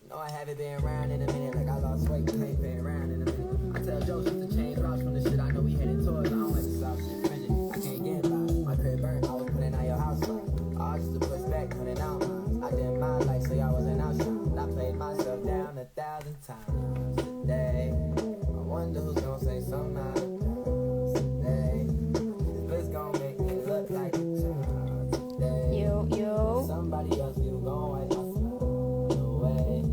No, I haven't been around in a minute, like I lost weight, but ain't been around in a minute. I tell Joe just to change routes from the shit I know we headed towards. I don't like the south shit rigid. I can't get by. My crib burnt, I was putting out your house line. All just to push back, putting out mine. I did my life, so y'all wasn't outshined. I played myself down 1,000 times today. I wonder who's gonna say something out of bounds today. This bitch gonna make me look like a child today. Yo. Somebody else, you gon' wipe my smile away.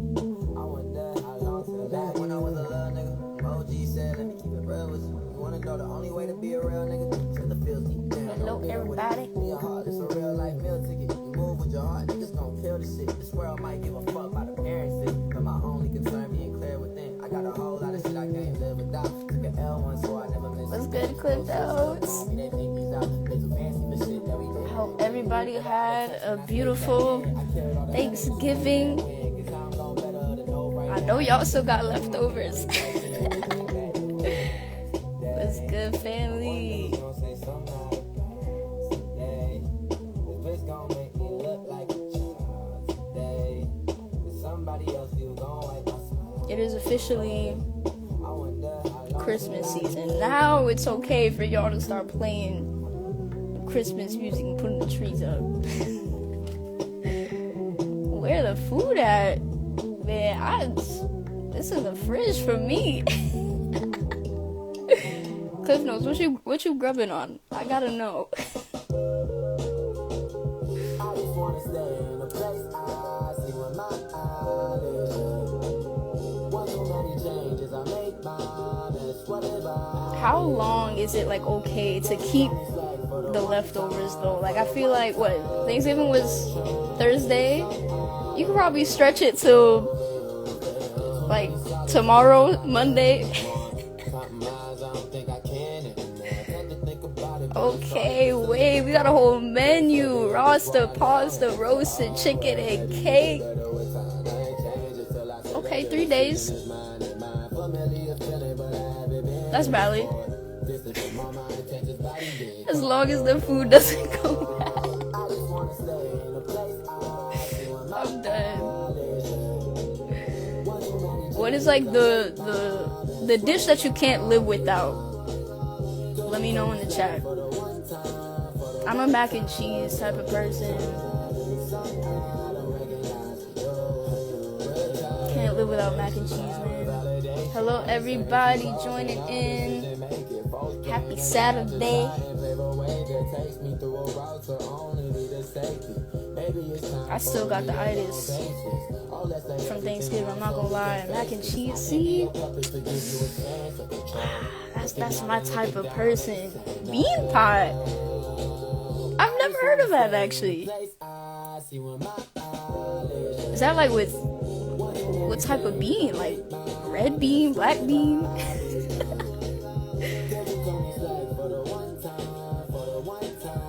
I wonder how long till that. When I was a little nigga, emoji said, let me keep it real with you. You wanna know the only way to be a real nigga? Shut the feels deep down. Hello, everybody. Be a heart, it's a real life meal ticket. You move with your heart, niggas gon' kill the shit. This world might give a fuck by the parents say, but my only concern being clear within. I got a whole lot of shit I can't live without. Took an L1 so I never miss. What's good, Cliff Notes? I hope everybody had a beautiful Thanksgiving. I know y'all still got leftovers. What's good, family? It is officially Christmas season. Now it's okay for y'all to start playing Christmas music and putting the trees up. Where the food at? Man, this is the fridge for me. Cliff Notes, what you grubbing on? I gotta know. How long is it like okay to keep the leftovers though? Like I feel like what Thanksgiving was Thursday, you could probably stretch it till like tomorrow, Monday. Okay, wait, we got a whole menu: roster, pasta, roasted chicken, and cake. Okay, 3 days. That's valid. As long as the food doesn't go bad. I'm done. What is like the dish that you can't live without? Let me know in the chat. I'm a mac and cheese type of person. Can't live without mac and cheese, man. Hello everybody joining in. Happy Saturday. I still got the itis from Thanksgiving, I'm not gonna lie. Mac and cheese, see? That's my type of person. Bean pie. I've never heard of that actually. Is that like with what type of bean? Like red bean, black bean?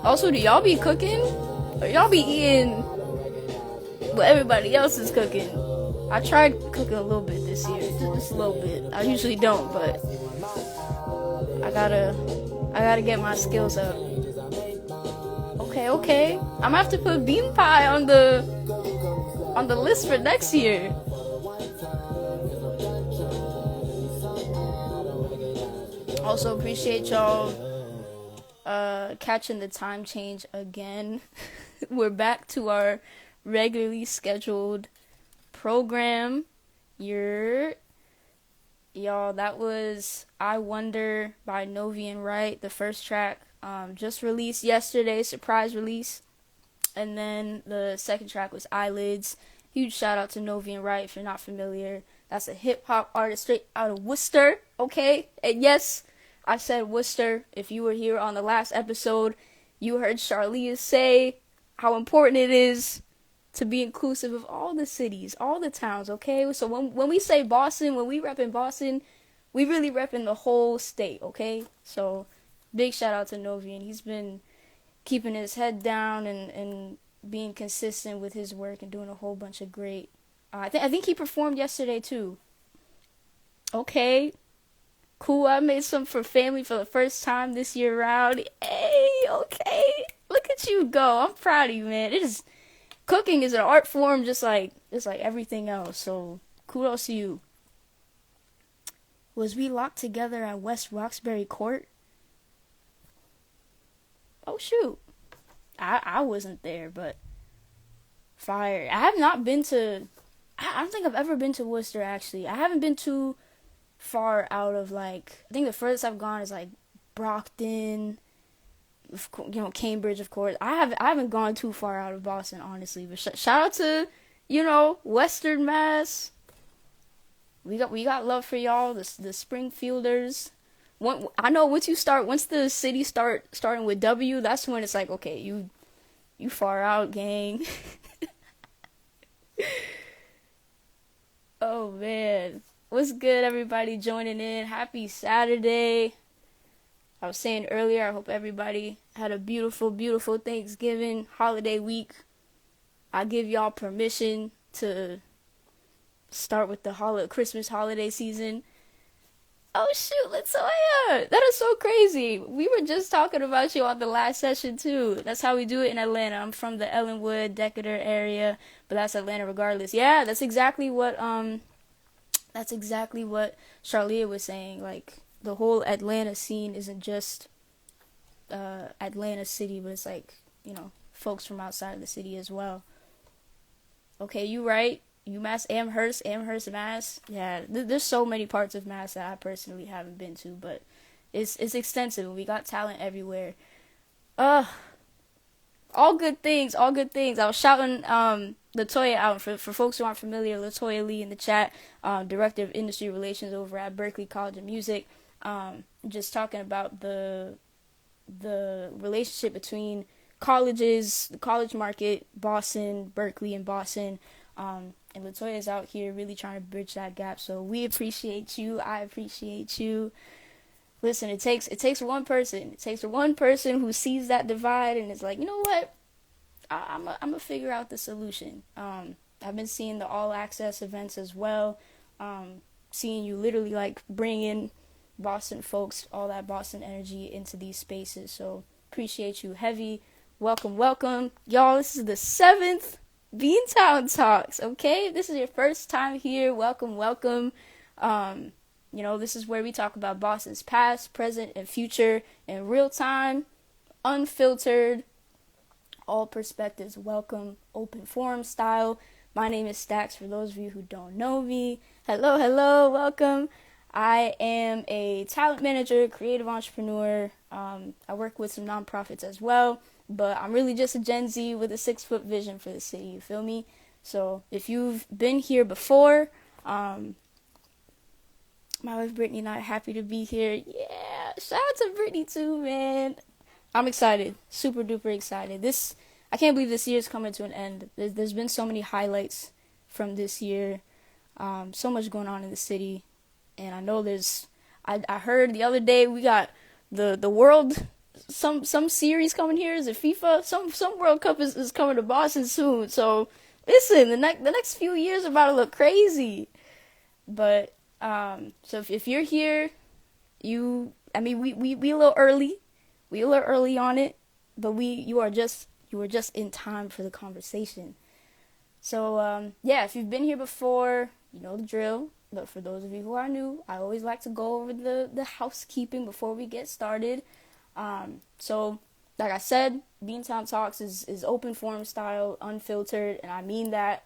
Also, do y'all be cooking? Or y'all be eating what everybody else is cooking? I tried cooking a little bit this year, just a little bit. I usually don't, but I gotta get my skills up. Okay. I'm gonna have to put bean pie on the list for next year. Also appreciate y'all catching the time change again. We're back to our regularly scheduled program. Y'all, that was I Wonder by Novi and Wright, the first track, just released yesterday, surprise release. And then the second track was Eyelids. Huge shout out to Novi and Wright if you're not familiar. That's a hip hop artist straight out of Worcester, okay? And yes, I said Worcester. If you were here on the last episode, you heard Charlize say how important it is to be inclusive of all the cities, all the towns, okay? So when we say Boston, when we rep in Boston, we really rep in the whole state, okay? So big shout out to Novi, and he's been keeping his head down and being consistent with his work and doing a whole bunch of great. I think he performed yesterday too. Okay, cool. I made some for family for the first time this year round. Hey, okay, look at you go. I'm proud of you, man. cooking is an art form, just like everything else. So kudos to you. Was we locked together at West Roxbury Court? Oh shoot, I wasn't there, but fire. I have not been to. I don't think I've ever been to Worcester, actually. I haven't been too far out of, like, I think the furthest I've gone is like Brockton, Cambridge, of course. I haven't gone too far out of Boston, honestly. But shout out to, Western Mass. We got love for y'all, the Springfielders. I know once the city starting with W, that's when it's like, okay, you far out, gang. Oh man, what's good, everybody joining in? Happy Saturday. I was saying earlier, I hope everybody had a beautiful, beautiful Thanksgiving holiday week. I give y'all permission to start with the Christmas holiday season. Oh shoot, Latoya! That is so crazy. We were just talking about you on the last session too. That's how we do it in Atlanta. I'm from the Ellenwood, Decatur area, but that's Atlanta regardless. Yeah, that's exactly what Charlia was saying. Like, the whole Atlanta scene isn't just Atlanta City, but it's like, folks from outside of the city as well. Okay, you right. UMass, Amherst, Mass. Yeah, there's so many parts of Mass that I personally haven't been to, but it's extensive. We got talent everywhere. All good things. I was shouting Latoya out for folks who aren't familiar. Latoya Lee in the chat, Director of Industry Relations over at Berklee College of Music. Just talking about the relationship between colleges, the college market, Boston, Berklee, and Boston. And Latoya is out here really trying to bridge that gap. So we appreciate you. I appreciate you. Listen, it takes one person. It takes one person who sees that divide and is like, you know what? I'm gonna figure out the solution. I've been seeing the all access events as well. Seeing you literally like bring in Boston folks, all that Boston energy into these spaces. So appreciate you heavy. Welcome. Y'all, this is the 7th Beantown Talks, okay? If this is your first time here, welcome. This is where we talk about Boston's past, present, and future in real time, unfiltered, all perspectives welcome, open forum style. My name is Stax, for those of you who don't know me. Hello, welcome. I am a talent manager, creative entrepreneur. I work with some nonprofits as well. But I'm really just a Gen Z with a 6-foot vision for the city, you feel me? So if you've been here before, my wife Brittany and I are happy to be here. Yeah, shout out to Brittany too, man. I'm excited, super duper excited. I can't believe this year is coming to an end. There's been so many highlights from this year, so much going on in the city, and I know I heard the other day we got the world. Some series coming here. Is it FIFA? Some World Cup is coming to Boston soon. So listen, the next few years are about to look crazy. But so if you're here, we a little early. We a little early on it, but you were just in time for the conversation. So if you've been here before, you know the drill. But for those of you who are new, I always like to go over the housekeeping before we get started. So like I said, Beantown Talks is open forum style, unfiltered, and I mean that,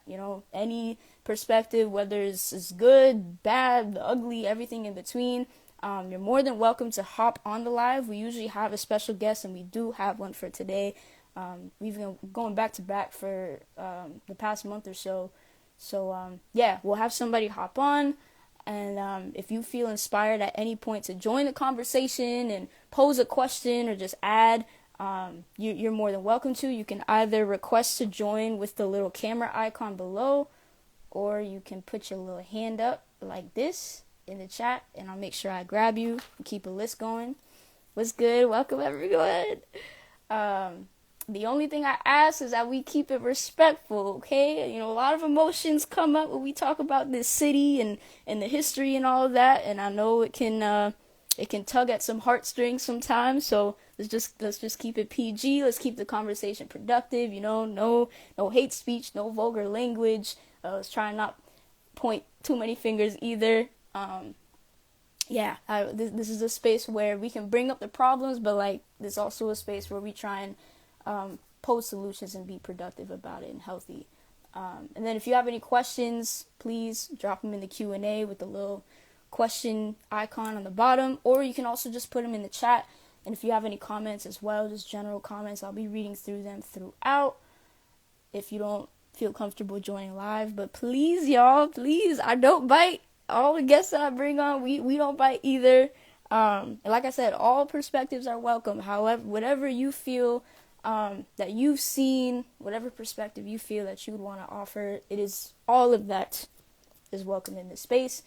any perspective, whether it's good, bad, the ugly, everything in between, you're more than welcome to hop on the live. We usually have a special guest, and we do have one for today. We've been going back to back for the past month or so. So we'll have somebody hop on. And if you feel inspired at any point to join the conversation and pose a question or just add, you're more than welcome to. You can either request to join with the little camera icon below, or you can put your little hand up like this in the chat, and I'll make sure I grab you and keep a list going. What's good? Welcome, everyone. The only thing I ask is that we keep it respectful, okay? A lot of emotions come up when we talk about this city and the history and all of that, and I know it can it can tug at some heartstrings sometimes. So let's just keep it PG. Let's keep the conversation productive. No hate speech, no vulgar language. Let's try and not point too many fingers either. This is a space where we can bring up the problems, but like there's also a space where we try and pose solutions and be productive about it and healthy. And then if you have any questions, please drop them in the Q&A with the little question icon on the bottom, or you can also just put them in the chat. And if you have any comments as well, just general comments, I'll be reading through them throughout if you don't feel comfortable joining live. But please, y'all, please, I don't bite. All the guests that I bring on, we don't bite either. And like I said, all perspectives are welcome. However, whatever you feel that you've seen, whatever perspective you feel that you would want to offer, all of that is welcome in this space.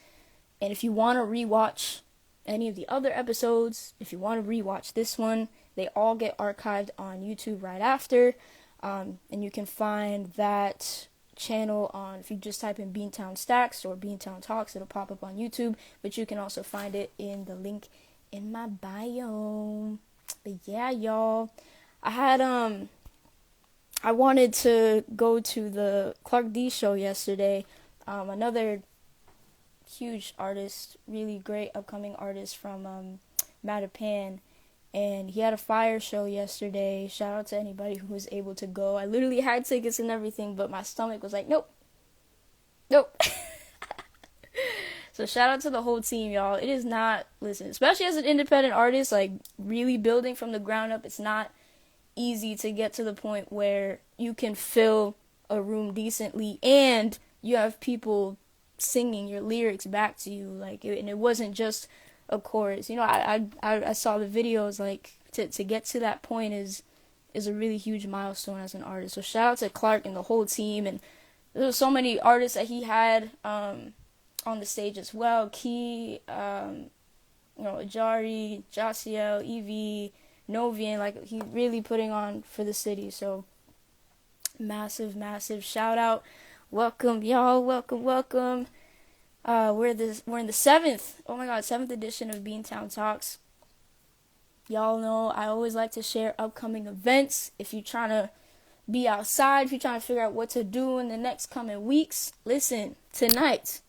And if you want to rewatch any of the other episodes, if you want to rewatch this one, they all get archived on YouTube right after. And you can find that channel on, if you just type in Beantown Stacks or Beantown Talks, it'll pop up on YouTube, but you can also find it in the link in my bio. But yeah, y'all, I wanted to go to the Clark D show yesterday. Another huge artist, really great upcoming artist from Mattapan. And he had a fire show yesterday. Shout out to anybody who was able to go. I literally had tickets and everything, but my stomach was like, nope. So shout out to the whole team, y'all. It is not, listen, especially as an independent artist, like really building from the ground up, it's not easy to get to the point where you can fill a room decently and you have people singing your lyrics back to you. And it wasn't just a chorus. I saw the videos, like to get to that point is a really huge milestone as an artist. So shout out to Clark and the whole team. And there were so many artists that he had on the stage as well. Key, Ajari, Jasiel, Evie, Novian, like he really putting on for the city. So massive shout out. Welcome, y'all. Welcome. We're in the 7th edition of Beantown Talks. Y'all know I always like to share upcoming events. If you're trying to be outside, if you're trying to figure out what to do in the next coming weeks, listen, tonight,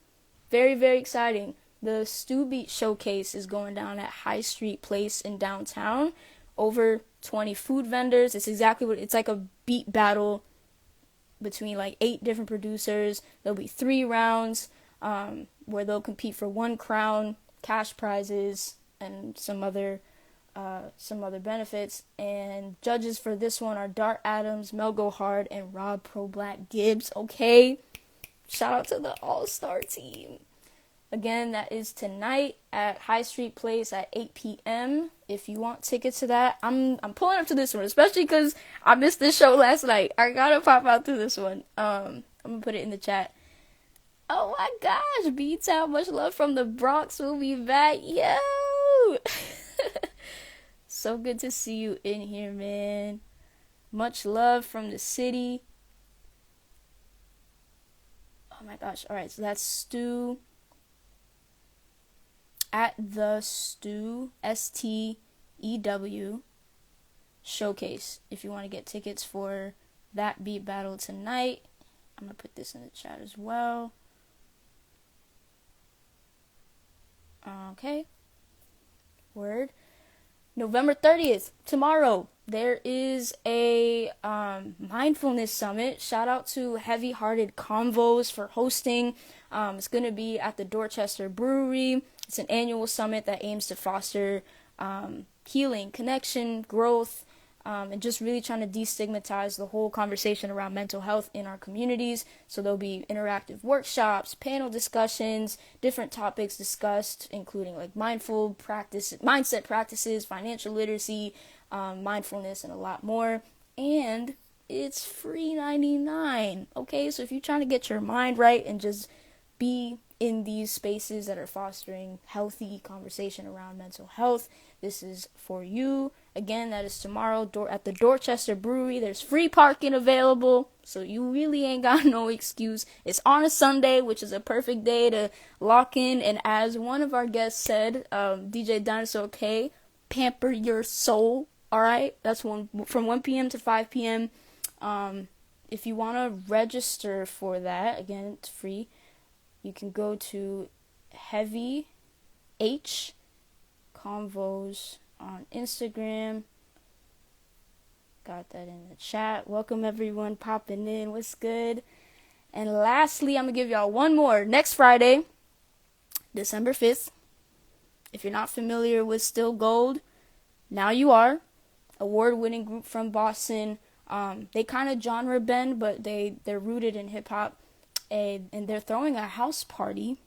very, very exciting. The Stew Beat Showcase is going down at High Street Place in downtown. Over 20 food vendors. It's exactly what, it's like a beat battle between like 8 different producers. There'll be 3 rounds where they'll compete for 1 crown, cash prizes, and some other benefits. And judges for this one are Dart Adams, Mel Go Hard, and Rob Pro Black Gibbs. Okay, shout out to the all-star team. Again, that is tonight at High Street Place at 8 p.m. If you want tickets to that, I'm pulling up to this one, especially because I missed this show last night. I gotta pop out to this one. I'm gonna put it in the chat. Oh my gosh, Beantown, much love from the Bronx. We'll be back. Yo! So good to see you in here, man. Much love from the city. Oh my gosh. Alright, so that's Stew. At the Stew, STEW, showcase. If you want to get tickets for that beat battle tonight, I'm going to put this in the chat as well. Okay. Word. November 30th, tomorrow, there is a mindfulness summit. Shout out to Heavy Hearted Convos for hosting. It's going to be at the Dorchester Brewery. It's an annual summit that aims to foster healing, connection, growth, and just really trying to destigmatize the whole conversation around mental health in our communities. So there'll be interactive workshops, panel discussions, different topics discussed, including like mindset practices, financial literacy, mindfulness, and a lot more. And it's free $99. Okay, so if you're trying to get your mind right and just be in these spaces that are fostering healthy conversation around mental health. This is for you. Again, that is tomorrow at the Dorchester Brewery. There's free parking available, so you really ain't got no excuse. It's on a Sunday, which is a perfect day to lock in. And as one of our guests said, DJ Dinosaur K, pamper your soul. All right, that's from 1 p.m. to 5 p.m. If you want to register for that, again, it's free. You can go to Heavy H Convos on Instagram. Got that in the chat. Welcome everyone popping in. What's good? And lastly, I'm going to give y'all one more. Next Friday, December 5th. If you're not familiar with Still Gold, now you are. Award-winning group from Boston. They kind of genre bend, but they're rooted in hip-hop. And they're throwing a house party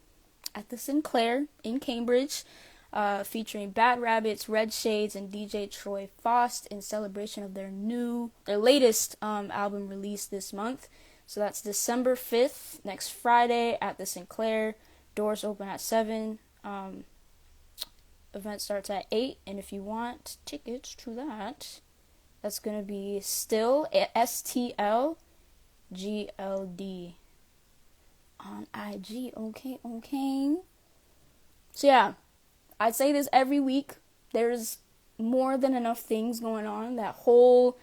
at the Sinclair in Cambridge, featuring Bad Rabbits, Red Shades, and DJ Troy Faust in celebration of their latest album released this month. So that's December 5th, next Friday at the Sinclair. Doors open at 7. Event starts at 8. And if you want tickets to that, that's going to be Still, STLGLD. On IG, okay. So yeah, I'd say this every week. There's more than enough things going on. That whole,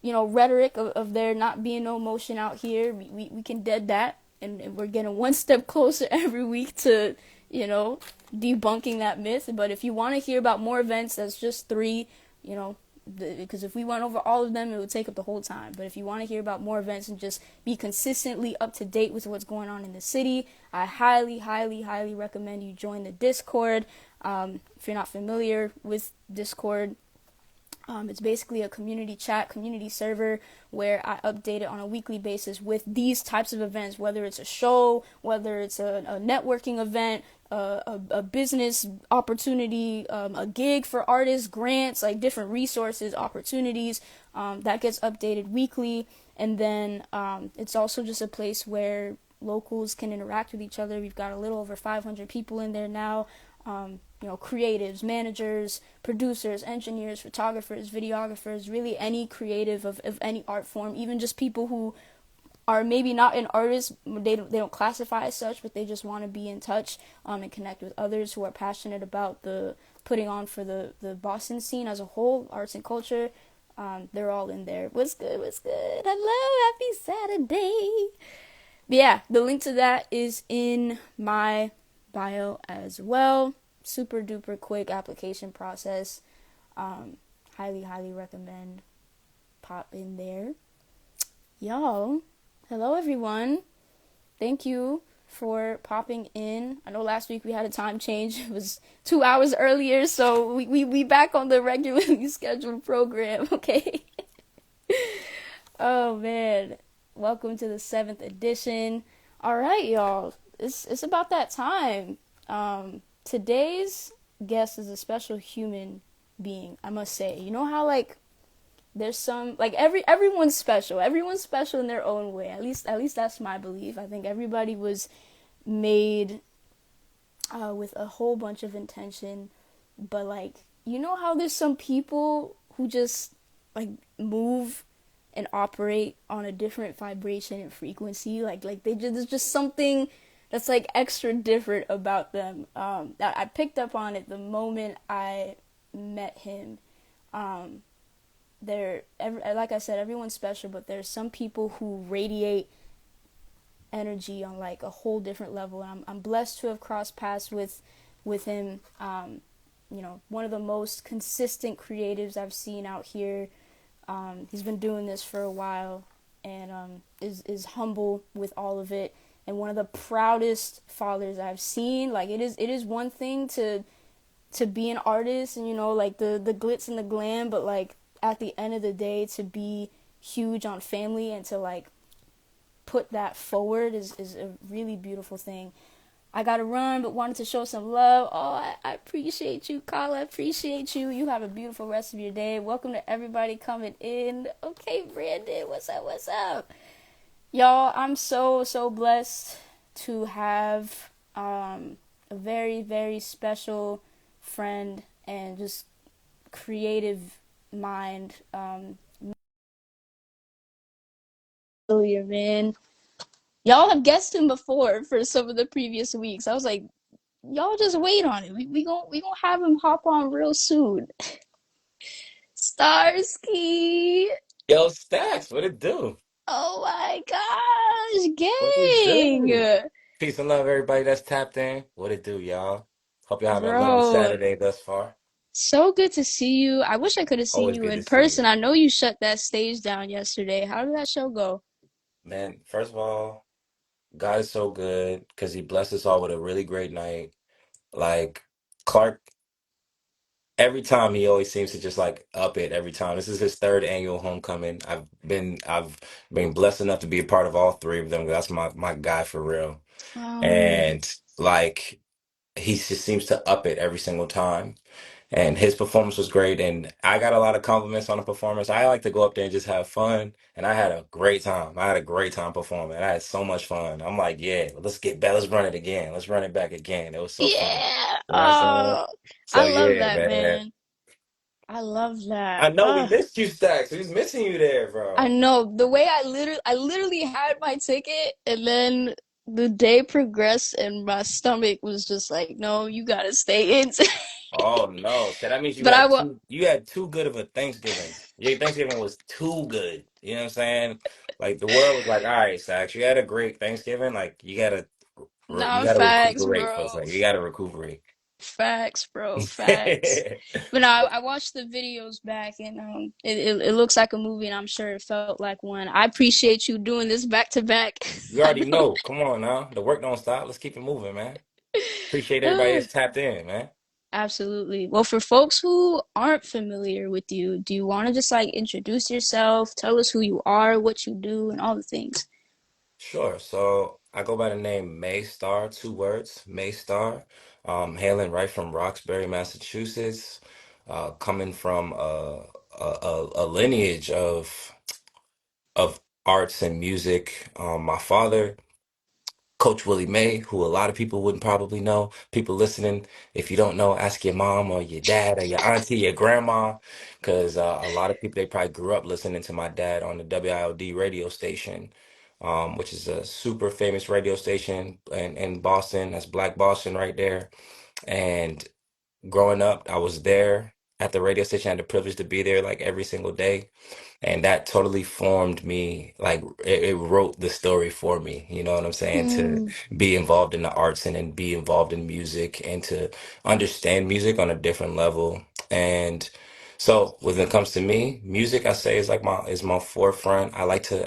rhetoric of there not being no motion out here, we can dead that, and we're getting one step closer every week to, debunking that myth. But if you want to hear about more events, that's just 3, because if we went over all of them, it would take up the whole time. But if you want to hear about more events and just be consistently up to date with what's going on in the city, I highly recommend you join the Discord. If you're not familiar with Discord, it's basically a community chat, community server where I update it on a weekly basis with these types of events, whether it's a show, whether it's a networking event, a business opportunity, a gig for artists, grants, like different resources, opportunities, that gets updated weekly. And then it's also just a place where locals can interact with each other. We've got a little over 500 people in there now. Creatives, managers, producers, engineers, photographers, videographers, really any creative of any art form, even just people who are maybe not an artist, they don't classify as such, but they just want to be in touch and connect with others who are passionate about the putting on for the Boston scene as a whole, arts and culture. They're all in there. What's good? Hello, happy Saturday. But yeah, the link to that is in my bio as well. Super duper quick application process. Highly recommend pop in there. Y'all, hello everyone. Thank you for popping in. I know last week we had a time change. It was 2 hours earlier, so we back on the regularly scheduled program, okay? Oh man. Welcome to the 7th edition. All right, y'all. It's about that time. Today's guest is a special human being, I must say. You know how there's some everyone's special. Everyone's special in their own way. At least that's my belief. I think everybody was made with a whole bunch of intention, but you know how there's some people who just move and operate on a different vibration and frequency. There's just something that's extra different about them. That I picked up on it the moment I met him. Like I said, everyone's special, but there's some people who radiate energy on a whole different level. And I'm blessed to have crossed paths with him. One of the most consistent creatives I've seen out here. He's been doing this for a while and is humble with all of it. And one of the proudest fathers I've seen. It is one thing to be an artist and the glitz and the glam, but at the end of the day, to be huge on family and to put that forward is a really beautiful thing. I gotta run, but wanted to show some love. Oh, I appreciate you, Kala. I appreciate you. You have a beautiful rest of your day. Welcome to everybody coming in. Okay, Brandon, what's up? Y'all, I'm so blessed to have a very, very special friend and just creative mind. Earlier, man. Y'all have guessed him before for some of the previous weeks. I was like, y'all just wait on it. We gonna have him hop on real soon. Starsky. Yo, Stacks, what it do? Oh my gosh, What it do? gang. Peace and love, everybody that's tapped in. What it do, y'all? Hope y'all having a lovely Bro, Saturday thus far. so good to see you. I wish I could have seen Always you good to in see person. you. I know you shut that stage down yesterday. How did that show go? Man, first of all, God is so good because he blessed us all with a really great night. Like, Clark, every time he always seems to just like up it every time. This is his third annual homecoming. I've been blessed enough to be a part of all three of them. That's my guy for real. Oh, And like he just seems to up it every single time. And his performance was great. And I got a lot of compliments on the performance. I like to go up there and just have fun. And I had a great time. I had a great time performing. I had so much fun. I'm like, yeah, let's get back. Let's run it again. Let's run it back again. It was so fun. yeah. You know what I'm saying? Oh, I So love yeah, that, man. man. I love that. I know we missed you, Stacks. We was missing you there, I bro. know the way I literally had my ticket and then the day progressed and my stomach was just like, no, you gotta stay in. Oh no. So that means But I will. you had too good of a Thanksgiving. Your Thanksgiving was too good. You know what I'm saying? Like the world was like, all right, Sachs, you had a great Thanksgiving. Like you Nah, gotta facts, recuperate for a bro. second. You gotta recuperate. Facts, bro. Facts. But no, I watched the videos back and it looks like a movie and I'm sure it felt like one. I appreciate you doing this back to back. You I already know. know. Come on now. The work don't stop. Let's keep it moving, man. Appreciate everybody that's tapped in, man. Absolutely. Well, for folks who aren't familiar with you, do you want to just like introduce yourself, tell us who you are, what you do, and all the things? Sure. So I go by the name Maye Star, two words, Maye Star. Hailing right from Roxbury, Massachusetts, coming from a lineage of arts and music. My father, Coach Willie May, who a lot of people wouldn't probably know. People listening, if you don't know, ask your mom or your dad or your auntie, your grandma, because a lot of people they probably grew up listening to my dad on the WILD radio station, which is a super famous radio station in Boston. That's Black Boston right there. And growing up, I was there at the radio station. I had the privilege to be there like every single day. And that totally formed me, like it wrote the story for me, you know what I'm saying? To Mm, be involved in the arts and then be involved in music and to understand music on a different level. And so when it comes to me, music I say is like my forefront.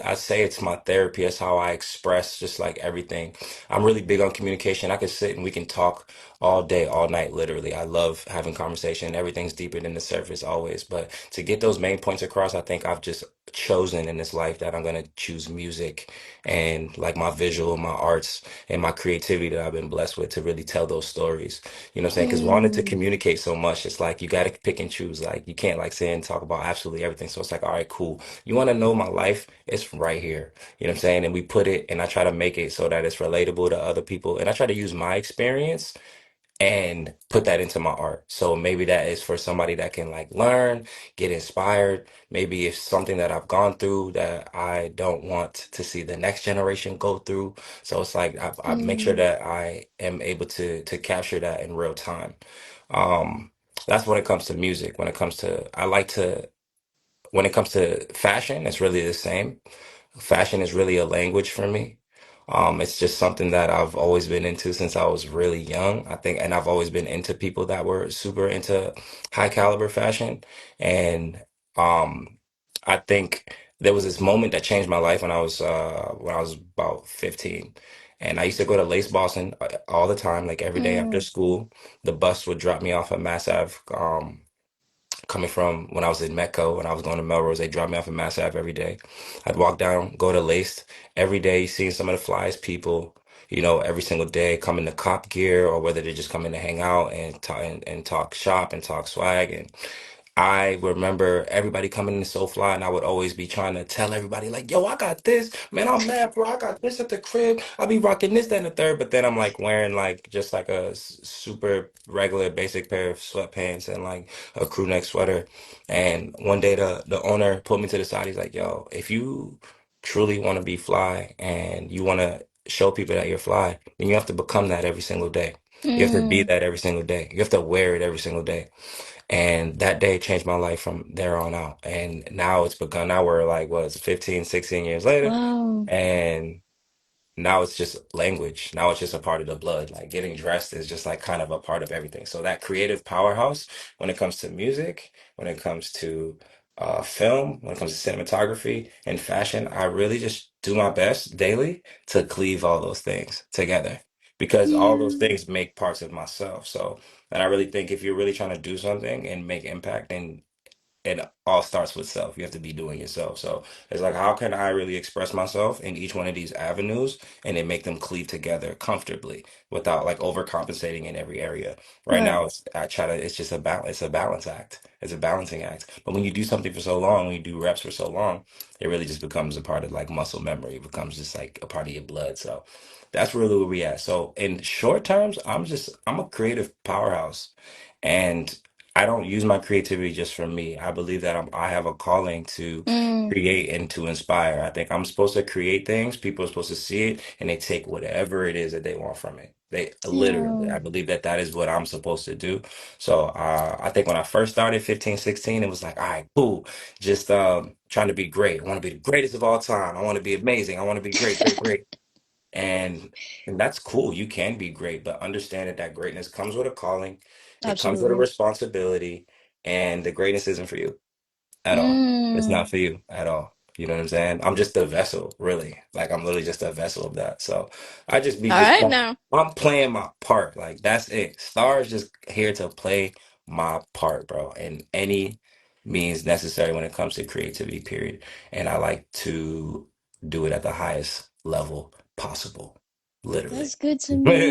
I say it's my therapy. It's how I express just like everything. I'm really big on communication. I can sit and we can talk all day, all night, literally. I love having conversation. Everything's deeper than the surface always. But to get those main points across, I think I've just chosen in this life that I'm gonna choose music and like my visual, my arts, and my creativity that I've been blessed with to really tell those stories. You know what I'm saying? Because wanting to mm, communicate so much, it's like you gotta pick and choose. Like you can't like say and talk about absolutely everything. So it's like, all right, cool. You wanna know my life? It's right here. You know what I'm saying? And we put it and I try to make it so that it's relatable to other people. And I try to use my experience and put that into my art. So maybe that is for somebody that can like learn, get inspired. Maybe it's something that I've gone through that I don't want to see the next generation go through. So it's like I make sure mm, that I am able to capture that in real time. Um, that's when it comes to music. When it comes to fashion, it's really the same. Fashion is really a language for me. It's just something that I've always been into since I was really young. I think, and I've always been into people that were super into high caliber fashion. And um, I think there was this moment that changed my life when I was about 15. And I used to go to Lace Boston all the time, like every day after mm, school. The bus would drop me off at Mass Ave. Coming from when I was in Metco, when I was going to Melrose, they dropped me off at Mass Ave every day. I'd walk down, go to Laced every day, seeing some of the flyest people, every single day, come in the cop gear or whether they just come in to hang out and talk shop and talk swag. I remember everybody coming in so fly, and I would always be trying to tell everybody, like, yo, I got this. Man, I'm mad, bro. I got this at the crib. I be rocking this, that, and the third. But then I'm like wearing like just like a super regular basic pair of sweatpants and like a crew neck sweater. And one day the owner pulled me to the side. He's like, yo, if you truly want to be fly and you want to show people that you're fly, then you have to become that every single day. You have to be Mm, that every single day. You have to wear it every single day. And that day changed my life from there on out. And now it's begun. Now we're like, what, it's 15, 16 years later. wow. And now it's just language. Now it's just a part of the blood. Like getting dressed is just like kind of a part of everything. So that creative powerhouse, when it comes to music, when it comes to film, when it comes to cinematography and fashion, I really just do my best daily to cleave all those things together because all those Yeah. things make parts of myself. So, and I really think if you're really trying to do something and make impact, then it all starts with self. You have to be doing yourself. So it's like, how can I really express myself in each one of these avenues and then make them cleave together comfortably without like overcompensating in every area? Right Right. now, it's just it's a balance act. It's a balancing act. But when you do something for so long, when you do reps for so long, it really just becomes a part of like muscle memory. It becomes just like a part of your blood. So that's really where we at. So in short terms, I'm a creative powerhouse. And I don't use my creativity just for me. I believe that I have a calling to Mm, create and to inspire. I think I'm supposed to create things. People are supposed to see it and they take whatever it is that they want from it. They literally, yeah. I believe that that is what I'm supposed to do. So I think when I first started 15, 16, it was like, all right, cool. Just trying to be great. I want to be the greatest of all time. I want to be amazing. I want to be great, great, great. And and that's cool. You can be great, but understand that that greatness comes with a calling. It comes with a Absolutely. responsibility, and the greatness isn't for you at all. It's Mm. not for you at all. You know what I'm saying? I'm just a vessel, really. Like I'm literally just a vessel of that. So I just be All just right now. I'm playing my part. Like that's it. Star is just here to play my part, bro, in any means necessary when it comes to creativity, period. And I like to do it at the highest level possible. Literally. That's good to me.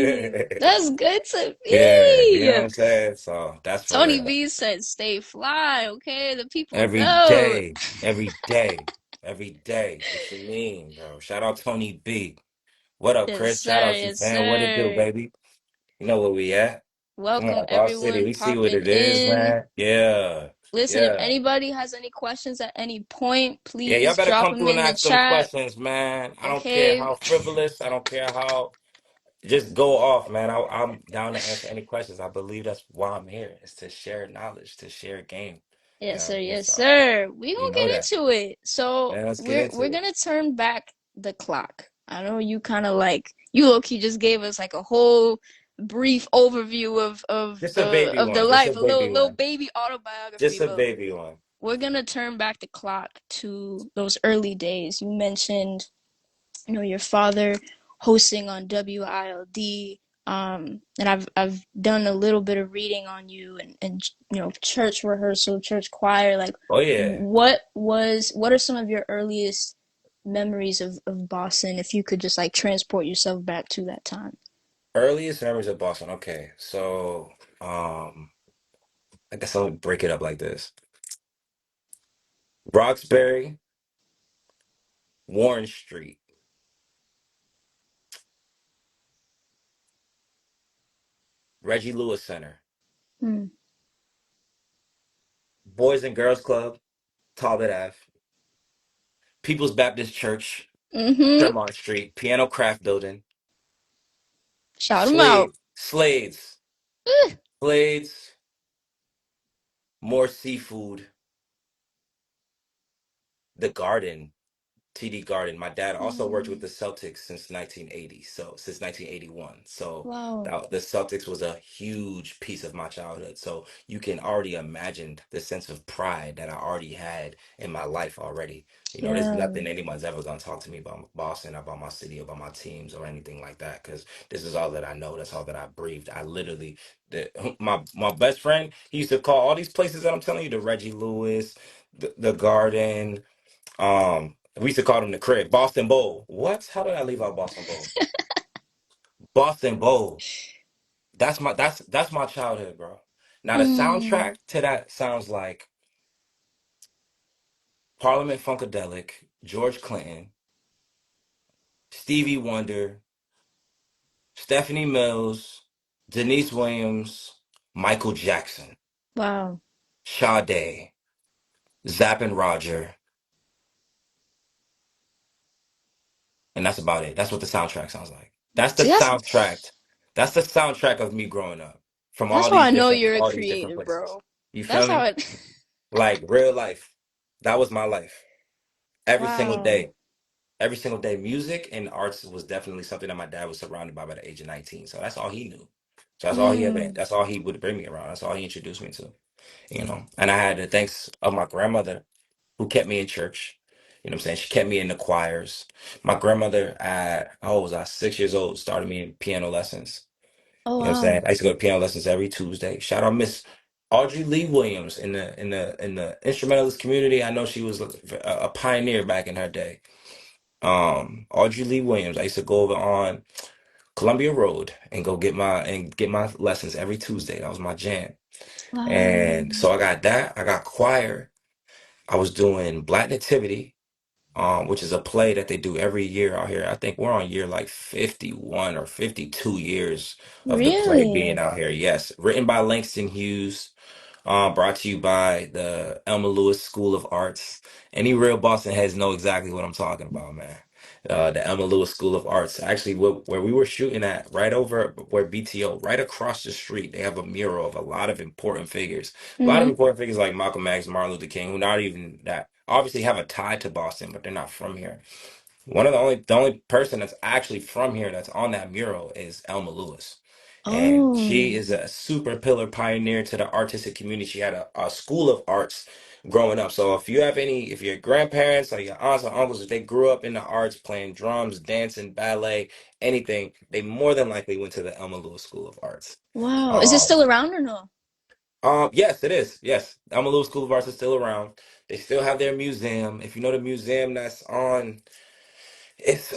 That's good to Yeah, you know what me. I'm saying? So that's for Tony real. B said, "Stay fly." Okay, the people Every know. day, every day, every day. What you mean, bro? Shout out Tony B. What up, Yes, Chris? Shout sir. out you, Yes, fam. What it do, sir. baby? You know where we at? Come Welcome on, Boss City. everyone We see what popping it is, in. man. Yeah, Listen, if yeah. anybody has any questions at any point, Yeah, y'all please better drop come them through and in the ask them chat. questions, man. I don't care Okay. how frivolous, I don't care how. Just go off, man. I'm down to answer any questions. I believe that's why I'm here, is to share knowledge, to share game. You Yes, know sir. what I mean? Yes, So sir. We you gonna know get that. into it. So Man, let's get we're into it. gonna turn back the clock. I know you kind of like you low key just gave us like a whole brief overview Just a baby of the one. Just a life, a baby little one. baby autobiography, Just a but baby one. we're gonna turn back the clock to those early days. You mentioned, your father hosting on WILD. And I've done a little bit of reading on you and church rehearsal, church choir. Like, Oh yeah. what are some of your earliest memories of Boston? If you could just like transport yourself back to that time. Earliest memories of Boston. Okay. So I guess I'll break it up like this. Roxbury, Warren Street, Reggie Lewis Center, Mm. Boys and Girls Club, Talbot Ave, People's Baptist Church, Mm-hmm. Tremont Street, Piano Craft Building, Shout them out. Slades, Slades, more seafood, the Garden, TD Garden. My dad also worked with Mm. the Celtics since 1980, so since 1981. So Wow. the Celtics was a huge piece of my childhood. So you can already imagine the sense of pride that I already had in my life already. You know, there's Yeah. nothing anyone's ever gonna talk to me about Boston, about my city, about my teams, or anything like that. Because this is all that I know. That's all that I breathed. I literally, my best friend, he used to call all these places that I'm telling you, the Reggie Lewis, the Garden. We used to call them the crib. Boston Bowl. What? How did I leave out Boston Bowl? Boston Bowl. That's my childhood, bro. Now the Mm. soundtrack to that sounds like Parliament Funkadelic, George Clinton, Stevie Wonder, Stephanie Mills, Denise Williams, Michael Jackson, Wow. Sade, Zapp and Roger, and that's about it. That's what the soundtrack sounds like. That's the See, soundtrack. That's the soundtrack of me growing up from that's how I know you're a all these different creative, places. bro. You That's feel how me? it. Like real life. That was my life. Every single Wow. day. Every single day. Music and arts was definitely something that my dad was surrounded by the age of 19. So that's all he knew. So that's all he ever, Mm. that's all he would bring me around. That's all he introduced me to, you know. And I had the thanks of my grandmother who kept me in church. You know what I'm saying? She kept me in the choirs. My grandmother at, how old was I? 6 years old, started me in piano lessons. Oh You know what I'm wow. saying? I used to go to piano lessons every Tuesday. Shout out Miss Audrey Lee Williams in the instrumentalist community. I know she was a pioneer back in her day. Audrey Lee Williams. I used to go over on Columbia Road and go get my lessons every Tuesday. That was my jam. Wow. And so I got that. I got choir. I was doing Black Nativity, which is a play that they do every year out here. I think we're on year like 51 or 52 years of the play being Really? out here. Yes, written by Langston Hughes. Brought to you by the Elma Lewis School of Arts. Any real Boston heads know exactly what I'm talking about, man. The Elma Lewis School of Arts. Actually, where we were shooting at, right over where BTO, right across the street, they have a mural of a lot of important figures. A lot of Mm-hmm. important figures like Malcolm X, Martin Luther King, who not even that obviously have a tie to Boston, but they're not from here. One of the only person that's actually from here that's on that mural is Elma Lewis. And she Oh. is a super pillar pioneer to the artistic community. She had a school of arts growing up. So if you have any, if your grandparents or your aunts or uncles, if they grew up in the arts playing drums, dancing, ballet, anything, they more than likely went to the Elma Lewis School of Arts. Wow. Is it Um, still around or no? yes, it is. Yes. Elma Lewis School of Arts is still around. They still have their museum. If you know the museum that's on it's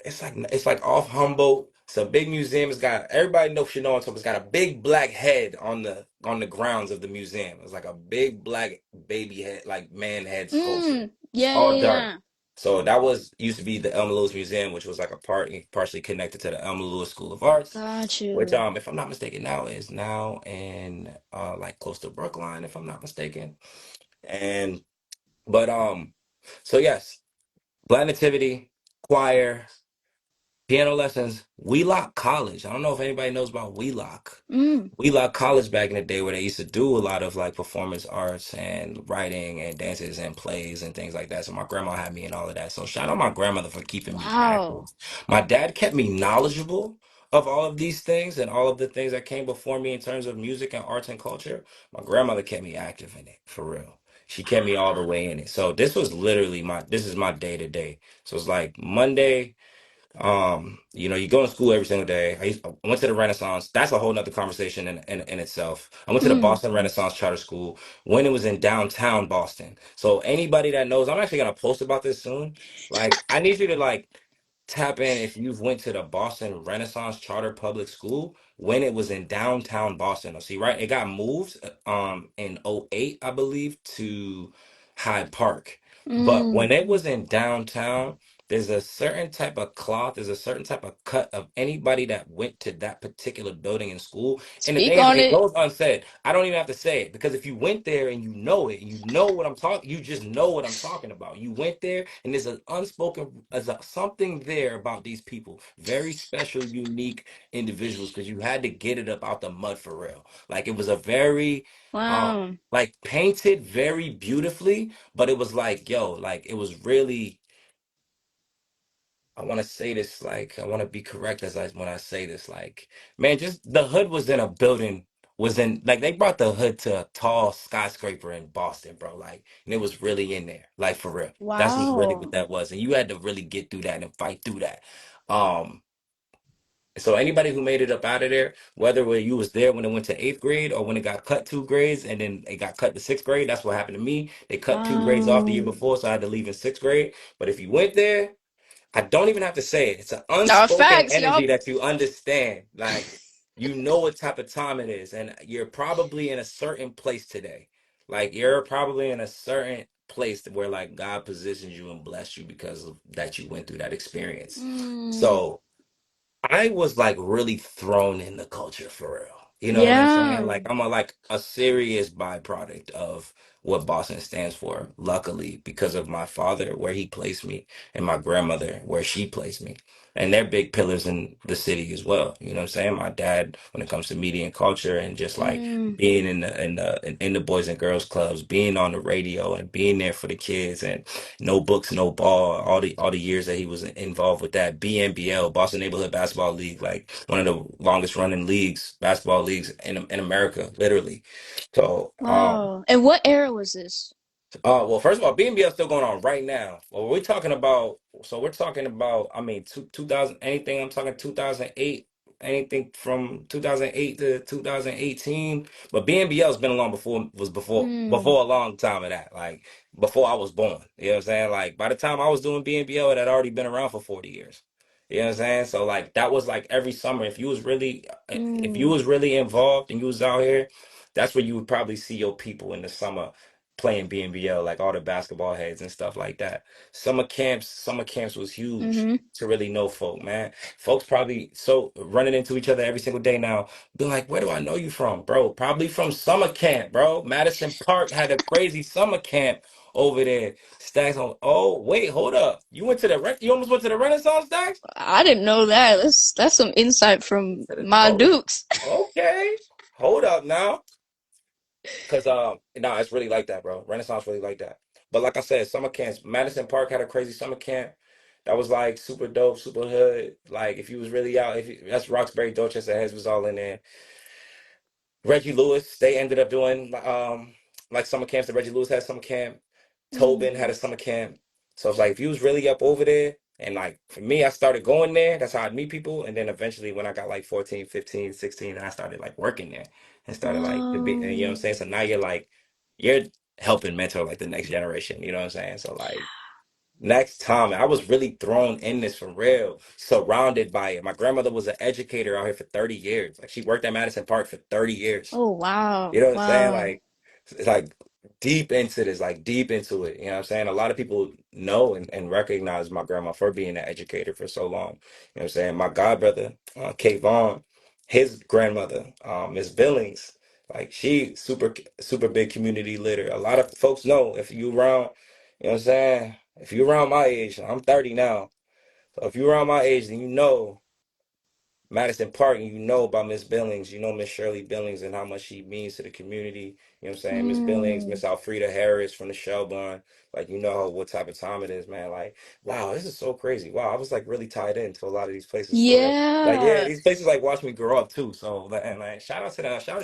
it's like off Humboldt. It's a big museum. It's got everybody knows should know on top. It's got a big black head on the grounds of the museum. It's like a big black baby head, like man head sculpture. Mm. It's Yeah, all yeah, dark. yeah. So that was used to be the Elma Lewis Museum, which was like a partially connected to the Elma Lewis School of Arts, Got which you. if I'm not mistaken now is now in like close to Brookline, if I'm not mistaken. And but so yes. Black Nativity, choir, piano lessons, Wheelock College. I don't know if anybody knows about Wheelock. Mm. Wheelock College back in the day where they used to do a lot of like performance arts and writing and dances and plays and things like that. So my grandma had me in all of that. So shout out my grandmother for keeping me active. Wow. My dad kept me knowledgeable of all of these things and all of the things that came before me in terms of music and arts and culture. My grandmother kept me active in it for real. She kept me all the way in it. So this was literally this is my day to day. So it's like Monday. You know, you go to school every single day. I went to the Renaissance. That's a whole nother conversation in itself. I went to the Mm. Boston Renaissance Charter School when it was in downtown Boston. So anybody that knows, I'm actually gonna post about this soon. Like, I need you to like tap in if you've went to the Boston Renaissance Charter Public School when it was in downtown Boston. See, right? It got moved in '08, I believe, to Hyde Park. But Mm. when it was in downtown, there's a certain type of cloth, there's a certain type of cut of anybody that went to that particular building in school. And the Speak thing is, on it it. goes unsaid. I don't even have to say it because if you went there and you know it, you know what I'm talking, you just know what I'm talking about. You went there and there's an unspoken, something there about these people, very special, unique individuals because you had to get it up out the mud for real. Like it was a very, Wow. like painted very beautifully, but it was like, yo, like it was really I want to say this like I want to be correct as I when I say this like man just the hood was in a building was in like they brought the hood to a tall skyscraper in Boston bro like and it was really in there like for real that's just really what Wow. that was and you had to really get through that and fight through that um so anybody who made it up out of there whether you was there when it went to eighth grade or when it got cut 2 grades and then it got cut to sixth grade that's what happened to me they cut 2 grades off the year Wow. before so I had to leave in sixth grade but if you went there I don't even have to say it. It's an unspoken Facts, energy yup. that you understand. Like you know what type of time it is, and you're probably in a certain place today. Like you're probably in a certain place where like God positions you and blessed you because of that you went through that experience. Mm. So I was like really thrown in the culture for real. You know what I'm saying? Yeah. Like I'm a like a serious byproduct of what Boston stands for. Luckily, because of my father, where he placed me, and my grandmother, where she placed me. And they're big pillars in the city as well. You know what I'm saying? My dad, when it comes to media and culture, and just like Mm. being in the Boys and Girls Clubs, being on the radio, and being there for the kids, and no books, no ball. All the years that he was involved with that BNBL, Boston Neighborhood Basketball League, like one of the longest running leagues, basketball leagues in America, literally. So, Wow. And what era was this? well, first of all, BNBL is still going on right now. Well, we're talking about, so we're talking about, I mean, 2000, anything, I'm talking 2008, anything from 2008 to 2018. But BNBL has been along before, was Mm. before a long time of that, like before I was born. You know what I'm saying? Like by the time I was doing BNBL, it had already been around for 40 years. You know what I'm saying? So like that was like every summer. If you Mm. was really involved and you was out here, that's where you would probably see your people in the summer playing BNBL, like all the basketball heads and stuff like that. Summer camps was huge Mm-hmm. to really know folk, man. Folks probably so running into each other every single day now, be like, where do I know you from, bro? Probably from summer camp, bro. Madison Park had a crazy summer camp over there. Stacks on. Oh, wait, hold up. You almost went to the Renaissance, Stacks? I didn't know that. That's some insight from my Oh, Dukes. okay. Hold up now. Cause no, it's really like that, bro. Renaissance really like that. But like I said, summer camps. Madison Park had a crazy summer camp. That was like super dope, super hood. Like if you was really out, if you, that's Roxbury, Dorchester Heads was all in there. Reggie Lewis, they ended up doing like summer camps. The Reggie Lewis had summer camp. Tobin had Mm. a summer camp. So it's like if you was really up over there, and like for me, I started going there. That's how I'd meet people. And then eventually when I got like 14, 15, 16, I started like working there and started like to be, and you know what I'm Um. saying? So now you're helping mentor like the next generation, you know what I'm saying? So like next time, I was really thrown in this for real, surrounded by it. My grandmother was an educator out here for 30 years. Like she worked at Madison Park for 30 years. Oh wow. You know what I'm saying? Wow. Like it's like deep into this, like deep into it. You know what I'm saying? A lot of people know and recognize my grandma for being an educator for so long. You know what I'm saying? My godbrother, Kayvon, his grandmother, Miss Billings, like she super big community leader. A lot of folks know if you around, you know what I'm saying? If you around my age, I'm 30 now. So if you around my age, then you know Madison Park, and you know about Miss Billings, you know Miss Shirley Billings and how much she means to the community. You know what I'm saying? Miss Billings, Mm. Miss Alfreda Harris from the Shelburne. Like you know what type of time it is, man. Like, wow, this is so crazy. Wow, I was like really tied into a lot of these places for real. Like, yeah, Yeah. these places like watch me grow up too. So and like shout out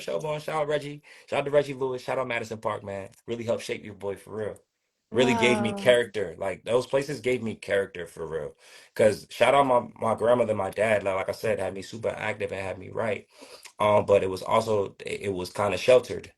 Shelburne, shout out Reggie, shout out to Reggie Lewis, shout out Madison Park, man. Really helped shape your boy for real. Really gave me Wow. character. Like those places gave me character for real. Cause shout out my grandmother, my dad, like I said, had me super active and had me right. But it was also it was kind of sheltered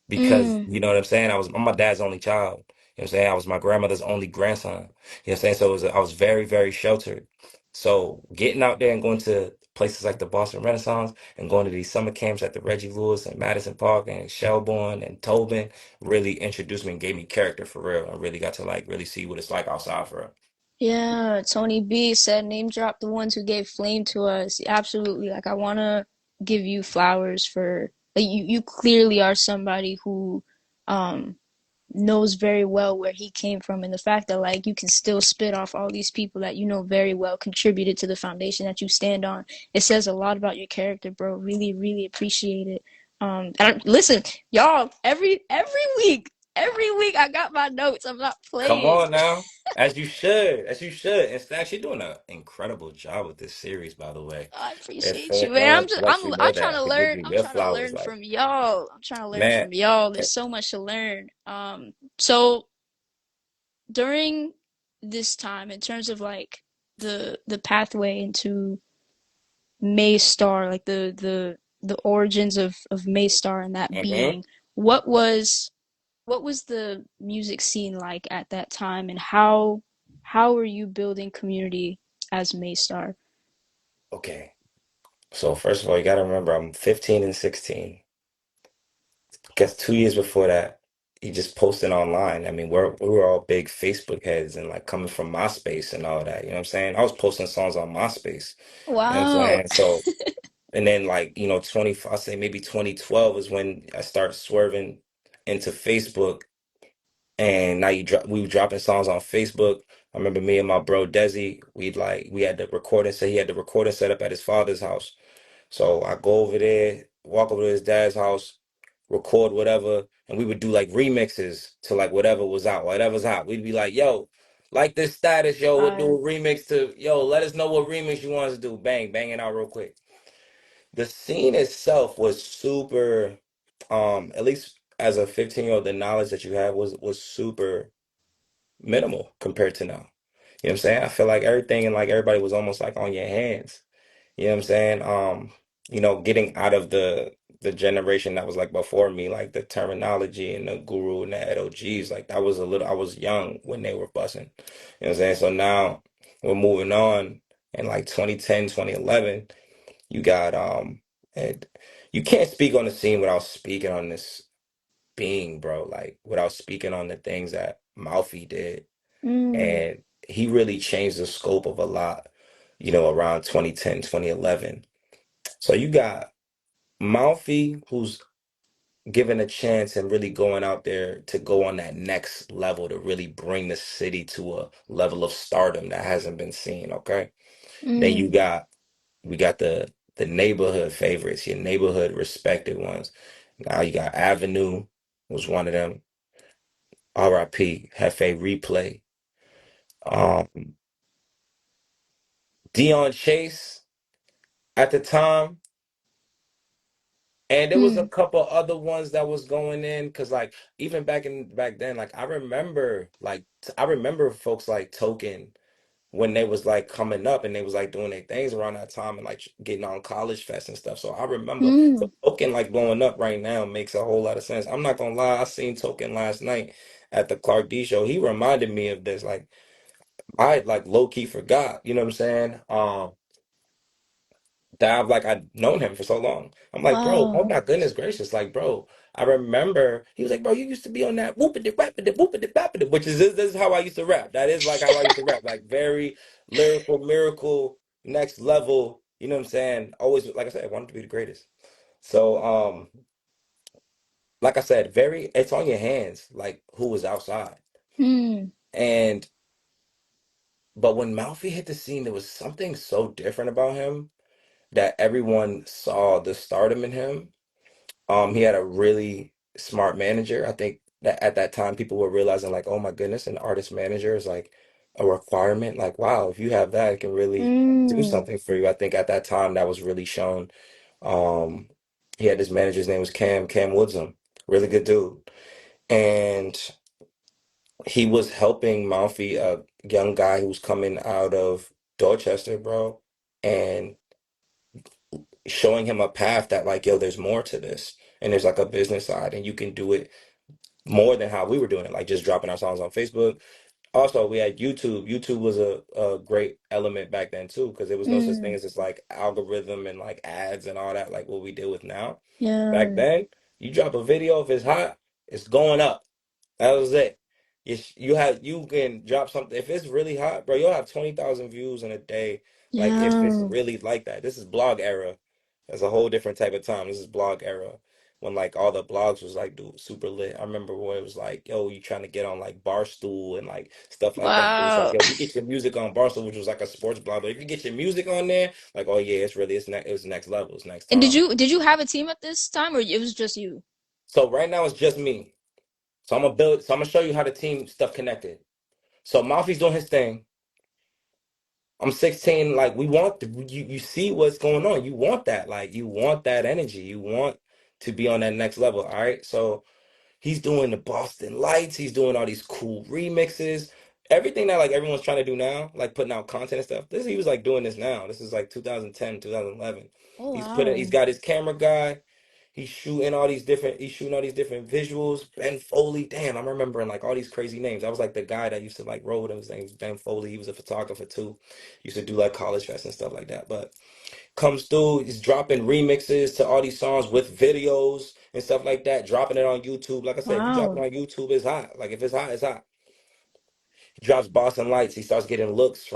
because Mm. you know what I'm saying? I'm my dad's only child. You know what I'm saying? I was my grandmother's only grandson. You know what I'm saying? So I was very, very sheltered. So getting out there and going to places like the Boston Renaissance and going to these summer camps at the Reggie Lewis and Madison Park and Shelbourne and Tobin really introduced me and gave me character for real. I really got to like really see what it's like outside for real. Yeah, Tony B said name drop the ones who gave flame to us. Absolutely. Like I wanna give you flowers for like you clearly are somebody who um knows very well where he came from, and the fact that like you can still spit off all these people that you know very well contributed to the foundation that you stand on. It says a lot about your character, bro. Really, really appreciate it. Listen, y'all, every week I got my notes. I'm not Come playing. on now. As you should. As you should. In fact, you're doing an incredible job with this series, by the way. I If appreciate you, no man. one lets you know I'm that, trying I to could give learn. you I'm your trying to flowers. learn Like, from y'all. I'm trying to learn man, from y'all. eh, There's so much to learn. So during this time, in terms of like the pathway into Maye Star, like the origins of Maye Star and that mhm. being, what was what was the music scene like at that time, and how were you building community as Maye Star? Okay. So first of all, you gotta remember I'm 15 and 16. Guess 2 years before that, he just posted online. I mean, we were all big Facebook heads and like coming from MySpace and all that. You know what I'm saying? I was posting songs on MySpace. You know what I'm Wow. saying? So, and then like, 20, I say maybe 2012 is when I start swerving into Facebook. And now we were dropping songs on Facebook. I remember me and my bro Desi, we had the recording, so he had the recording set up at his father's house. So I go over there, walk over to his dad's house, record whatever, and we would do like remixes to like whatever was out, whatever's hot. We'd be like, yo, like this status, yo, we'll do Fire. a remix to, yo, let us know what remix you want us to do. Bang, bang it out real quick. The scene itself was super, at least as a 15-year-old, the knowledge that you have was super minimal compared to now. You know what I'm saying? I feel like everything and like everybody was almost like on your hands. You know what I'm saying? Getting out of the generation that was like before me, like the terminology and the guru and the OGs, like that was a little, I was young when they were busting. You know what I'm saying? So now we're moving on in like 2010, 2011, you got and you can't speak on the scene without speaking on this being, bro, like without speaking on the things that Malfi did. Mm. And he really changed the scope of a lot, around 2010, 2011. So you got Malfi, who's given a chance and really going out there to go on that next level to really bring the city to a level of stardom that hasn't been seen. Okay. Then Mm. we got the neighborhood favorites, your neighborhood respected ones. Now you got Avenue was one of them. RIP, Hefe Replay. Um, Dion Chase at the time. And there was a Mm. couple other ones that was going in because like even back then, like I remember folks like Token when they was like coming up and they was like doing their things around that time and like getting on college fest and stuff. So I remember Mm. so Token like blowing up right now makes a whole lot of sense. I'm not gonna lie, I seen Token last night at the Clark D show. He reminded me of this. Like I like low key forgot, you know what I'm saying? That I've known him for so long. I'm like, bro, oh Wow. my goodness gracious, like, bro, I remember he was like, bro, you used to be on that whoopity rappity whoopity rappity, which is this is how I used to rap. That is like how I used to rap, like very lyrical, miracle, next level. You know what I'm saying? Always, like I said, I wanted to be the greatest. So, like I said, it's on your hands, like who was outside. Mm. And but when Malfi hit the scene, there was something so different about him that everyone saw the stardom in him. He had a really smart manager. I think that at that time people were realizing like, oh my goodness, an artist manager is like a requirement. Like, wow, if you have that, it can really do Mm. something for you. I think at that time that was really shown. Um, he had this manager's name was Cam Woodsum, really good dude. And he was helping Malfi, a young guy who was coming out of Dorchester, bro, and showing him a path that like, yo, there's more to this. And there's like a business side, and you can do it more than how we were doing it, like just dropping our songs on Facebook. Also, we had YouTube. YouTube was a great element back then too, because there was no such thing Mm. as this like algorithm and like ads and all that, like what we deal with now. Back Yeah. then, you drop a video, if it's hot, it's going up. That was it. You can drop something if it's really hot, bro. You'll have 20,000 views in a day. Like if it's Yeah. really like that. This is blog era. That's a whole different type of time. This is blog era when like all the blogs was like dude, super lit. I remember when it was like, yo, you trying to get on like Barstool and like stuff like that. It was like, Wow. yo, if you get your music on Barstool, which was like a sports blog, but if you get your music on there, like, oh yeah, it was next level, it's next And did time. you have a team at this time, or it was just you? So right now it's just me. So I'm gonna show you how the team stuff connected. So Malfi's doing his thing. I'm 16. Like you see what's going on. You want that. Like you want that energy. You want to be on that next level. All right. So he's doing the Boston Lights. He's doing all these cool remixes. Everything that like everyone's trying to do now, like putting out content and stuff. He was like doing this now. This is like 2010, 2011. Oh He's wow. got his camera guy. He's shooting all these different visuals. Ben Foley, damn, I'm remembering like all these crazy names. I was like the guy that used to like roll with him. His name's Ben Foley. He was a photographer too. Used to do like college fest and stuff like that. But comes through, he's dropping remixes to all these songs with videos and stuff like that, dropping it on YouTube. Like I said, if you drop it Wow. on YouTube, it's hot. Like if it's hot, it's hot. He drops Boston Lights. He starts getting looks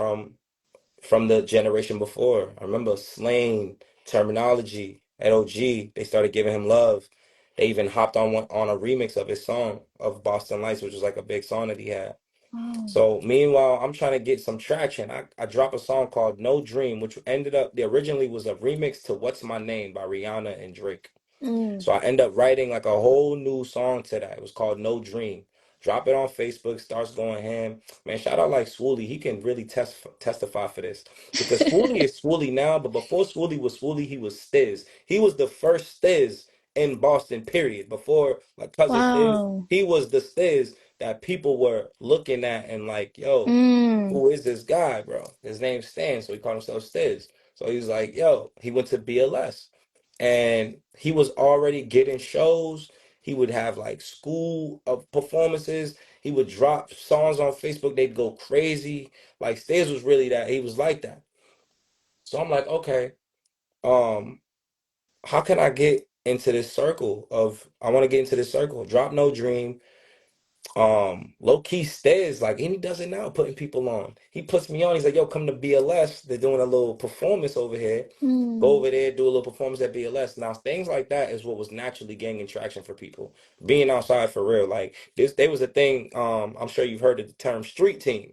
from the generation before. I remember slang, terminology at OG. They started giving him love. They even hopped on a remix of his song of Boston Lights, which was like a big song that he had. Wow. So meanwhile, I'm trying to get some traction. I dropped a song called No Dream, which ended up, the originally was a remix to What's My Name by Rihanna and Drake. Mm. So I end up writing like a whole new song to that. It was called No Dream. Drop it on Facebook, starts going ham. Man, shout out like Swooly. He can really testify for this. Because Swooly is Swooly now, but before Swooly was Swooly, he was Stiz. He was the first Stiz in Boston, period. Before like Cousin Stiz, Wow. he was the Stiz that people were looking at and like, yo, Mm. who is this guy, bro? His name's Stan, so he called himself Stiz. So he's like, yo, he went to BLS and he was already getting shows. He would have like school of performances. He would drop songs on Facebook. They'd go crazy. Like Stiz was really that. He was like that. So I'm like, okay, um, how can I get into this circle of? I want to get into this circle. Drop No Dream. Low key stays like, and he does it now, putting people on. He puts me on. He's like, yo, come to BLS. They're doing a little performance over here. Go Mm. over there, do a little performance at BLS. Now, things like that is what was naturally gaining traction for people. Being outside for real. Like this, there was a thing, I'm sure you've heard of the term street team.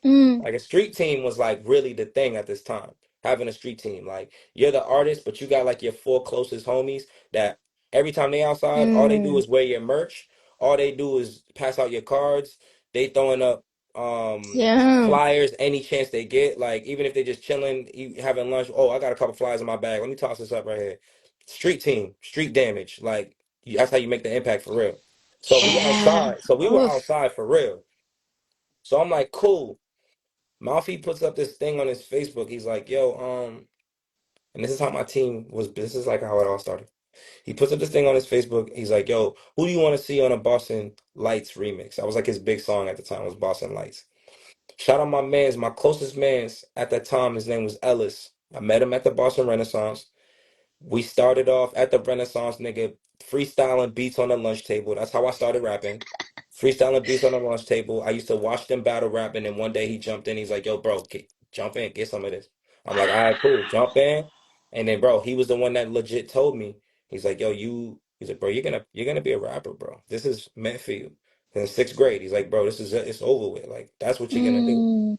Mm. Like a street team was like really the thing at this time. Having a street team, like you're the artist, but you got like your four closest homies that every time they outside, all they do Mm. is wear your merch. All they do is pass out your cards. They throwing up Yeah. flyers any chance they get. Like even if they just chilling, having lunch. Oh, I got a couple flyers in my bag. Let me toss this up right here. Street team, street damage. Like that's how you make the impact for real. So we Yeah. outside. So we were Oof. outside for real. So I'm like, cool. Malfi puts up this thing on his Facebook. He's like, yo, and this is how my team was, this is like how it all started. He puts up this thing on his Facebook. He's like, yo, who do you want to see on a Boston Lights remix? That was like his big song at the time was Boston Lights. Shout out my closest man's at that time. His name was Ellis. I met him at the Boston Renaissance. We started off at the Renaissance, nigga, freestyling beats on the lunch table. That's how I started rapping. Freestyling beats on the lunch table. I used to watch them battle rap, and then one day he jumped in. He's like, "Yo, bro, jump in, get some of this." I'm like, "All right, cool, jump in." And then, bro, he was the one that legit told me. He's like, "Yo, you." He's like, "Bro, you're gonna be a rapper, bro. This is meant for you." In sixth grade, he's like, "Bro, this is it. It's over with. Like, that's what you're gonna do." Mm.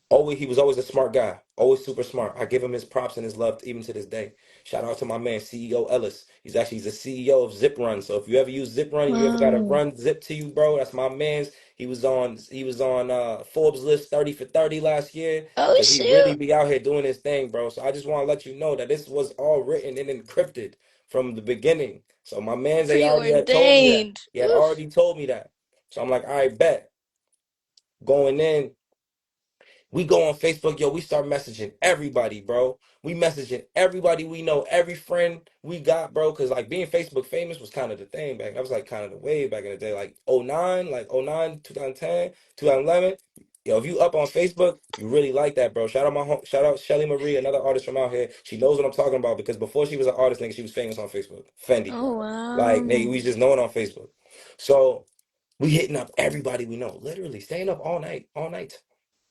Always, he was always a smart guy, always super smart. I give him his props and his love even to this day. Shout out to my man, CEO Ellis. He's the CEO of Zip Run. So if you ever use Zip Run and you ever got a Wow. run zip to you, bro, that's my man's. He was on Forbes list 30 for 30 last year Oh because he really shoot. be out here doing his thing, bro. So I just want to let you know that this was all written and encrypted from the beginning. So my man's they already had told me that. Preordained. He had Oof. already told me that. So I'm like, all right, bet. Going in. We go on Facebook, yo, we start messaging everybody, bro. We messaging everybody we know, every friend we got, bro. Cause like being Facebook famous was kind of the thing back. That was like kind of the wave back in the day. Like '09, like '09, 2010, 2011. Yo, if you up on Facebook, you really like that, bro. Shout out Shelly Marie, another artist from out here. She knows what I'm talking about because before she was an artist, nigga, she was famous on Facebook. Fendi. Oh Like, wow. nigga, we just know it on Facebook. So we hitting up everybody we know, literally staying up all night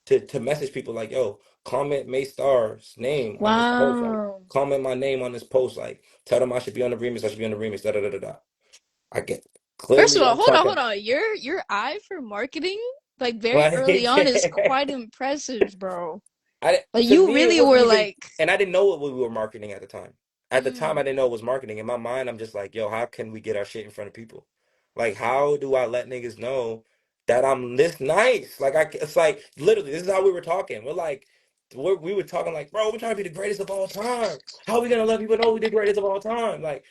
to message people like, yo, comment Maye Star's name on this post. Like, Wow. comment my name on this post. Like, tell them I should be on the remix. I should be on the remix. Da da da da da. I get First of clearly all, I'm hold talking on. Your eye for marketing, like very like early on, is quite impressive, bro. Like to you me it really wasn't were even, like, and I didn't know what we were marketing at the time. At the time mm, I didn't know it was marketing. In my mind, I'm just like, yo, how can we get our shit in front of people? Like, how do I let niggas know that I'm this nice? Like it's like literally this is how we were talking. We were talking like, bro, we're trying to be the greatest of all time. How are we gonna let people know we the greatest of all time? Like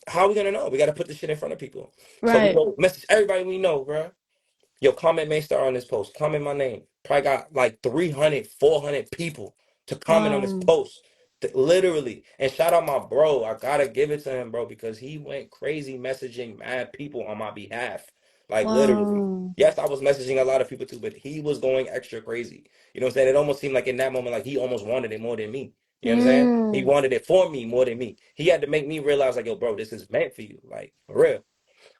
how are we gonna know? We gotta put this shit in front of people. So we right. go message everybody we know, bro. Yo, comment Maye Star on this post. Comment my name. Probably got like 300, 400 people to comment on this Wow. post. Literally. And shout out my bro. I gotta give it to him, bro, because he went crazy messaging mad people on my behalf. Like literally. Wow. Yes, I was messaging a lot of people too, but he was going extra crazy. You know what I'm saying? It almost seemed like in that moment, like he almost wanted it more than me. You know what I'm saying? He Mm. wanted it for me more than me. He had to make me realize, like, yo, bro, this is meant for you. Like, for real.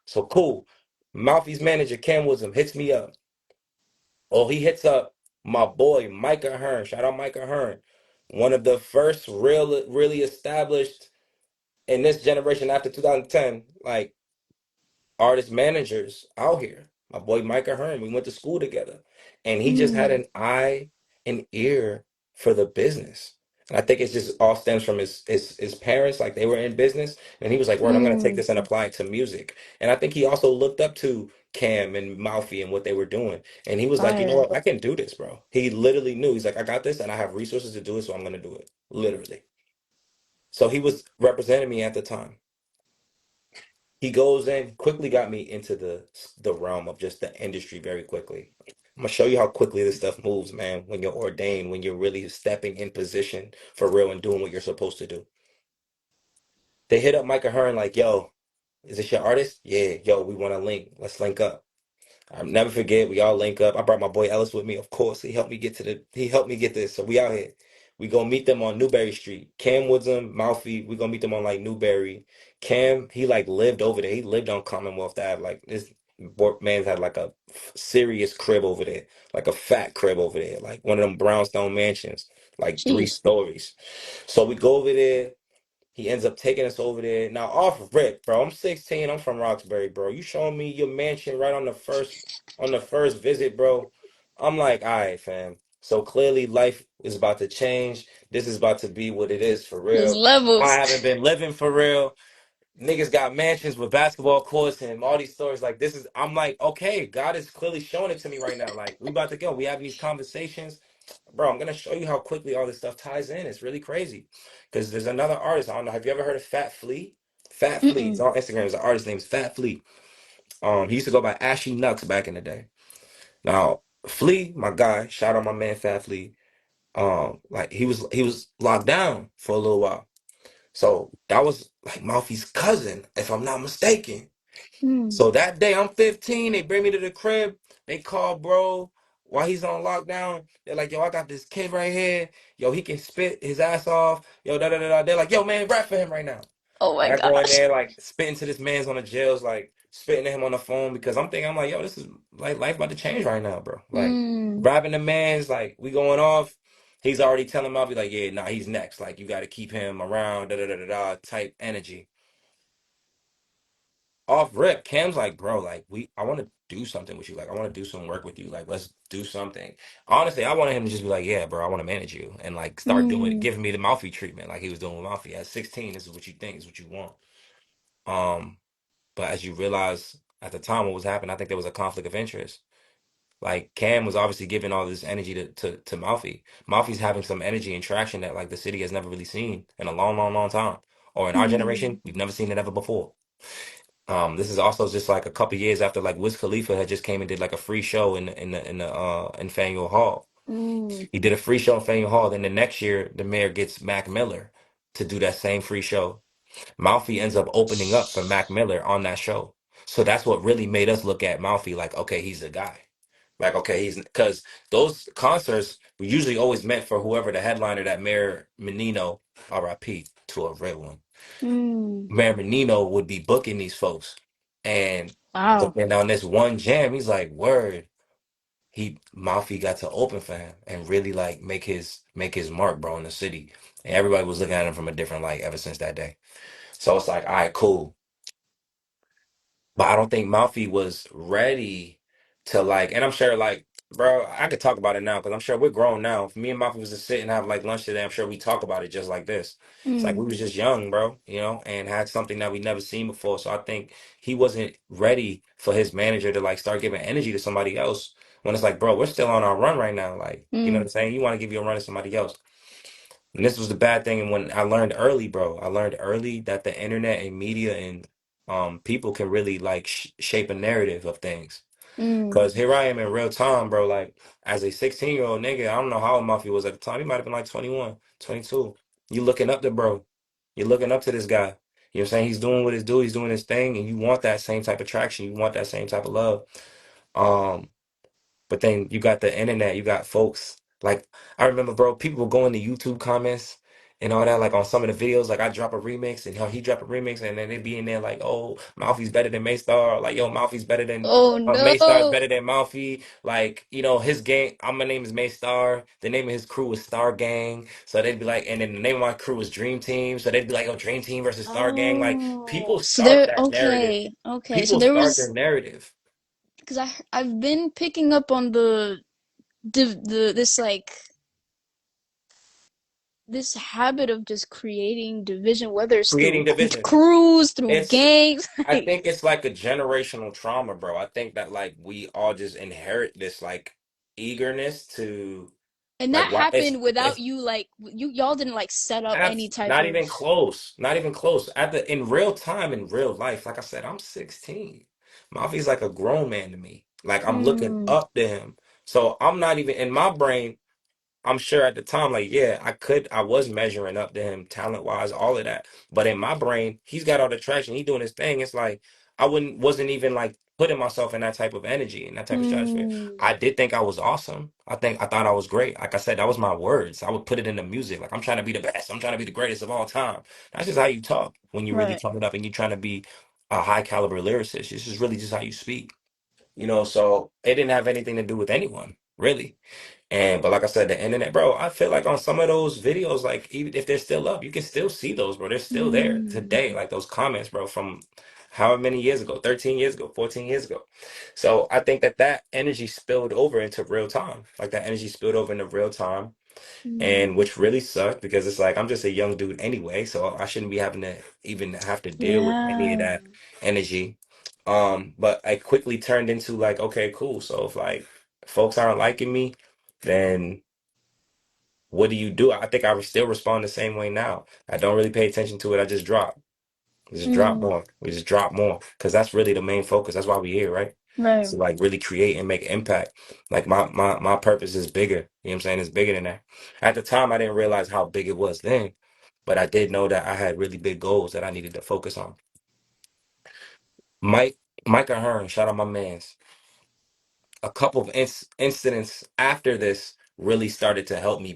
So cool. Mouthy's manager, Cam Wisdom, hits me up. Oh, he hits up my boy, Micah Hearn. Shout out Micah Hearn. One of the first really established in this generation after 2010, like artist managers out here. My boy Micah Hearn, we went to school together. And he just had Mm. an eye and ear for the business. And I think it's just all stems from his parents, like they were in business. And he was like, Word, I'm gonna take Mm. this and apply it to music. And I think he also looked up to Cam and Mouthy and what they were doing. And he was like, you know Fire. what, I can do this, bro. He literally knew. He's like, I got this and I have resources to do it, so I'm gonna do it. Literally. So he was representing me at the time. He goes in, quickly got me into the realm of just the industry very quickly. I'm gonna show you how quickly this stuff moves, man, when you're ordained, when you're really stepping in position for real and doing what you're supposed to do. They hit up Micah Hearn like, yo, is this your artist? Yeah, yo, we want to link. Let's link up. I'll never forget. We all link up. I brought my boy Ellis with me, of course. He helped me get this. So we out here. We gonna meet them on Newberry Street. Cam Woodsum, Mouthy. We gonna meet them on like Newberry. Cam, he like lived over there. He lived on Commonwealth Ave. Like this man's had like a serious crib over there, like a fat crib over there, like one of them brownstone mansions, like three Jeez. stories. So we go over there. He ends up taking us over there. Now, off rip, bro. I'm 16. I'm from Roxbury, bro. You showing me your mansion right on the first visit, bro. I'm like, all right, fam. So clearly life is about to change. This is about to be what it is for There's real. I levels. haven't been living for real. Niggas got mansions with basketball courts and all these stories. Like this is I'm like, okay, God is clearly showing it to me right now. Like we about to go. We having these conversations. Bro, I'm gonna show you how quickly all this stuff ties in. It's really crazy. Because there's another artist. I don't know. Have you ever heard of Fat Flea? Fat Flea. It's Mm-mm. on Instagram. There's an artist named Fat Flea. He used to go by Ashy Nuts back in the day. Now, Flea, my guy, shout out my man Fat Flea. Like he was locked down for a little while. So that was like Malfi's cousin, if I'm not mistaken. Mm. So that day I'm 15, they bring me to the crib. They call bro while he's on lockdown. They're like, yo, I got this kid right here. Yo, he can spit his ass off. Yo, da da da da. They're like, yo, man, rap for him right now. Oh my And I go in gosh. there like spitting to this man's on the jails, like spitting to him on the phone because I'm like, yo, this is like life about to change right now, bro. Like Mm. rapping the man's like we going off. He's already telling me, I'll be like, yeah, nah, he's next. Like you got to keep him around, da da da da da type energy. Off rip, Cam's like, bro, like I want to do something with you. Like I want to do some work with you. Like let's do something. Honestly, I wanted him to just be like, yeah, bro, I want to manage you and like start doing Mm. giving me the Malfi treatment like he was doing with Malfi. At 16, this is what you think, this is what you want. Um, but as you realize at the time what was happening, I think there was a conflict of interest. Like Cam was obviously giving all this energy to Malfi. Malfi's having some energy and traction that like the city has never really seen in a long, long, long time. Or in our Mm. generation, we've never seen it ever before. This is also just like a couple years after like Wiz Khalifa had just came and did like a free show in Faneuil Hall. Mm. He did a free show in Faneuil Hall. Then the next year, the mayor gets Mac Miller to do that same free show. Malfi ends up opening up for Mac Miller on that show. So that's what really made us look at Malfi like, okay, he's the guy. Like, okay, he's because those concerts were usually always meant for whoever the headliner that Mayor Menino, RIP to a real one. Mm. Mayor Menino would be booking these folks. But Wow. then on this one jam, he's like, word, he Malfi got to open for him and really like make his mark, bro, in the city. And everybody was looking at him from a different light ever since that day. So it's like, all right, cool. But I don't think Malfi was ready to like, and I'm sure like, bro, I could talk about it now because I'm sure we're grown now. If me and Malfi was to sit and have like lunch today, I'm sure we talk about it just like this. It's like Mm. we was just young, bro, and had something that we never seen before. So I think he wasn't ready for his manager to like start giving energy to somebody else when it's like, bro, we're still on our run right now. Like, you know what Mm. I'm saying? You want to give your run to somebody else. And this was the bad thing. And when I learned early, bro, I learned early that the internet and media and people can really like shape a narrative of things. Mm. Cause here I am in real time, bro. Like as a 16-year-old nigga, I don't know how old Mafia was at the time. He might have been like 21, 22. You looking up to bro. You're looking up to this guy. You know what I'm saying? He's doing what he's doing. He's doing his thing, and you want that same type of traction. You want that same type of love. Um, but then you got the internet, you got folks like I remember, bro, people would go into YouTube comments and all that. Like on some of the videos, like I drop a remix and he drop a remix, and then they be in there like, oh, Malfi's better than Maye Star, like yo, Malfi's better than Oh Maye Star is no. better than Malfi. Like, his gang, my name is Maye Star. The name of his crew is Star Gang. So they'd be like, and then the name of my crew is Dream Team. So they'd be like, oh, Dream Team versus Star Gang. Like Oh, people so start there. that narrative. Okay, okay. So People there start their was narrative. because I've been picking up on the this like this habit of just creating division, whether it's Creating through division. crews, through It's gangs, I like, think it's like a generational trauma, bro. I think that like we all just inherit this like eagerness to and like that why happened without it's you, like y'all didn't like set up any type not of. even close. Not even close. At the in real time, in real life, like I said, I'm 16. Mafi's like a grown man to me. Like I'm looking Mm, up to him. So I'm not even in my brain. I'm sure at the time, like, yeah, I was measuring up to him talent wise, all of that. But in my brain, he's got all the traction. He doing his thing. It's like wasn't even like putting myself in that type of energy and that type of stratosphere. mm, I did think I was awesome. I thought I was great. Like I said, that was my words. I would put it in the music. Like I'm trying to be the best. I'm trying to be the greatest of all time. That's just how you talk when you're really right. coming up and you're trying to be a high caliber lyricist. This is really just how you speak. So it didn't have anything to do with anyone, really. But like I said, the internet, bro, I feel like on some of those videos, like even if they're still up, you can still see those, bro. They're still there Mm, today, like those comments, bro, from however many years ago, 13 years ago, 14 years ago. So I think that that energy spilled over into real time. Like that energy spilled over into real time, and mm, which really sucked because it's like I'm just a young dude anyway, so I shouldn't be having to even have to deal with any of yeah. that energy. But I quickly turned into like, okay, cool. So if like folks aren't liking me, then what do you do? I think I would still respond the same way now. I don't really pay attention to it. I just drop. We just drop Mm, more. We just drop more because that's really the main focus. That's why we're here, right? right. To like really create and make impact. Like my purpose is bigger. You know what I'm saying? It's bigger than that. At the time, I didn't realize how big it was then, but I did know that I had really big goals that I needed to focus on. Mike, Micah Hearn, shout out my man's. A couple of incidents after this really started to help me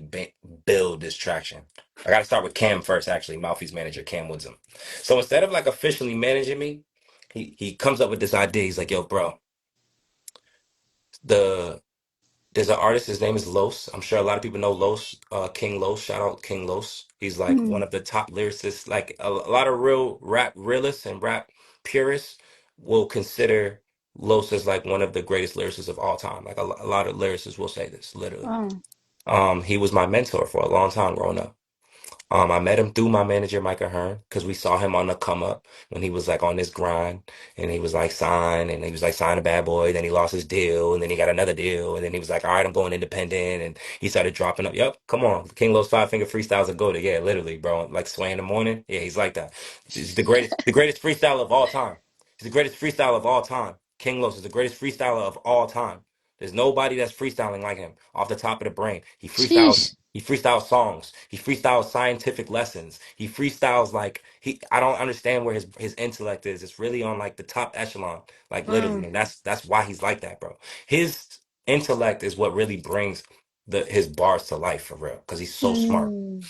build this traction. I got to start with Cam first, actually, Malfi's manager, Cam Woodsum. So instead of like officially managing me, he comes up with this idea. He's like, yo, bro, the there's an artist, his name is Los. I'm sure a lot of people know Los, King Los. Shout out King Los. He's like one Mm, of the top lyricists. Like a lot of real rap realists and rap purists will consider Los as like one of the greatest lyricists of all time. Like a lot of lyricists will say this, literally. wow. He was my mentor for a long time growing up. I met him through my manager, Micah Hearn, because we saw him on the come up when he was like on this grind and he was like signed and he was like signed a bad boy. Then he lost his deal and then he got another deal. And then he was like, all right, I'm going independent. And he started dropping up. Yep, come on. King Lo's 5 Finger freestyles are good. Yeah, literally, bro. Like Sway in the morning. Yeah, he's like that. He's the greatest freestyler of all time. He's the greatest freestyler of all time. King Los is the greatest freestyler of all time. There's nobody that's freestyling like him off the top of the brain. Sheesh. He freestyles songs. He freestyles scientific lessons. He freestyles like I don't understand where his intellect is. It's really on like the top echelon, like literally. Wow. And that's why he's like that, bro. His intellect is what really brings his bars to life for real, because he's so smart. Mm,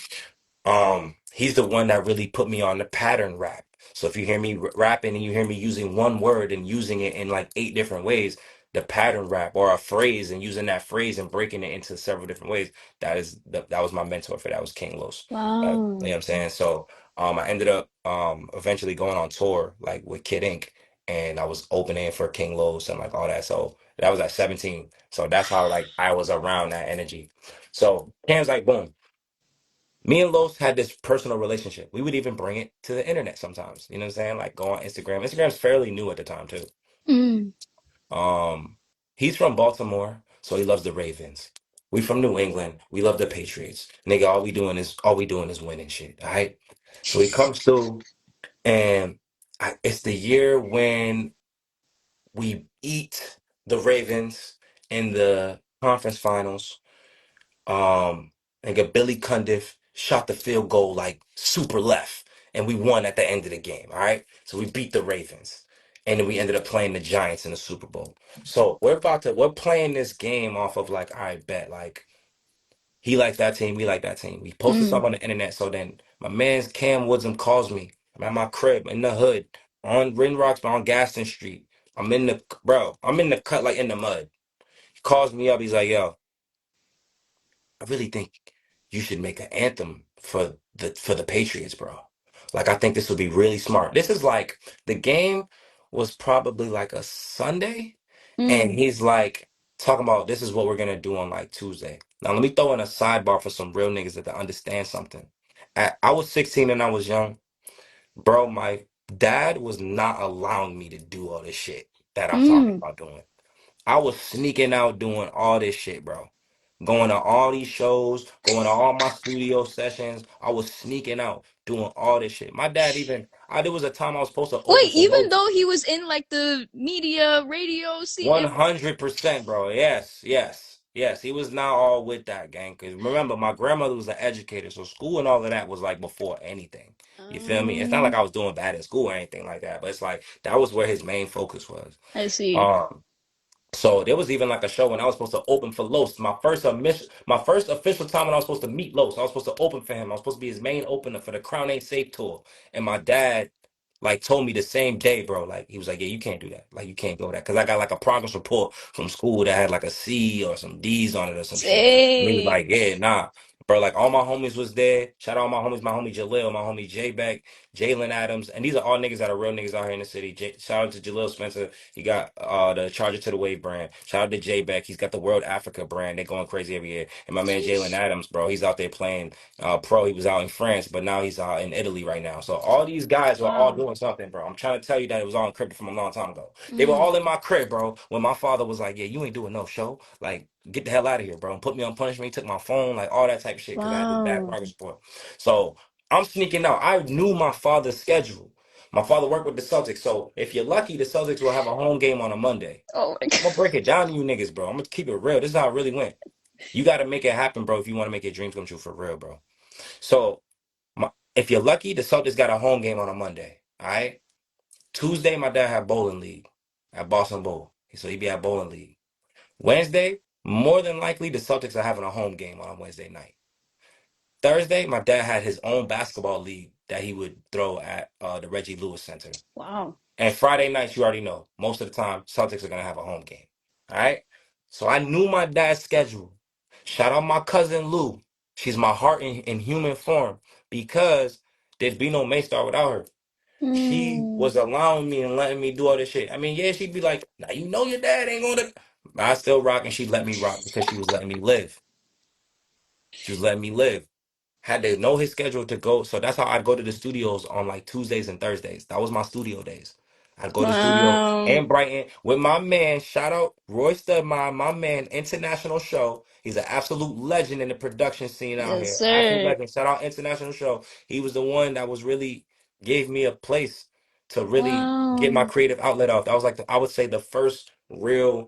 He's the one that really put me on the pattern rap. So if you hear me rapping and you hear me using one word and using it in like 8 different ways, the pattern rap or a phrase and using that phrase and breaking it into several different ways, that was my mentor for that was King Los. You know wow. what I'm saying? So I ended up eventually going on tour like with Kid Ink, and I was opening for King Los and like all that. So that was at 17. So that's how like I was around that energy. So Cam's like boom. Me and Los had this personal relationship. We would even bring it to the internet sometimes. You know what I'm saying? Like go on Instagram. Instagram's fairly new at the time too. Mm, Um, he's from Baltimore, so he loves the Ravens. We from New England. We love the Patriots. Nigga, all we doing is winning shit. All right. So he comes through, and it's the year when we beat the Ravens in the conference finals. Nigga, Billy Cundiff shot the field goal like super left, and we won at the end of the game. All right, so we beat the Ravens, and then we ended up playing the Giants in the Super Bowl. So we're playing this game off of like, I bet like He likes that team. We like that team. We posted Mm. something on the internet. So then my man's Cam Woodsum calls me. I'm at my crib in the hood on Rin Rocks, but on Gaston Street. I'm in the bro. I'm in the cut like in the mud. He calls me up. He's like, "Yo, I really think you should make an anthem for the Patriots, bro. Like I think this would be really smart." This is like the game was probably like a Sunday, and Mm. he's like talking about this is what we're gonna do on like Tuesday. Now let me throw in a sidebar for some real niggas that understand something. I was 16 and I was young, bro. My dad was not allowing me to do all this shit that I'm talking Mm. about doing. I was sneaking out doing all this shit, bro. Going to all these shows, going to all my studio sessions. I was sneaking out, doing all this shit. My dad even, there was a time I was supposed to open Wait, for even Los. though he was in like the media, radio scene. 100%, bro. Yes, yes, yes. He was not all with that, gang. Because remember, my grandmother was an educator, so school and all of that was like before anything. You feel me? It's not like I was doing bad in school or anything like that, but it's like that was where his main focus was. I see. Um, So there was even like a show when I was supposed to open for Los. My first official time when I was supposed to meet Los. I was supposed to open for him. I was supposed to be his main opener for the Crown Ain't Safe tour. And my dad like told me the same day, bro. Like he was like, "Yeah, you can't do that. Like you can't go that." Because I got like a progress report from school that had like a C or some D's on it or some shit. And he was like, Dang. "Yeah, nah." Bro, like all my homies was there. Shout out all my homies, my homie Jalil, my homie J Beck, Jalen Adams, and these are all niggas that are real niggas out here in the city. Shout out to Jalil Spencer. He got the Charger to the Wave brand. Shout out to J Beck. He's got the World Africa brand. They're going crazy every year. And my man Jalen Sheesh. Adams, bro, he's out there playing pro. He was out in France, but now he's out in Italy right now. So all these guys were all Wow. doing something, bro. I'm trying to tell you that it was all encrypted from a long time ago. They were Mm. all in my crib, bro. When my father was like, "Yeah, you ain't doing no show. Like, get the hell out of here, bro." And put me on punishment. He took my phone, like all that type of shit, because I had this bad Wow. progress report. So I'm sneaking out. I knew my father's schedule. My father worked with the Celtics, so if you're lucky, the Celtics will have a home game on a Monday. Oh my I'm gonna break it down to you niggas, bro. I'm gonna keep it real. This is how it really went. You got to make it happen, bro, if you want to make your dreams come true for real, bro. So if you're lucky, the Celtics got a home game on a Monday. All right. Tuesday, my dad had bowling league at Boston Bowl, so he'd be at bowling league. Wednesday, more than likely, the Celtics are having a home game on a Wednesday night. Thursday, my dad had his own basketball league that he would throw at the Reggie Lewis Center. wow. And Friday nights, you already know, most of the time, Celtics are gonna have a home game. All right. So I knew my dad's schedule. Shout out my cousin Lou. She's my heart in human form because there'd be no Maye Star without her. She Mm. was allowing me and letting me do all this shit. I mean, yeah, she'd be like, "Now you know your dad ain't gonna." But I still rock, and she let me rock because she was letting me live. She was letting me live. Had to know his schedule to go. So that's how I'd go to the studios on like Tuesdays and Thursdays. That was my studio days. I'd go to studio Wow. in Brighton with my man. Shout out Roy Studmine, my man, International Show. He's an absolute legend in the production scene out Yes, here. Absolute sir. legend. Shout out International Show. He was the one that was really gave me a place to really get my Wow. creative outlet out. That was like I would say the first real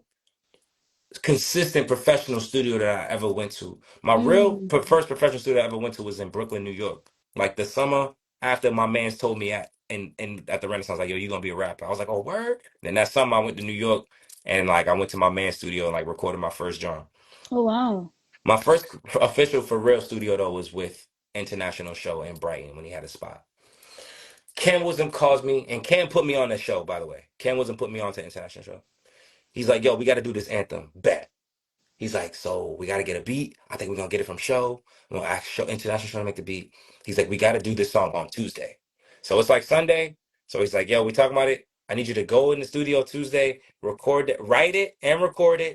consistent professional studio that I ever went to. My real Mm. first professional studio I ever went to was in Brooklyn, New York. Like the summer after my man's told me at the Renaissance, like, "Yo, you gonna be a rapper." I was like, "Oh, word." Then that summer I went to New York and like I went to my man's studio and like recorded my first drum. Oh wow. My first official for real studio though was with International Show in Brighton when he had a spot. Ken Wisdom calls me and Ken put me on the show, by the way. Ken Wisdom put me on to International Show. He's like, "Yo, we got to do this anthem." Bet. He's like, "So we got to get a beat. I think we're gonna get it from Show. We're gonna ask Show International Show to make the beat." He's like, "We got to do this song on Tuesday." So it's like Sunday. So he's like, "Yo, we talking about it. I need you to go in the studio Tuesday, record it, write it, and record it,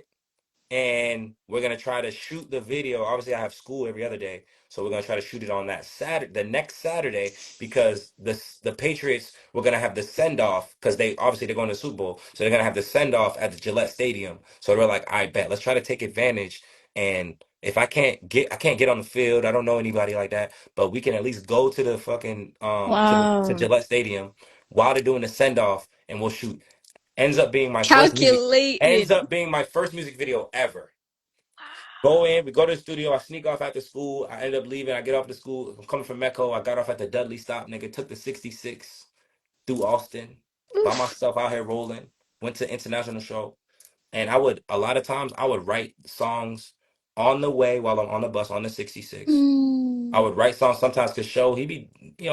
and we're gonna try to shoot the video. Obviously, I have school every other day, so we're gonna try to shoot it on that Saturday, the next Saturday, because the Patriots were gonna have the send off because they're going to the Super Bowl, so they're gonna have the send off at the Gillette Stadium. So they're like, "I bet, let's try to take advantage." And if I can't get on the field. I don't know anybody like that, but we can at least go to the fucking to Wow. Gillette Stadium while they're doing the send off, and we'll shoot. Ends up being my first music. Ends Calculated. up being my first music video ever. Go in, we go to the studio. I sneak off after school. I end up leaving. I get off the school. I'm coming from Mecco. I got off at the Dudley stop, nigga. Took the 66 through Austin by Oof. myself out here rolling. Went to international show. And I would, a lot of times, I would write songs on the way while I'm on the bus on the 66. I Mm. would write songs sometimes because Show, he be,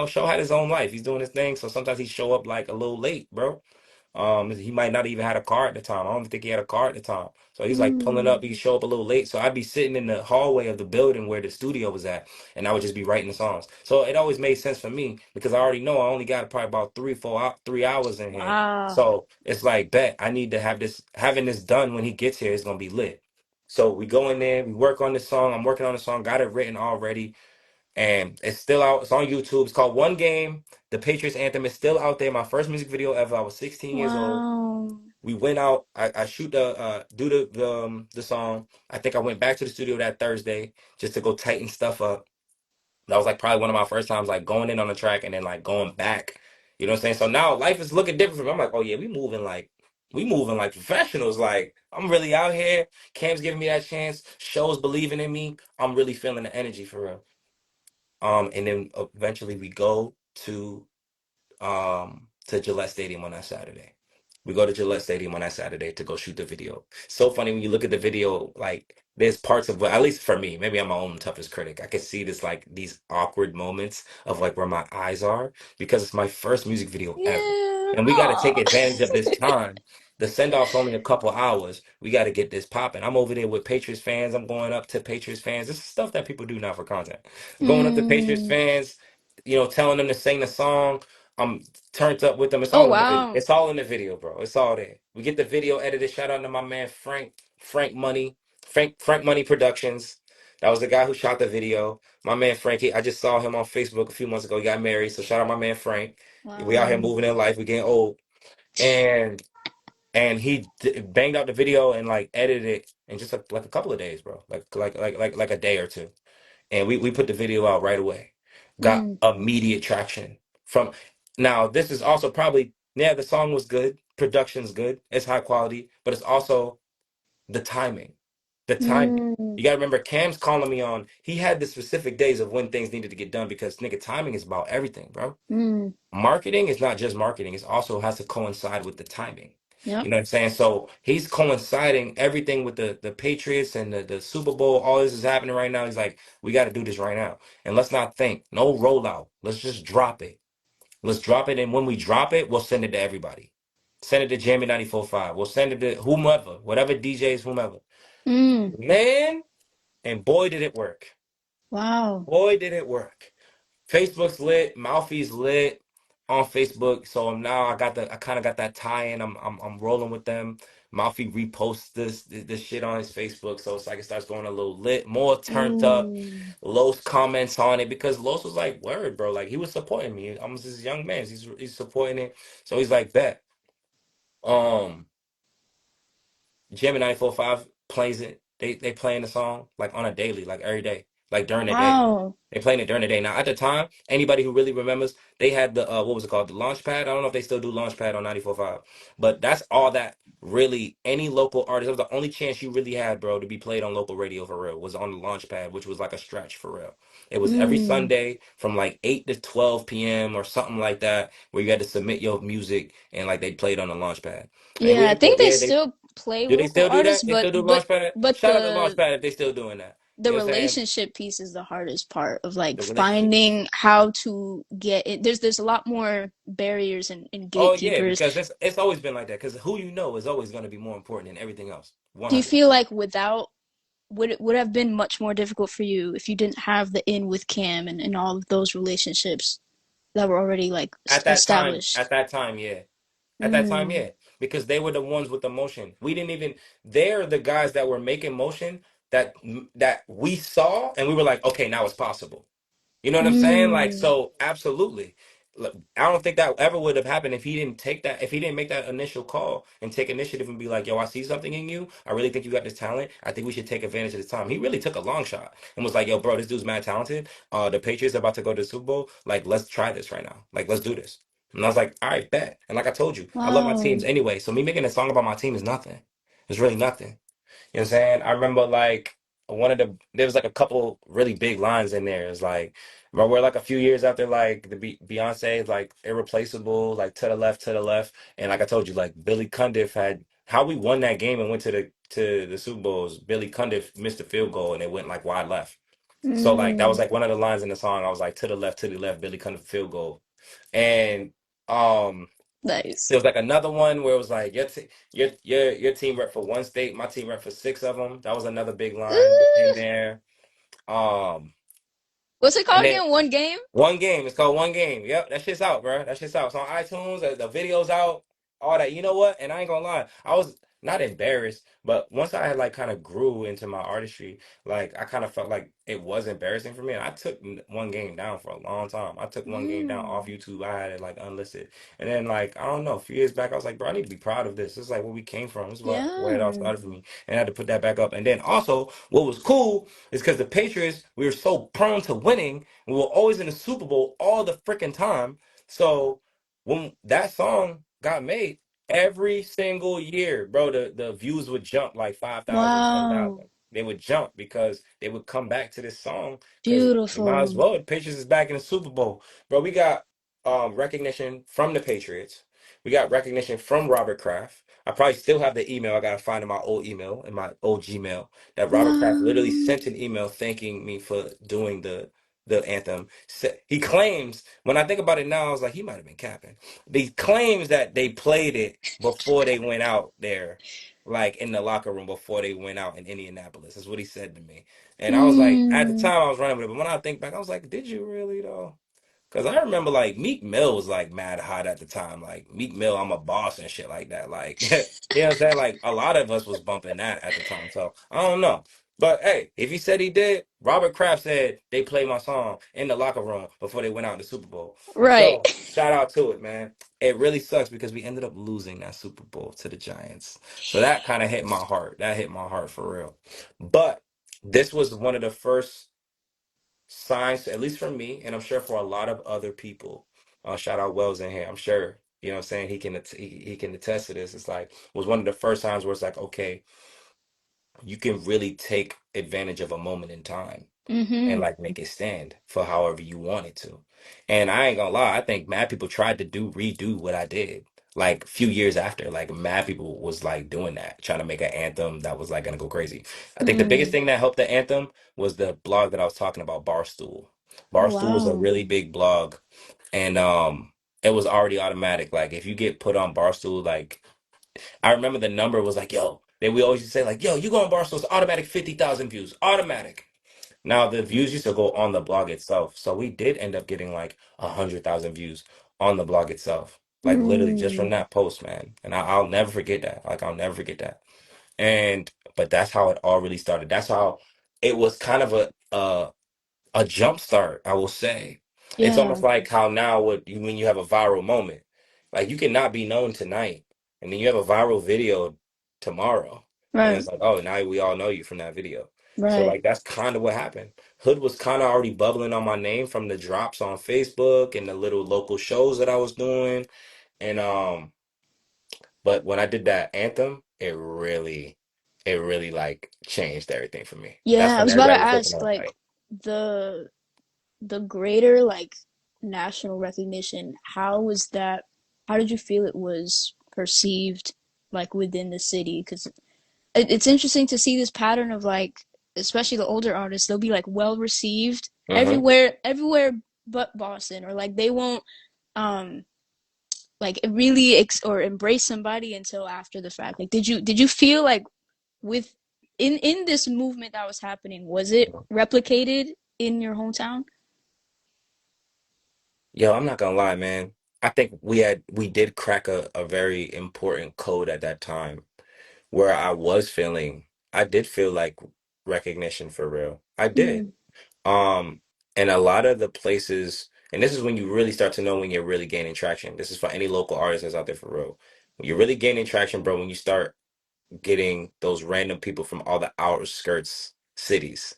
Show had his own life. He's doing his thing. So sometimes he show up like a little late, bro. He might not even had a car at the time. I don't think he had a car at the time. So he's like pulling up, Mm. he show up a little late. So I'd be sitting in the hallway of the building where the studio was at, and I would just be writing the songs. So it always made sense for me because I already know I only got probably about 3 hours in here. Wow. So it's like, bet I need to have this, having this done when he gets here is gonna be lit. So we go in there, we work on the song. I'm working on the song, got it written already, and it's still out. It's on YouTube. It's called One Game. The Patriots anthem is still out there. My first music video ever. I was 16 years old. Wow. We went out. I shoot the do the song. I think I went back to the studio that Thursday just to go tighten stuff up. That was like probably one of my first times like going in on the track and then like going back. You know what I'm saying? So now life is looking different for me. I'm like, oh yeah, we moving like professionals. Like I'm really out here. Cam's giving me that chance. Shows believing in me. I'm really feeling the energy for real. And then eventually we go to Gillette Stadium on that Saturday. We go to Gillette Stadium on that Saturday to go shoot the video. So funny when you look at the video, like there's parts of, at least for me, maybe I'm my own toughest critic. I can see this like these awkward moments of like where my eyes are because it's my first music video ever. Yeah. And we got to take Aw. advantage of this time. The send off's only a couple hours. We got to get this popping. I'm over there with Patriots fans. I'm going up to Patriots fans. This is stuff that people do now for content. Going up to Patriots Mm. fans, telling them to sing the song. I'm turned up with them. It's Oh all in the video. wow. It's all in the video, bro. It's all there. We get the video edited. Shout out to my man Frank Money, Frank Money Productions. That was the guy who shot the video. My man Frankie. I just saw him on Facebook a few months ago. He got married. So shout out my man Frank. We out here Wow. moving in life. We getting old. And he banged out the video and like edited it in just like a couple of days, bro. Like a day or two, and we put the video out right away. Got Mm. immediate traction from. Now this is also probably, yeah, the song was good, production's good, it's high quality, but it's also the timing. The timing. Mm. You gotta remember, Cam's calling me on. He had the specific days of when things needed to get done because nigga, timing is about everything, bro. Mm. Marketing is not just marketing; it also has to coincide with the timing. Yep. You know what I'm saying? So he's coinciding everything with the Patriots and the Super Bowl. All this is happening right now. He's like, we got to do this right now. And let's not think, no rollout. Let's just drop it. Let's drop it. And when we drop it, we'll send it to everybody. Send it to Jamie 94.5. We'll send it to whomever, whatever DJs, whomever. Mm. Man, and boy, did it work. Wow. Boy, did it work. Facebook's lit, Mouthy's lit on Facebook. So now I kind of got that tie-in. I'm rolling with them. Mouthy reposts this shit on his Facebook. So it's like it starts going a little lit, more turned up. Mm. Los comments on it because Los was like, word, bro. Like he was supporting me. I'm this young man. He's supporting it. So he's like, bet. Um Gemini 945 plays it. They playing the song like on a daily, like every day, like during the day. Wow. They playing it during the day. Now at the time, anybody who really remembers, they had the what was it called? The launch pad. I don't know if they still do launch pad on 94.5. But that's all that really any local artist. That was the only chance you really had, bro, to be played on local radio for real, was on the launch pad, which was like a stretch for real. It was every Mm. Sunday from like 8 to 12 p.m. or something like that, where you had to submit your music and like they played on the launch pad. And Yeah, I think they yeah, they still play do they local still do artists, that? They but still do but Launchpad? but Shout out to the Launchpad if they still doing that. the You know what I'm saying? relationship piece is the hardest part of like The relationship piece. finding how to get it. There's a lot more barriers and Oh yeah, gatekeepers. because it's always been like that. Because who you know is always going to be more important than everything else. Do you 100. feel like without would it would have been much more difficult for you if you didn't have the in with Cam and all of those relationships that were already like established? At that time, yeah. At that time, Mm. yeah. Because they were the ones with the motion. We didn't even. They're the guys that were making motion that we saw, and we were like, okay, now it's possible. You know what I'm saying? Like, Mm. so absolutely. Look, I don't think that ever would have happened if he didn't take that, if he didn't make that initial call and take initiative and be like, yo, I see something in you. I really think you got this talent. I think we should take advantage of this time. He really took a long shot and was like, yo, bro, this dude's mad talented. The Patriots are about to go to the Super Bowl. Like, let's try this right now. Like, let's do this. And I was like, all right, bet. And like I told you, I love my Wow. teams anyway. So me making a song about my team is nothing. It's really nothing. You know what I'm saying? I remember like there was like a couple really big lines in there. It's like, remember we're like a few years after like the Beyonce like irreplaceable, like to the left, and like I told you, like Billy Cundiff had how we won that game and went to the Super Bowls. Billy Cundiff missed a field goal and it went like wide left. So like that was Mm, like one of the lines in the song. I was like to the left, Billy Cundiff field goal, and um. nice. There was like another one where it was like your team rep for one state, my team rep for six of them. That was another big line in Uh, there. Um, what's it and called then again? One game? one game. It's called One Game. Yep, that shit's out, bro. That shit's out. It's on iTunes. The video's out. All that. You know what? And I ain't gonna lie. I was not embarrassed, but once I had like kind of grew into my artistry, like I kind of felt like it was embarrassing for me. And I took One Game down for a long time. I took One Game down off Mm, YouTube. I had it like unlisted. And then like I don't know, a few years back, I was like, bro, I need to be proud of this. This is like where we came from. This is what where it all yeah. started for me. And I had to put that back up. And then also, what was cool is because the Patriots, we were so prone to winning. We were always in the Super Bowl all the freaking time. So when that song got made, every single year, bro, the views would jump like 5,000, 10,000. Wow. They would jump because they would come back to this song because you might as Beautiful. well. The Patriots is back in the Super Bowl. Bro, we got recognition from the Patriots. We got recognition from Robert Kraft. I probably still have the email. I gotta find in my old email, in my old Gmail, that Robert Kraft literally Wow. sent an email thanking me for doing the anthem. He claims, when I think about it now, I was like, he might have been capping. He claims that they played it before they went out there, like in the locker room before they went out in Indianapolis. That's what he said to me. And I was like, at the Mm, time I was running with it, but when I think back, I was like, did you really though? Cause I remember like Meek Mill was like mad hot at the time. Like Meek Mill, I'm a boss and shit like that. Like you know what I'm saying? Like a lot of us was bumping that at the time. So I don't know. But hey, if he said he did, Robert Kraft said they played my song in the locker room before they went out in the Super Bowl. right. So shout out to it, man. It really sucks because we ended up losing that Super Bowl to the Giants. So that kind of hit my heart. That hit my heart for real. But this was one of the first signs, at least for me, and I'm sure for a lot of other people. Shout out Wells in here. I'm sure, you know what I'm saying, he can attest to this. It's like was one of the first times where it's like, okay, you can really take advantage of a moment in time and Mm-hmm. like make it stand for however you want it to. And I ain't gonna lie, I think mad people tried to redo what I did. Like a few years after, like mad people was like doing that, trying to make an anthem that was like gonna go crazy. I think the biggest Mm. thing that helped the anthem was the blog that I was talking about, Barstool. Oh, Barstool was a wow. really big blog, and it was already automatic. Like if you get put on Barstool, like I remember the number was like, yo, we always used to say like, yo, you go on Barstool, it's automatic 50,000 views, automatic. Now the views used to go on the blog itself, so we did end up getting like 100,000 views on the blog itself, like literally just from Mm. that post, man. And I'll never forget that. Like I'll never forget that. And but that's how it all really started. That's how it was kind of a jump start, I will say. It's Yeah. almost like how now when you have a viral moment, like you cannot be known tonight, and then you have a viral video tomorrow, and Right. it's like, oh, now we all know you from that video. So Right. like that's kind of what happened. Hood was kind of already bubbling on my name from the drops on Facebook and the little local shows that I was doing, and but when I did that anthem, it really like changed everything for me. That's Yeah, I when was about to everybody was looking ask, up like, like. the the greater, like, national recognition, how did you feel it was perceived, like, within the city? Because it's interesting to see this pattern of, like, especially the older artists, they'll be like well received Mhm. everywhere but Boston, or like they won't um like really or embrace somebody until after the fact. Like, did you feel like with in this movement that was happening, was it replicated in your hometown? Yo, I'm not gonna lie, man. I think we did crack a very important code at that time where I did feel like recognition for real. I did. Mm, Um, and a lot of the places, and this is when you really start to know when you're really gaining traction. This is for any local artists that's out there for real. When you're really gaining traction, bro, when you start getting those random people from all the outskirts cities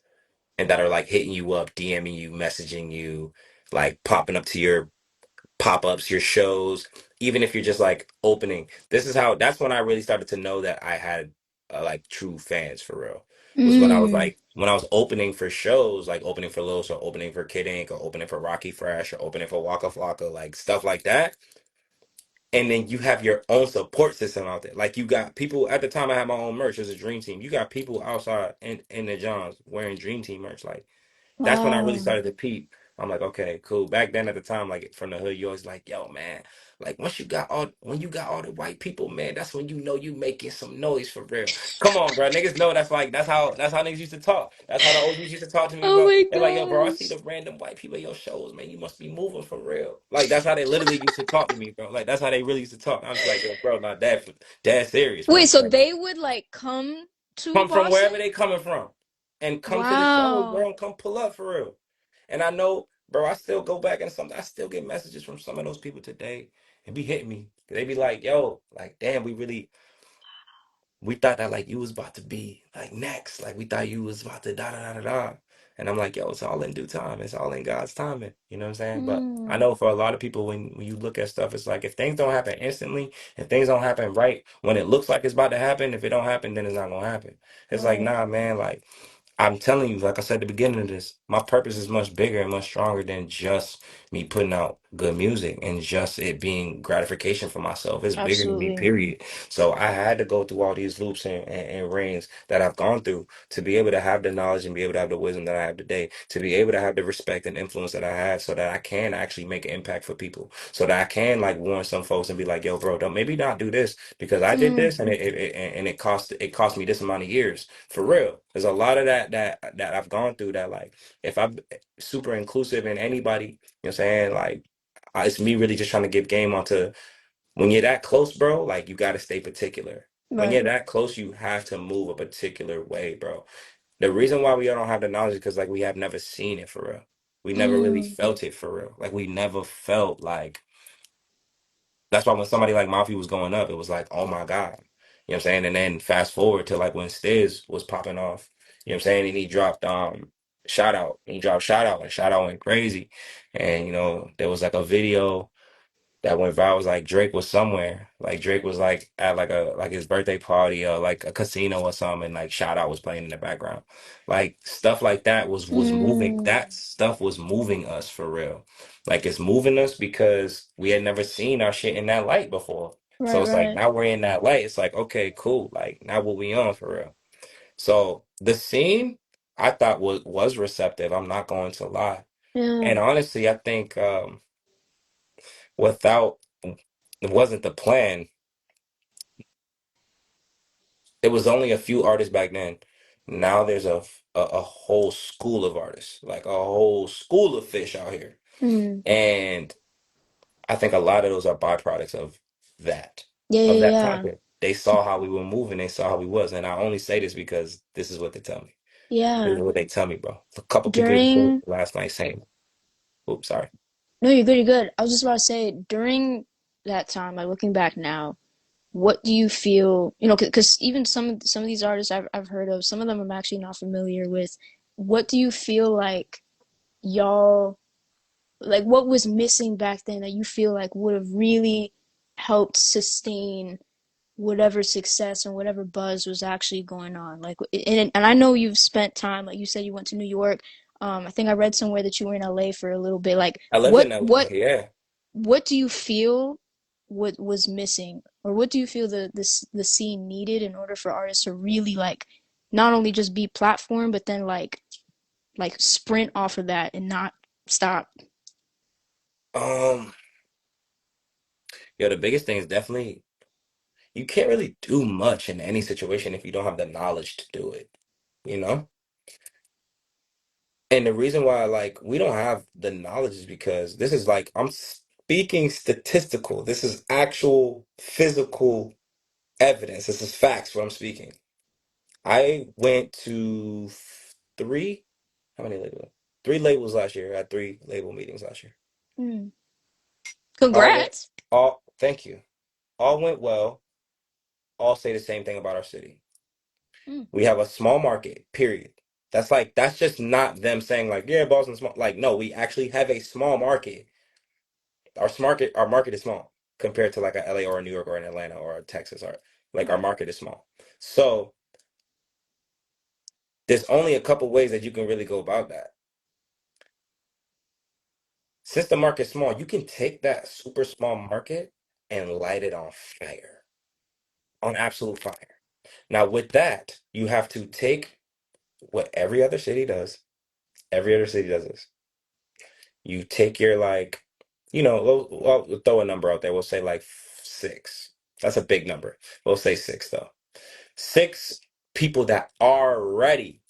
and that are like hitting you up, DMing you, messaging you, like popping up to your pop-ups, your shows, even if you're just like opening. That's when I really started to know that I had like true fans for real. Was when I was mm, like when I was opening for shows, like opening for Los or opening for Kid Ink or opening for Rocky Fresh or opening for Waka Flocka, like stuff like that. and then you have your own support system out there. Like you got people at the time I had my own merch as a dream team. You got people outside in the Johns wearing dream team merch. Like that's when I really Wow. started to peep. I'm like, okay, cool. Back then at the time, like from the hood, you always like, yo, man, like when you got all the white people, man, that's when you know you making some noise for real. Come on, bro. Niggas know that's how niggas used to talk. That's how the OGs used to talk to me, Oh bro. my They're like, yo, bro, I see gosh. the random white people at your shows, man. You must be moving for real. Like that's how they literally used to talk to me, bro. Like that's how they really used to talk. I'm just like, yo, bro, not that serious, Wait, bro. so Like, they would like come to come from wherever Boston? they coming from and come to the show, Wow. bro, and come pull up for real. And I know, bro, I still go back and I still get messages from some of those people today and be hitting me. They be like, yo, like, damn, we thought that like you was about to be like next. Like we thought you was about to da da da da da. And I'm like, yo, it's all in due time. It's all in God's timing. You know what I'm saying? But I Mm, know for a lot of people, when you look at stuff, it's like if things don't happen instantly, if things don't happen right when it looks like it's about to happen, if it don't happen, then it's not gonna happen. It's like, right. nah, man, like I'm telling you, like I said at the beginning of this, my purpose is much bigger and much stronger than just me putting out good music and just it being gratification for myself. It's bigger than me, Absolutely. period. So I had to go through all these loops and rings that I've gone through to be able to have the knowledge and be able to have the wisdom that I have today, to be able to have the respect and influence that I have so that I can actually make an impact for people. So that I can like warn some folks and be like, yo, bro, don't maybe not do this because I did Mm, this and it cost me this amount of years. For real. There's a lot of that I've gone through that like if I'm super inclusive in anybody, you know what I'm saying? Like it's me really just trying to give game onto when you're that close, bro, like you gotta stay particular. When you're right. that close, you have to move a particular way, bro. The reason why we all don't have the knowledge is because like we have never seen it for real. We never really Mm, felt it for real. Like we never felt like that's why when somebody like Mafia was going up, it was like, oh my God. You know what I'm saying? And then fast forward to like when Stiz was popping off, you know what I'm saying? And he dropped shout out. And he dropped shout out and shout out went crazy. And there was like a video that went viral. Was like Drake was somewhere. Like Drake was like at like his birthday party or like a casino or something, and like Shout Out was playing in the background. Like stuff like that was moving. mm, That stuff was moving us for real. Like it's moving us because we had never seen our shit in that light before. So right, it's like right. now we're in that light. It's like, okay, cool. Like now what we on for real. So the scene I thought was receptive. I'm not going to lie. Yeah. And honestly, I think without it wasn't the plan. It was only a few artists back then. Now there's a whole school of artists, like a whole school of fish out here. Mm, And I think a lot of those are byproducts that, yeah, of yeah, that yeah. content. They saw how we were moving, they saw how we was. And I only say this because this is what they tell me. This is Yeah. what they tell me, bro. A couple people even called During, last night saying, oops, sorry. no, you're good, you're good. I was just about to say, during that time, like looking back now, what do you feel, because even some of these artists I've heard of, some of them I'm actually not familiar with. What do you feel like y'all, like what was missing back then that you feel like would have really helped sustain whatever success and whatever buzz was actually going on? Like, and I know you've spent time, like you said, you went to New York. I think I read somewhere that you were in LA for a little bit. Like, I lived in LA, yeah. what do you feel what was missing, or what do you feel the scene needed in order for artists to really like not only just be platform, but then like sprint off of that and not stop? Um, the biggest thing is definitely you can't really do much in any situation if you don't have the knowledge to do it, you know? And the reason why, like, we don't have the knowledge is because this is like, I'm speaking statistical. This is actual physical evidence. This is facts what I'm speaking. I went to three, how many labels? Three labels last year. I had three label meetings last year. Mm. All went, Congrats. thank you. All went well. All say the same thing about our city. Mm. We have a small market, period. That's just not them saying like, yeah, Boston's small. Like, no, we actually have a small market. Our market is small compared to like a LA or a New York or an Atlanta or a Texas or like our Right. market is small. So there's only a couple ways that you can really go about that. Since the market's small, you can take that super small market and light it on fire, on absolute fire. Now, with that, you have to take what every other city does. Every other city does this. You take your like, we'll throw a number out there. We'll say like six. That's a big number. We'll say six though. Six people that are ready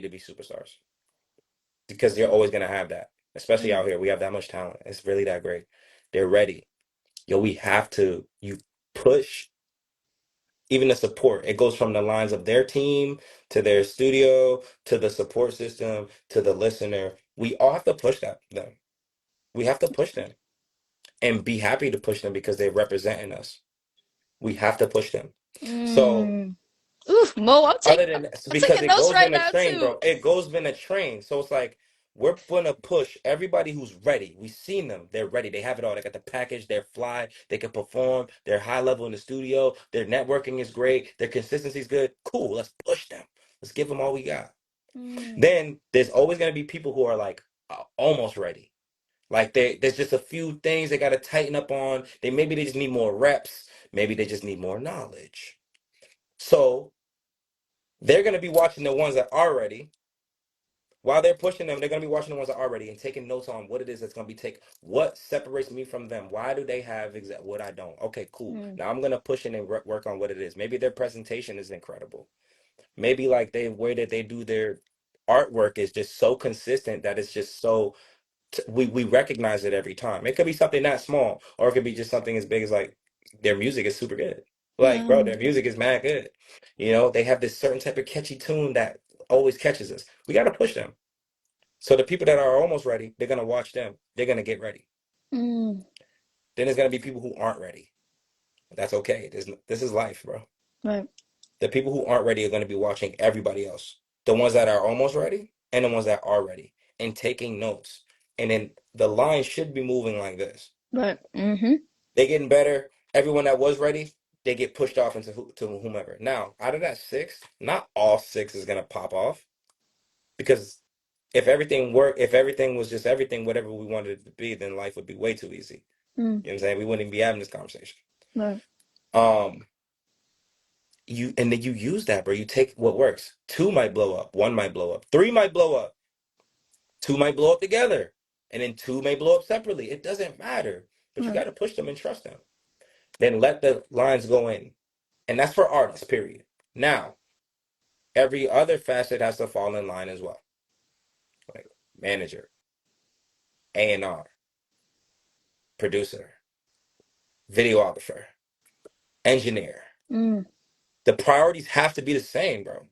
to be superstars because you're always gonna have that. Especially Mm. out here, we have that much talent. It's really that great. They're ready. Yo, we have to. You push even the support. It goes from the lines of their team to their studio to the support system to the listener. We all have to push them. We have to push them and be happy to push them because they're representing us. We have to push them. So Mm. Oof, Mo, other than I'm because taking it notes goes right in a now train, too. bro. It goes in a train. So it's like we're gonna push everybody who's ready. We've seen them. They're ready. They have it all. They got the package. They're fly. They can perform. They're high level in the studio. Their networking is great. Their consistency is good. Cool. Let's push them. Let's give them all we got. Mm. Then there's always gonna be people who are like almost ready. Like there's just a few things they gotta tighten up on. They just need more reps. Maybe they just need more knowledge. So they're gonna be watching the ones that are ready. While they're pushing them, they're gonna be watching the ones that are ready and taking notes on what it is that's gonna be take. What separates me from them? Why do they have exact what I don't? Okay, cool. Mm. Now I'm gonna push in and work on what it is. Maybe their presentation is incredible. Maybe like they way that they do their artwork is just so consistent that it's just so we recognize it every time. It could be something that small, or it could be just something as big as like their music is super good. Like, bro, Yeah. their music is mad good. They have this certain type of catchy tune that always catches us. We got to push them. So the people that are almost ready, they're gonna watch them. They're gonna get ready. Mm. Then there's gonna be people who aren't ready. That's okay. This is life, bro. Right. The people who aren't ready are gonna be watching everybody else. The ones that are almost ready and the ones that are ready and taking notes. And then the line should be moving like this. Right. Mm-hmm. They getting better. Everyone that was ready, they get pushed off into to whomever. Now, out of that six, not all six is gonna pop off because if everything was just everything, whatever we wanted it to be, then life would be way too easy. Mm. You know what I'm saying? We wouldn't even be having this conversation. Right. Um, and then you use that, bro. You take what works. Two might blow up, one might blow up, three might blow up, two might blow up together, and then two may blow up separately. It doesn't matter, but you Right. got to push them and trust them. Then let the lines go in. And that's for artists, period. Now, every other facet has to fall in line as well. Like manager, A&R, producer, videographer, engineer. Mm. The priorities have to be the same, bro.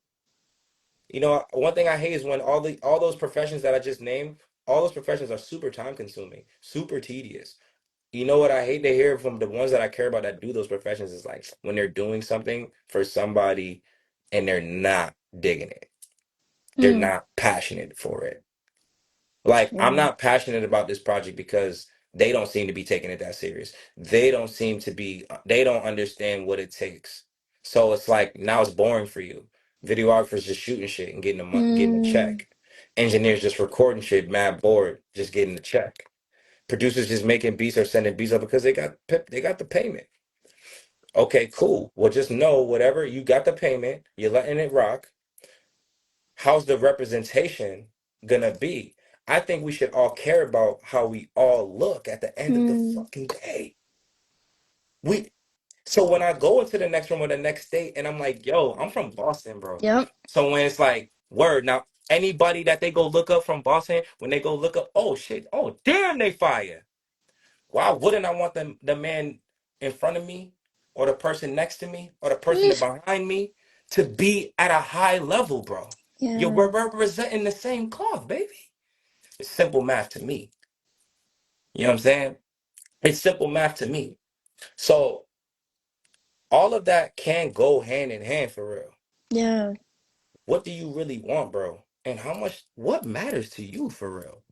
One thing I hate is when all those professions that I just named, all those professions are super time consuming, super tedious. You know what I hate to hear from the ones that I care about that do those professions is like when they're doing something for somebody and they're not digging it. They're Mm. not passionate for it. Like, I'm Yeah. not passionate about this project because they don't seem to be taking it that serious. They don't understand what it takes. So it's like now it's boring for you. Videographers just shooting shit and getting a Mm. check. Engineers just recording shit, mad bored, just getting a check. Producers just making beats or sending beats up because they got the payment. Okay, cool. Well, just know whatever you got the payment, you're letting it rock. How's the representation gonna be? I think we should all care about how we all look at the end of the Mm. fucking day. We so when I go into the next room or the next state and I'm like, yo, I'm from Boston, bro. Yep. So when it's like, word, now anybody that they go look up from Boston, when they go look up, oh shit, oh damn, they fire. Why wouldn't I want the man in front of me or the person next to me or the person Mm. behind me to be at a high level, bro? We're Yeah. representing the same cloth, baby. It's simple math to me. You know what I'm saying? It's simple math to me. So all of that can go hand in hand for real. Yeah. What do you really want, bro? And what matters to you for real?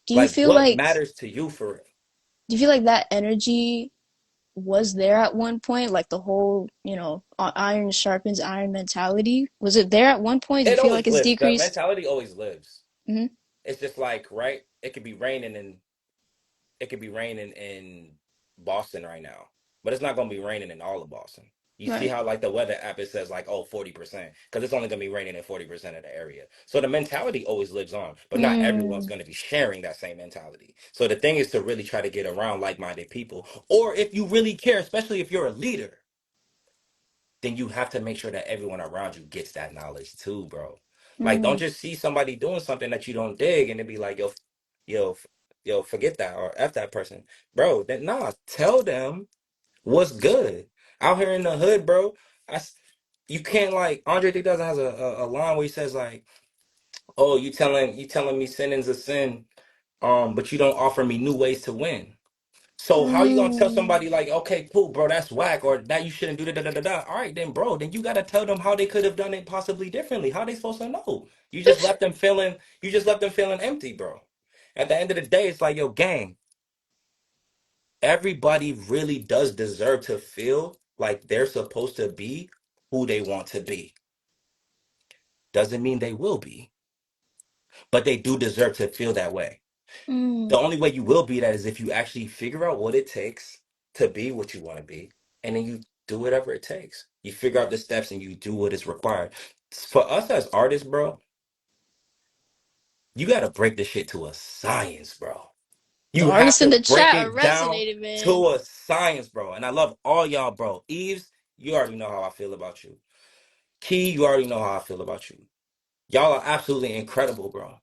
Do you Like, feel what like matters to you for real? do you feel like that energy was there at one point? Like the whole, iron sharpens iron mentality. Was it there at one point? Do you It feel always like it's lives. The decreased? mentality always lives. Hmm. It's just like, right? It could be raining and it could be raining in Boston right now, but it's not gonna be raining in all of Boston. You see Right. how like the weather app it says like, oh, 40%, because it's only gonna be raining in 40% of the area. So the mentality always lives on, but not everyone's Mm. gonna be sharing that same mentality. So the thing is to really try to get around like-minded people, or if you really care, especially if you're a leader, then you have to make sure that everyone around you gets that knowledge too, bro. Like, don't Mm. just see somebody doing something that you don't dig and then be like, yo, yo, forget that or F that person. Bro, then nah, tell them what's good. Out here in the hood, bro, I, s- you can't like Andre 3000 has a line where he says like, oh, you telling me sinning's a sin, but you don't offer me new ways to win. So how you gonna tell Mm. somebody like, okay, cool, bro, that's whack, or that you shouldn't do da da da da da. All right, then, bro, then you gotta tell them how they could have done it possibly differently. How they supposed to know? You just left them feeling empty, bro. At the end of the day, it's like, yo, gang, everybody really does deserve to feel like they're supposed to be who they want to be. Doesn't mean they will be, but they do deserve to feel that way. The Mm. only way you will be that is if you actually figure out what it takes to be what you want to be, and then you do whatever it takes. You figure out the steps and you do what is required. For us as artists, bro, you got to break this shit to a science, bro. The You have artists in to the break chat are it down resonated, man. to a science, bro. And I love all y'all, bro. Eves, you already know how I feel about you. Key, you already know how I feel about you. Y'all are absolutely incredible, bro.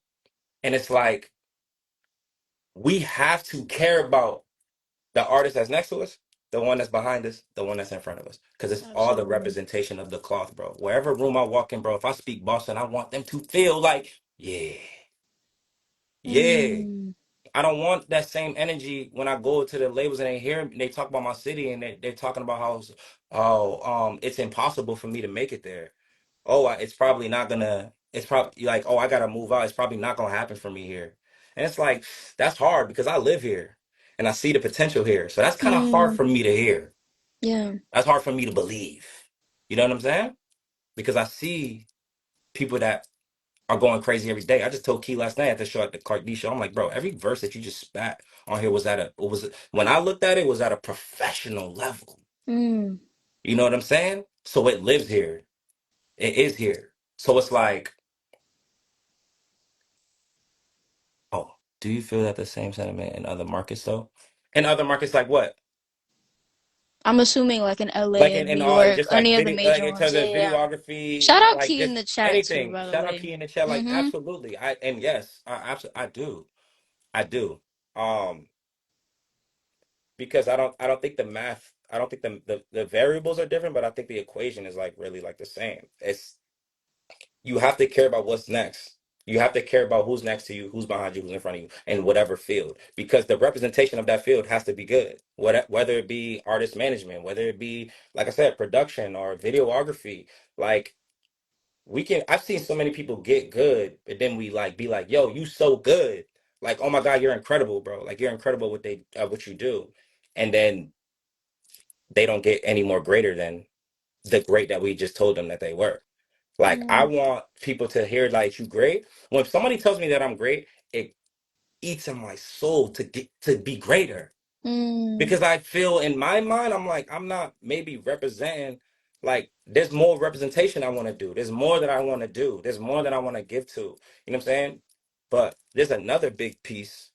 And it's like, we have to care about the artist that's next to us, the one that's behind us, the one that's in front of us. Because it's all the Absolutely. representation of the cloth, bro. Wherever room I walk in, bro, if I speak Boston, I want them to feel like, yeah, yeah. Mm. I don't want that same energy when I go to the labels and they hear they talk about my city and they're talking about how it's impossible for me to make it there. Oh, it's probably not gonna. It's probably like, oh, I gotta move out. It's probably not gonna happen for me here. And it's like that's hard because I live here and I see the potential here. So that's kind of hard Mm. for me to hear. Yeah. That's hard for me to believe. You know what I'm saying? Because I see people that are going crazy every day. I just told Key last night at the show at the Cardi show. I'm like, bro, every verse that you just spat on here was when I looked at it, was at a professional level. Mm. You know what I'm saying? So it lives here. It is here. So it's like, oh, do you feel that the same sentiment in other markets though? In other markets, like what? I'm assuming like in Like LA and New in all York, just like any of the video, like major in ones. terms Yeah, of yeah, yeah. videography, Shout out like Key in just the chat too, anything. by the Shout out way. Key in the chat. Like Mm-hmm. absolutely. And yes, I do. I do. Um, because I don't think the math, I don't think the variables are different, but I think the equation is like really like the same. It's you have to care about what's next. You have to care about who's next to you, who's behind you, who's in front of you, in whatever field, because the representation of that field has to be good. Whether it be artist management, whether it be, like I said, production or videography, like I've seen so many people get good, but then we like be like, "Yo, you so good!" Like, "Oh my God, you're incredible, bro! Like, you're incredible what you do," and then they don't get any more greater than the great that we just told them that they were. Like I Mm. want people to hear like you great. When somebody tells me that I'm great, it eats in my soul to get to be greater. Mm. Because I feel in my mind, I'm like, I'm not maybe representing like there's more representation I want to do. There's more that I want to do. There's more that I want to give to. You know what I'm saying? But there's another big piece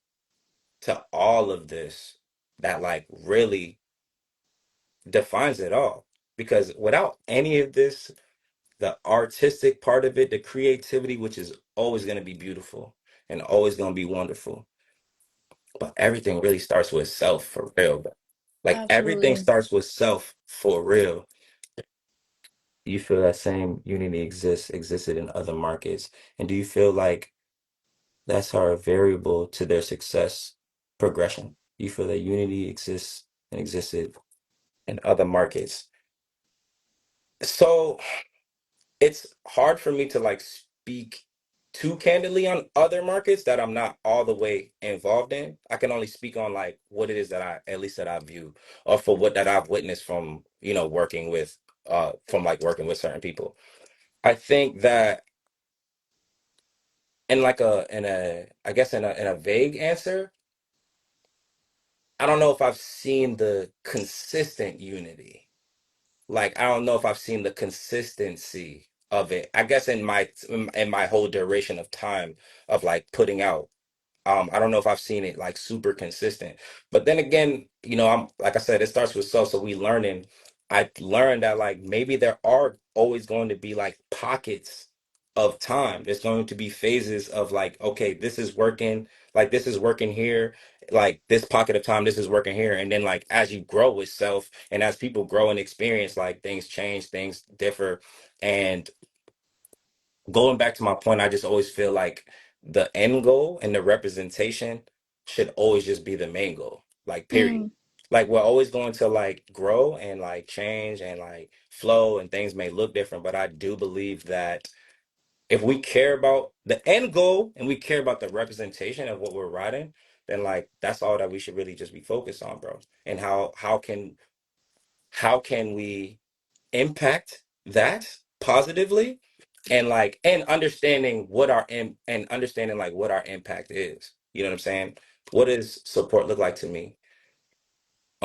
to all of this that like really defines it all. Because without any of this, the artistic part of it, the creativity, which is always going to be beautiful and always going to be wonderful. But everything really starts with self for real, bro. Like everything Absolutely. starts with self for real. You feel that same unity existed in other markets? And do you feel like that's our variable to their success progression? You feel that unity exists and existed in other markets? So it's hard for me to like speak too candidly on other markets that I'm not all the way involved in. I can only speak on like what it is that I at least that I view or for what that I've witnessed from, working with from like working with certain people. I think that in like a in a I guess in a vague answer, I don't know if I've seen the consistent unity. Like I don't know if I've seen the consistency of it. I guess in my whole duration of time of like putting out. I don't know if I've seen it like super consistent. But then again, I'm like I said, it starts with self. So we learning. I learned that like maybe there are always going to be like pockets of time. There's going to be phases of like, okay, this is working, like this is working here, like this pocket of time, this is working here. And then like as you grow with self and as people grow and experience, like things change, things differ. And going back to my point, I just always feel like the end goal and the representation should always just be the main goal, like period. Mm. Like we're always going to like grow and like change and like flow and things may look different, but I do believe that if we care about the end goal and we care about the representation of what we're writing, then like that's all that we should really just be focused on, bro. And how can we impact that positively and like and understanding and understanding like what our impact is, you know what I'm saying? What does support look like to me?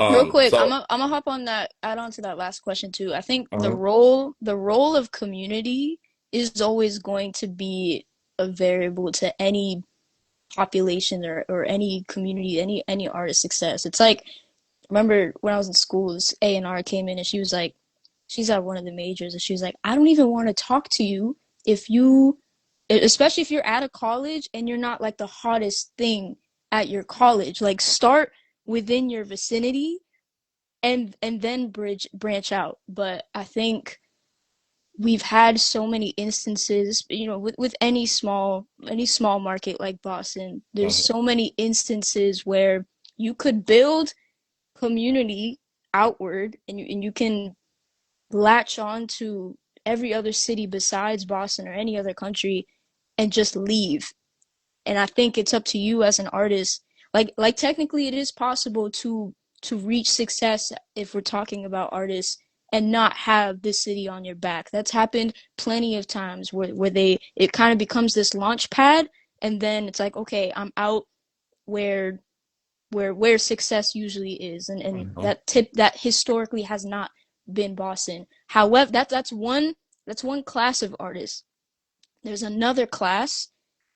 Real quick, So I'm gonna hop on that, add on to that last question too. I think mhm, the role of community is always going to be a variable to any population or any community, any artist success. It's like, remember when I was in school, this A&R came in and she was like, she's at one of the majors, and she was like, I don't even want to talk to you if you, especially if you're at a college and you're not like the hottest thing at your college. Like start within your vicinity and then branch out. But I think we've had so many instances, with any small market like Boston, there's mhm, so many instances where you could build community outward, and you can latch on to every other city besides Boston or any other country and just leave. And I think it's up to you as an artist. Like technically it is possible to reach success if we're talking about artists and not have this city on your back. That's happened plenty of times where it kind of becomes this launch pad, and then it's like, okay, I'm out where where success usually is, and mhm, that historically has not been Boston. However, that's one class of artists. There's another class,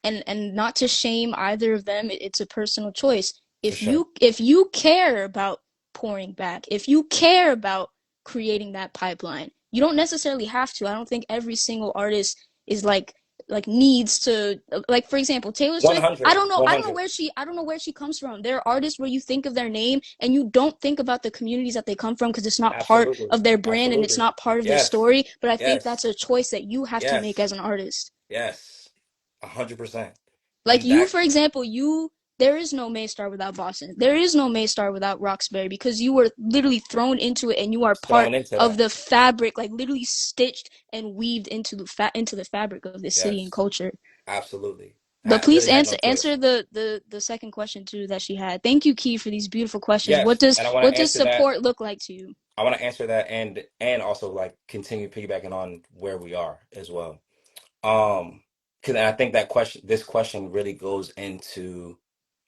and not to shame either of them, it's a personal choice. for if sure. you if you care about pouring back, if you care about creating that pipeline, you don't necessarily have to. I don't think every single artist is like needs to, like, for example, Taylor Swift. I 100, don't know. I don't know 100. where she. I don't know where she comes from. There are artists where you think of their name and you don't think about the communities that they come from because it's not part Absolutely. of their brand and it's Absolutely. not part of their Yes. story. But I think that's Yes. a choice that you have to make Yes. as an artist. Yes. 100%. Like And you, that for example, there is no Maye Star without Boston. There is no Maye Star without Roxbury because you were literally thrown into it and you are part thrown into of that. the fabric, like literally stitched and weaved into the fabric of this city and Yes. culture. Absolutely. But I please really had no answer choice. the second question too that she had. Thank you, Key, for these beautiful questions. What Yes. does And I want what to does answer that. support look like to you? I want to answer that and also like continue piggybacking on where we are as well. Because I think this question really goes into,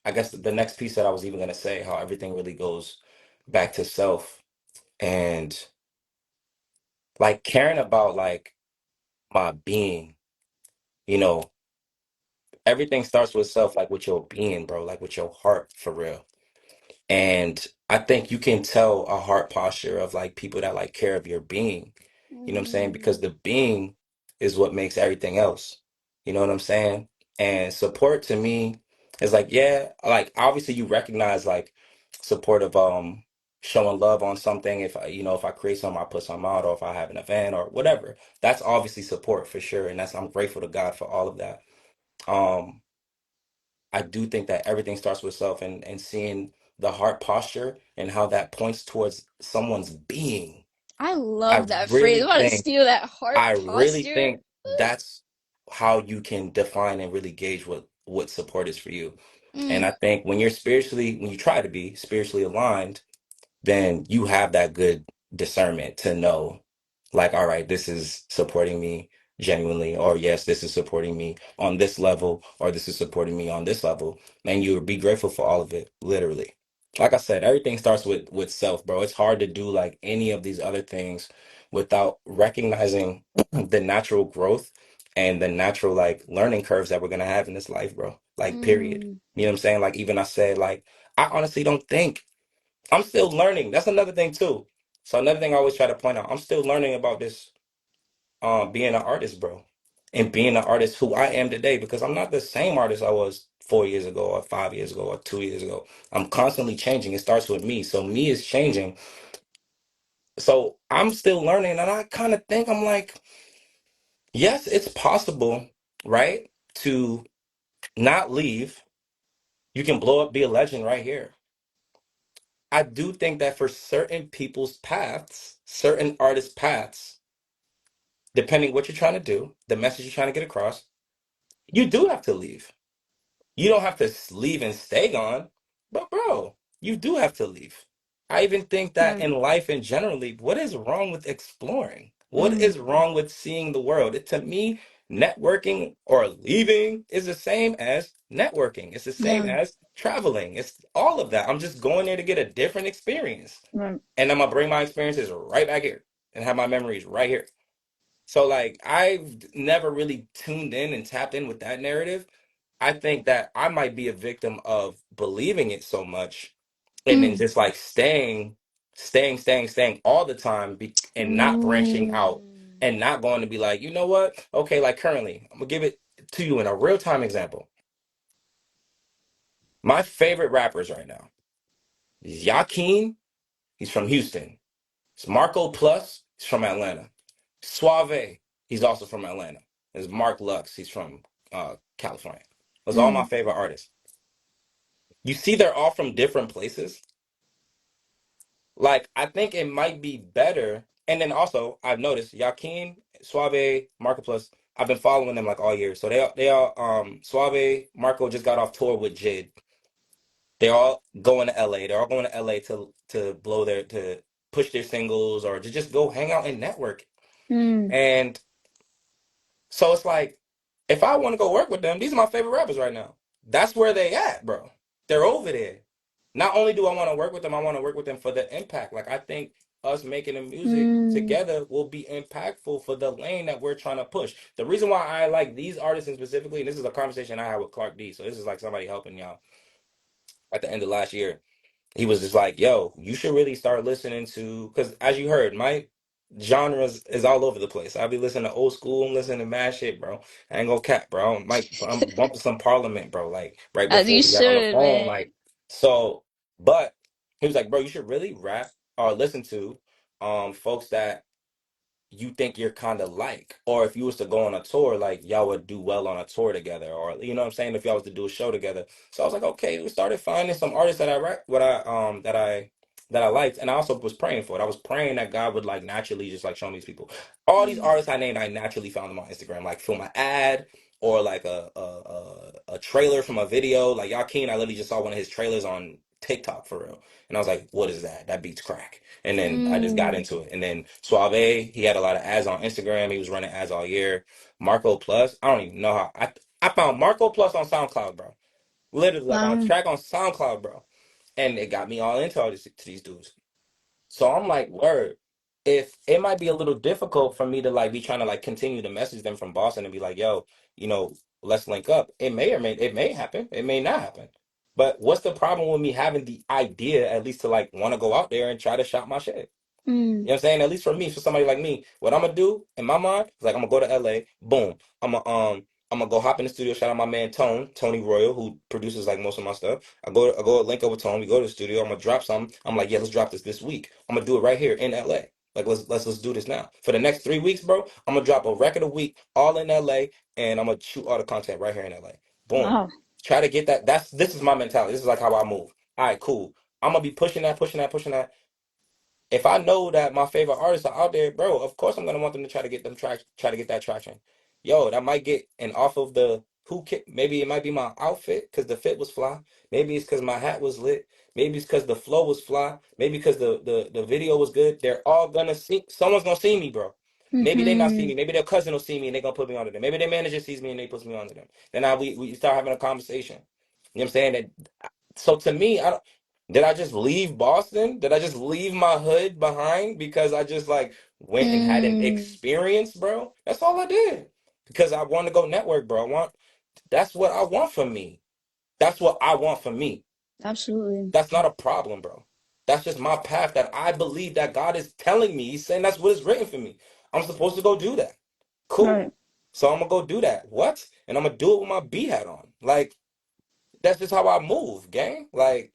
I guess the next piece that I was even gonna say, how everything really goes back to self and like caring about like my being, you know, everything starts with self, like with your being, bro, like with your heart for real. And I think you can tell a heart posture of like people that like care of your being. You know what I'm saying? Because the being is what makes everything else. You know what I'm saying? And support to me is like, yeah, like obviously you recognize like support of showing love on something. If if I create something, I put something out, or if I have an event or whatever. That's obviously support for sure. And I'm grateful to God for all of that. Um I do think that everything starts with self and seeing the heart posture and how that points towards someone's being. I I love that phrase. I really want to think, steal that heart I really posture. think that's how you can define and really gauge what support is for you. And Mm. I think when you try to be spiritually aligned, then you have that good discernment to know, like, all right, this is supporting me genuinely, or yes, this is supporting me on this level, or this is supporting me on this level. And you would be grateful for all of it, literally. like I said, everything starts with self, bro. It's hard to do like any of these other things without recognizing the natural growth and the natural like learning curves that we're gonna have in this life, bro. Like, period. Mm. You know what I'm saying? Like, even I said, like, I honestly don't think I'm still learning. That's another thing too. So another thing I always try to point out, I'm still learning about this being an artist, bro. And being an artist who I am today, because I'm not the same artist I was 4 years ago or 5 years ago or 2 years ago. I'm constantly changing. It starts with me. So me is changing. So I'm still learning. And I kind of think I'm like, yes, it's possible, right? To not leave. You can blow up, be a legend right here. I do think that for certain people's paths, certain artists' paths, depending what you're trying to do, the message you're trying to get across, you do have to leave. You don't have to leave and stay gone, but bro, you do have to leave. I even think that Right. in life in generally, what is wrong with exploring? What Mm. is wrong with seeing the world? To me, networking or leaving is the same as networking. It's the same Yeah. as traveling. It's all of that. I'm just going there to get a different experience. Right. And I'm gonna bring my experiences right back here and have my memories right here. So like I've never really tuned in and tapped in with that narrative. I think that I might be a victim of believing it so much and then Mm. just like staying all the time and not branching out Mm. and not going to be like, you know what? Okay, like currently, I'm gonna give it to you in a real time example. My favorite rappers right now is Yakin, he's from Houston. It's Marco Plus, he's from Atlanta. Suave, he's also from Atlanta. There's Mark Lux, he's from California. Those are all my Mm. favorite artists. You see, they're all from different places. Like, I think it might be better. And then also, I've noticed Yakin, Suave, Marco Plus. I've been following them like all year. So they all Suave, Marco just got off tour with Jid. They're all going to LA. They're all going to LA to blow their to push their singles or to just go hang out and network. Mm. And so it's like, if I want to go work with them, these are my favorite rappers right now. That's where they at, bro. They're over there. Not only do I want to work with them, I want to work with them for the impact. Like I think us making the music Mm. together will be impactful for the lane that we're trying to push. The reason why I like these artists and specifically, and this is a conversation I had with Clark D. So this is like somebody helping y'all at the end of last year. He was just like, yo, you should really start listening to, because as you heard, my genres is all over the place. I'll be listening to old school, I'm listening to mad shit, bro. I ain't gonna cap, bro. I'm bumping some Parliament, bro, like right As before you we got on the should, phone. man. Like, so, but he was like, bro, you should really rap or listen to folks that you think you're kind of like, or if you was to go on a tour, like y'all would do well on a tour together, or you know what I'm saying, if y'all was to do a show together. So I was like, okay, we started finding some artists that I what I that I liked, and I also was praying for it. I was praying that God would like naturally just like show me these people. All these Mm. artists I named, I naturally found them on Instagram, like film an ad or like a trailer from a video. Like y'all Keen, I literally just saw one of his trailers on TikTok for real, and I was like, what is that? That beats crack. And then I just got Mm. into it. And then Suave, he had a lot of ads on Instagram. He was running ads all year. Marco Plus, I don't even know how. I found Marco Plus on SoundCloud, bro. Literally, like on a Wow. track on SoundCloud, bro. And it got me all into all this, to these dudes. So I'm like, word. If it might be a little difficult for me to like be trying to like continue to message them from Boston and be like, yo, you know, let's link up. It may happen. It may not happen. But what's the problem with me having the idea at least to like want to go out there and try to shop my shit? Mm. You know what I'm saying? At least for me, for somebody like me, what I'm gonna do in my mind is like I'm gonna go to LA, boom. I'm gonna go hop in the studio, shout out my man Tony Royal, who produces like most of my stuff. I go link up with Tone, we go to the studio, I'm gonna drop something. I'm like, yeah, let's drop this week. I'm gonna do it right here in LA. Like let's do this now. For the next 3 weeks, bro, I'm gonna drop a record a week, all in LA, and I'm gonna shoot all the content right here in LA. Boom. Wow. Try to get that. This is my mentality. This is like how I move. All right, cool. I'm gonna be pushing that if I know that my favorite artists are out there, bro, of course I'm gonna want them to try to get that traction. Yo, that might get and off of the maybe it might be my outfit because the fit was fly. Maybe it's because my hat was lit. Maybe it's because the flow was fly. Maybe because the video was good. They're all gonna see. Someone's gonna see me, bro. Maybe they not see Mm-hmm. me. Maybe their cousin will see me and they gonna put me onto them. Maybe their manager sees me and they puts me onto them. Then we start having a conversation. You know what I'm saying? So to me, I don't. Did I just leave Boston? Did I just leave my hood behind because I just like went and had an Mm, experience, bro? That's all I did. Because I want to go network, bro. That's what I want for me. That's what I want for me. absolutely. That's not a problem, bro. That's just my path that I believe that God is telling me. He's saying that's what is written for me. I'm supposed to go do that. Right. Cool. So I'm gonna go do that. What? And I'm gonna do it with my B hat on. Like, that's just how I move, gang. Like,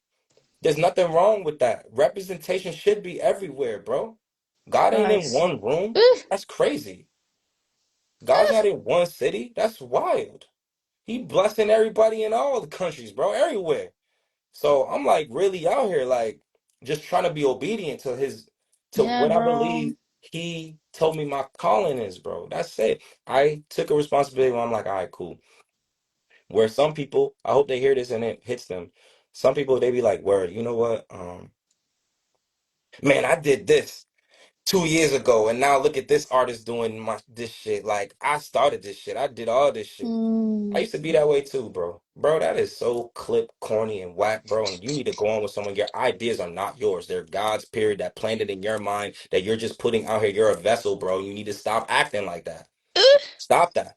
there's nothing wrong with that. Representation should be everywhere, bro. God ain't in Facts. one room. Eh, That's crazy. God's not in one city. That's wild. He blessing everybody in all the countries, bro, everywhere. So I'm like really out here, like just trying to be obedient to to yeah, what I bro. believe he told me my calling is, bro. That's it. I took a responsibility where I'm like, all right, cool. Where some people, I hope they hear this and it hits them. Some people they be like, word, you know what? Man, I did this 2 years ago, and now look at this artist doing this shit. Like I started this shit. I did all this shit. I Mm, used to be that way too, bro. Bro, that is so clip, corny, and whack, bro. And you need to go on with someone. Your ideas are not yours. They're God's period that planted in your mind that you're just putting out here. You're a vessel, bro. You need to stop acting like that. eh, Stop that.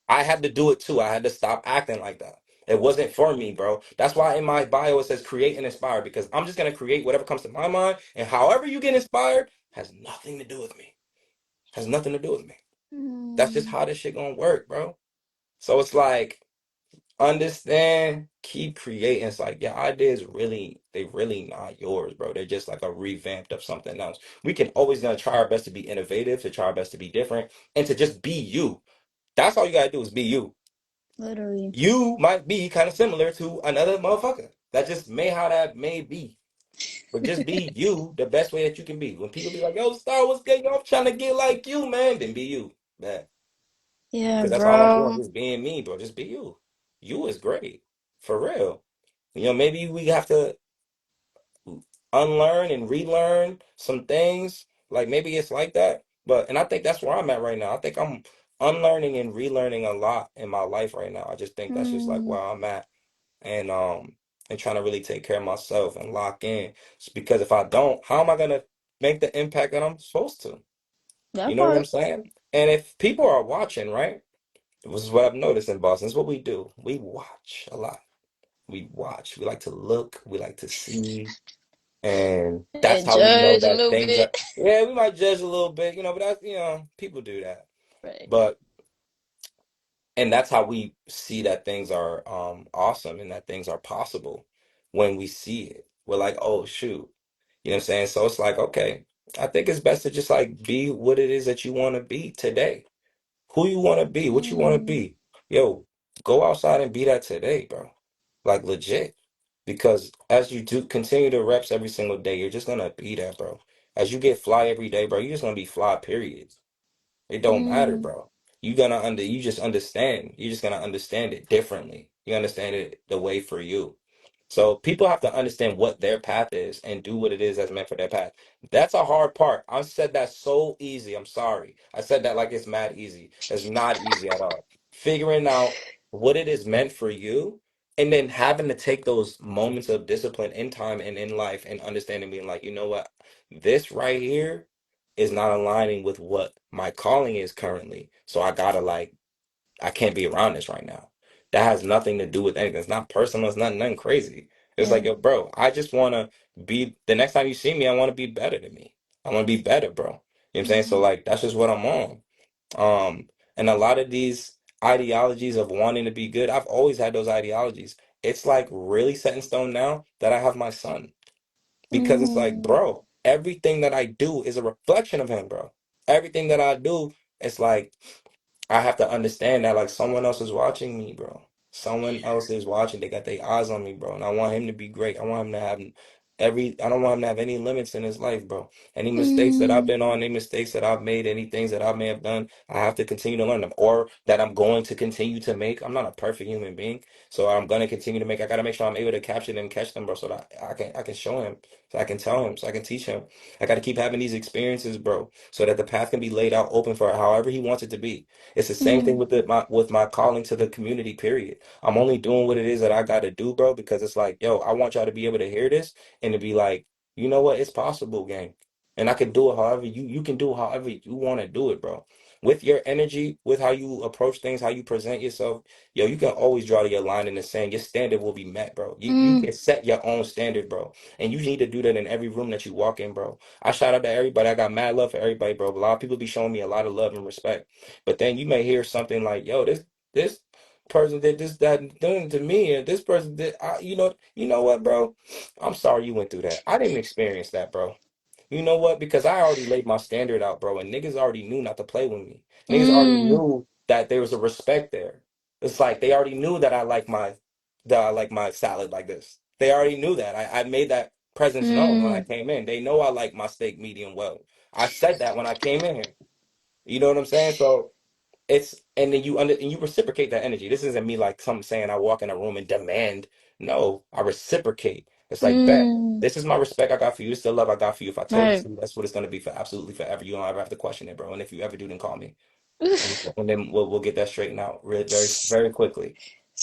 I had to do it too. I had to stop acting like that. It wasn't for me, bro. That's why in my bio it says create and inspire because I'm just gonna create whatever comes to my mind, and however you get inspired has nothing to do with me. Has nothing to do with me. That's just mm, how this shit gonna work, bro. So it's like understand, keep creating. It's like your ideas they really not yours, bro. They're just like a revamped of something else. We can always gonna try our best to be innovative, to try our best to be different, and to just be you. That's all you gotta do is be you. literally. You might be kind of similar to another motherfucker. That just may how that may be. But just be you the best way that you can be. When people be like, yo, Star, what's good? Yo, I'm trying to get like you, man. Then be you, man. Yeah, Because that's all I'm doing, bro. just being me, bro. Just be you. You is great. For real. Maybe we have to unlearn and relearn some things. Like maybe it's like that. And I think that's where I'm at right now. I think I'm unlearning and relearning a lot in my life right now. I just think that's just like Mm, where I'm at. And trying to really take care of myself and lock in. It's because if I don't, how am I gonna make the impact that I'm supposed to? You that know what I'm part. saying? And if people are watching, right? This is what I've noticed in Boston. This is what we do. We watch a lot. We watch. We like to look. We like to see. And that's And how we know judge a that little things are, bit. yeah, we might judge a little bit, but that's, people do that. Right. But, and that's how we see that things are awesome and that things are possible when we see it. We're like, oh, shoot. You know what I'm saying? So it's like, okay, I think it's best to just like be what it is that you want to be today. Who you want to be, what you want to Mm, be. Yo, go outside and be that today, bro. Like legit. Because as you do continue to reps every single day, you're just gonna be that, bro. As you get fly every day, bro, you're just gonna be fly, period. It don't matter, mm, bro. You just understand. You're just gonna understand it differently. You understand it the way for you. So people have to understand what their path is and do what it is that's meant for their path. That's a hard part. I said that so easy. I'm sorry. I said that like it's mad easy. It's not easy at all. Figuring out what it is meant for you and then having to take those moments of discipline in time and in life and understanding being like, you know what? This right here is not aligning with what my calling is currently. So I can't be around this right now. That has nothing to do with anything. It's not personal. It's nothing crazy. It's yeah. like, yo, bro, I just want to be, the next time you see me, I want to be better than me. I want to be better, bro. You know what I'm saying? So, Mm, like, that's just what I'm on. And a lot of these ideologies of wanting to be good, I've always had those ideologies. It's like really set in stone now that I have my son because it's like, mm, bro, everything that I do is a reflection of him, bro. Everything that I do, it's like, I have to understand that like someone else is watching me, bro. Someone else is watching. They got their eyes on me, bro. And I want him to be great. I want him to have I don't want him to have any limits in his life, bro. Any mistakes that I've mm, been on, any mistakes that I've made, any things that I may have done, I have to continue to learn them or that I'm going to continue to make. I'm not a perfect human being, so I'm going to continue to make. I got to make sure I'm able to capture them, catch them, bro, so that I can show him, so I can tell him, so I can teach him. I got to keep having these experiences, bro, so that the path can be laid out open for however he wants it to be. It's the same thing mm, with my calling to the community, period. I'm only doing what it is that I gotta do, bro, because it's like, yo, I want y'all to be able to hear this and to be like, you know what, it's possible, gang. And I can do it however you can do it however you want to do it, bro. With your energy, with how you approach things, how you present yourself, yo, you can always draw your line in the sand. Your standard will be met, bro. You Mm, can set your own standard, bro. And you need to do that in every room that you walk in, bro. I shout out to everybody. I got mad love for everybody, bro. A lot of people be showing me a lot of love and respect. But then you may hear something like, yo, this person did this, that, and thing to me, and this person did you know what, bro? I'm sorry you went through that. I didn't experience that, bro. You know what? Because I already laid my standard out, bro, and niggas already knew not to play with me. Niggas already mm, knew that there was a respect there. It's like they already knew that I like my salad like this. They already knew that. I made that presence known when I mm. came in. They know I like my steak medium well. I said that when I came in here. You know what I'm saying? So it's and then you reciprocate that energy. This isn't me like some saying I walk in a room and demand. No, I reciprocate. It's like bet. Mm. This is my respect I got for you. This is the love I got for you. If I told it Right. to you, that's what it's gonna be for absolutely forever. You don't ever have to question it, bro. And if you ever do, then call me, and then we'll get that straightened out really very very quickly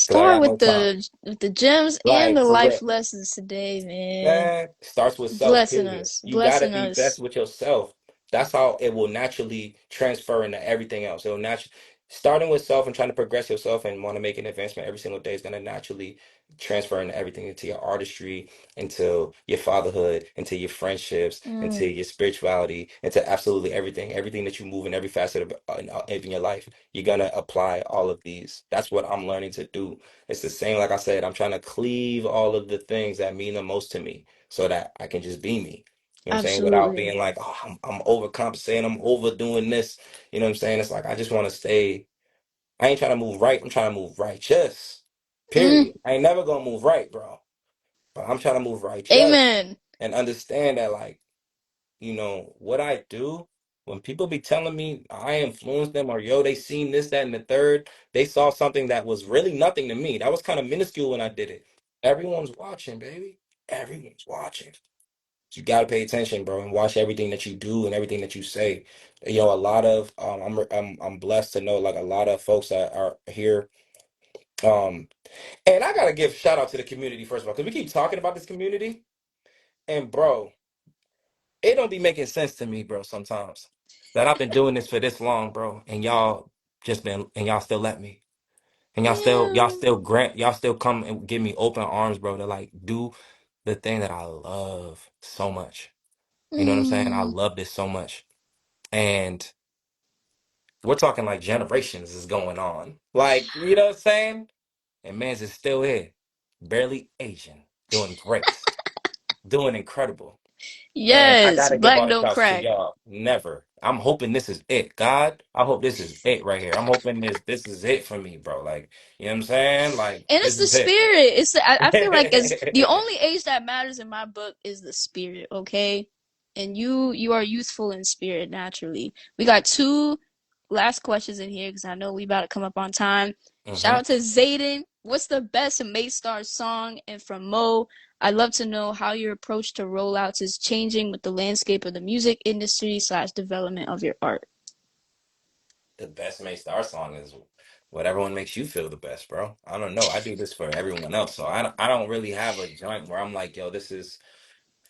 because I Start got no time. with the gems and Like the for life real. lessons today, man. Man, starts with self, Blessing period. us, You gotta blessing be best us. with yourself. That's how it will naturally transfer into everything else. It will naturally starting with self and trying to progress yourself and want to make an advancement every single day is gonna naturally transfer into everything, into your artistry, into your fatherhood, into your friendships, into Mm, your spirituality, into absolutely everything. Everything that you move in every facet of your life, you're gonna apply all of these. That's what I'm learning to do. It's the same, like I said, I'm trying to cleave all of the things that mean the most to me so that I can just be me. You know what I'm saying? Without absolutely. being like, oh, I'm overcompensating, I'm overdoing this. You know what I'm saying? It's like I just want to stay. I ain't trying to move right. I'm trying to move righteous. Mm, Period. I ain't never gonna move right, bro. But I'm trying to move righteous amen. and understand that, like, what I do, when people be telling me I influenced them or yo, they seen this, that, and the third, they saw something that was really nothing to me. That was kind of minuscule when I did it. Everyone's watching, baby. Everyone's watching. So you gotta pay attention, bro, and watch everything that you do and everything that you say. A lot of I'm blessed to know like a lot of folks that are here. Um, and I gotta give shout out to the community first of all, because we keep talking about this community, and bro. It don't be making sense to me, bro, sometimes. That I've been doing this for this long, bro, and y'all still let me. And Yeah. y'all still come and give me open arms, bro, to like do the thing that I love so much. You know what I'm saying? I Mm, love this so much. And we're talking like generations is going on. Like, you know what I'm saying? And man's is still here. Barely Asian. Doing great. Doing incredible. And I yes, gotta give black all the don't shouts to crack. y'all. Never. I'm hoping this is it. God, I hope this is it right here. I'm hoping this is it for me, bro. Like, you know what I'm saying? Like, And it's this the is it. spirit. I feel like it's the only age that matters in my book is the spirit, okay? And you are youthful in spirit naturally. We got two last questions in here because I know we about to come up on time. Shout hmm out to Zayden. What's the best Maye Star song? And from Mo, I'd love to know how your approach to rollouts is changing with the landscape of the music industry slash development of your art. The best Maye Star song is what everyone makes you feel the best, bro. I don't know. I do this for everyone else. So I don't really have a joint where I'm like, yo, this is,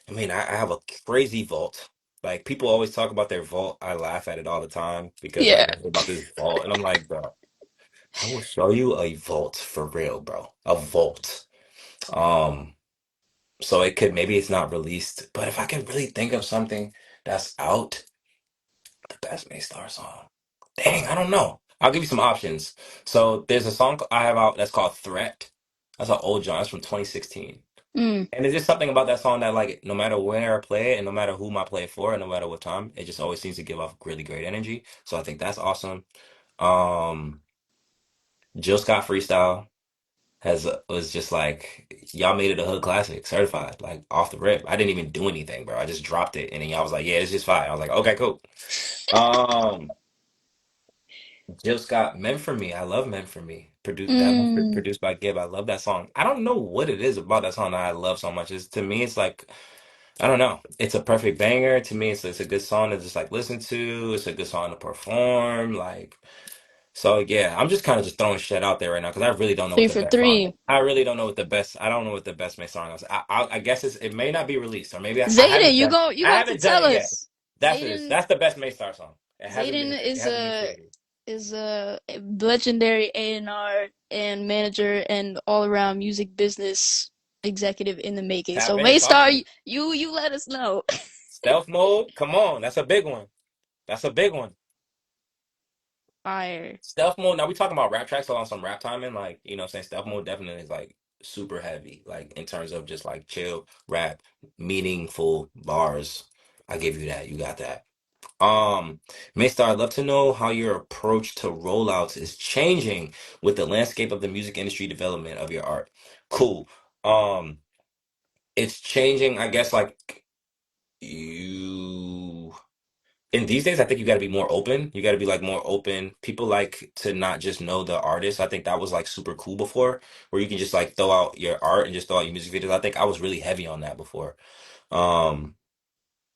I mean, I have a crazy vault. Like, people always talk about their vault. I laugh at it all the time because like Yeah. they hear about this vault. And I'm like, bro, I will show you a vault for real, bro. A vault. Um, so it could maybe it's not released, but if I could really think of something that's out, the best May Star song. Dang, I don't know. I'll give you some options. So there's a song I have out that's called Threat. That's an old John. It's from 2016. Mm, And there's just something about that song that like no matter where I play it and no matter whom I play it for and no matter what time, it just always seems to give off really great energy. So I think that's awesome. Um, Jill Scott Freestyle has was just like y'all made it a hood classic, certified, like off the rip. I didn't even do anything, bro. I just dropped it, and then y'all was like, "Yeah, it's just fine." I was like, "Okay, cool." Um, Jill Scott, "Meant for Me." I love "Meant for Me." mm, Produced by Gibb. I love that song. I don't know what it is about that song that I love so much. It's to me, it's like I don't know. It's a perfect banger. To me, it's a good song to just like listen to. It's a good song to perform. Like So yeah, I'm just kind of just throwing shit out there right now because I really don't know what Three the for best song is. three. I really don't know what the best. I don't know what the best May song is. I guess it may not be released or maybe I Zayden, haven't done. you I got to haven't done tell it yet. us. That's it. Zayden That's the best May Star song. It hasn't been. Zayden It hasn't been created. is a legendary A&R and manager and all around music business executive in the making. Tap So in, talk Maystar, to me. you let us know. Stealth mode. Come on, that's a big one. That's a big one. Fire. Stealth mode. Now we talking about rap tracks on some rap timing, like what I'm saying stealth mode definitely is like super heavy, like in terms of just like chill rap, meaningful bars. I give you that. You got that. Maystar, I'd love to know how your approach to rollouts is changing with the landscape of the music industry development of your art. Cool. Um, it's changing, I guess, like you in these days, I think you got to be more open. You got to be like more open. People like to not just know the artist. I think that was like super cool before, where you can just like throw out your art and just throw out your music videos. I think I was really heavy on that before. Um,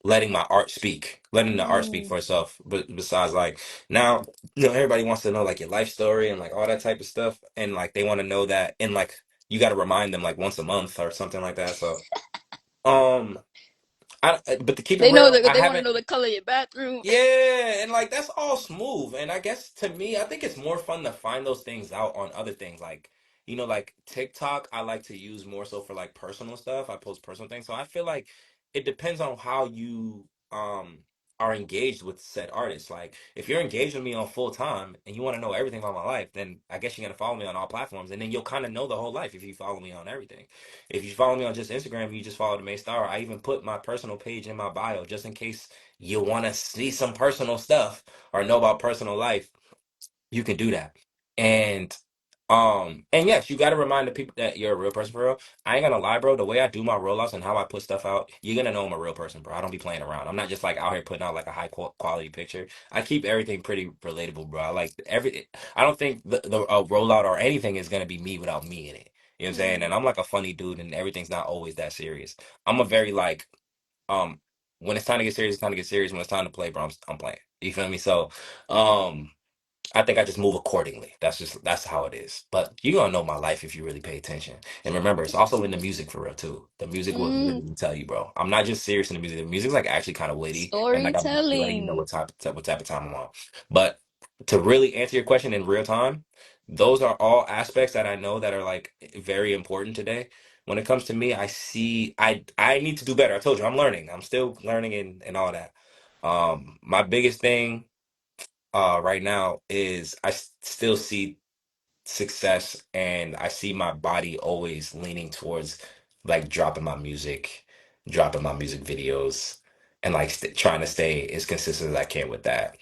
letting my art speak, letting the art speak Mm, for itself. But besides, like now, everybody wants to know like your life story and like all that type of stuff, and like they want to know that, and like you got to remind them like once a month or something like that. So, um, but to keep it they know real, that I they want to haven't. know the color of your bathroom. Yeah, and like that's all smooth. And I guess to me, I think it's more fun to find those things out on other things. Like, like TikTok, I like to use more so for like personal stuff. I post personal things. So I feel like it depends on how you are engaged with said artists. Like if you're engaged with me on full time and you want to know everything about my life, then I guess you're gonna follow me on all platforms and then you'll kind of know the whole life if you follow me on everything. If you follow me on just Instagram, you just follow the Main Star. I even put my personal page in my bio just in case you want to see some personal stuff or know about personal life, you can do that. And and yes, you got to remind the people that you're a real person for real. I ain't gonna lie, bro. The way I do my rollouts and how I put stuff out, you're gonna know I'm a real person, bro. I don't be playing around. I'm not just like out here putting out like a high quality picture. I keep everything pretty relatable, bro. I like every. I don't think the rollout or anything is gonna be me without me in it. You know what I'm saying? Mm, And I'm like a funny dude, and everything's not always that serious. I'm a very like um when it's time to get serious, it's time to get serious. When it's time to play, bro, I'm playing. You feel me? So, um, I think I just move accordingly. That's how it is. But you gonna know my life if you really pay attention. And remember, it's also in the music for real too. The music will mm, literally tell you, bro. I'm not just serious in the music. The music's like actually kind of witty, and like I'm letting you know storytelling. what type of time I'm on. But to really answer your question in real time, those are all aspects that I know that are like very important today. When it comes to me, I need to do better. I told you I'm learning. I'm still learning and all that. My biggest thing right now is still see success and I see my body always leaning towards like dropping my music videos and like trying to stay as consistent as I can with that.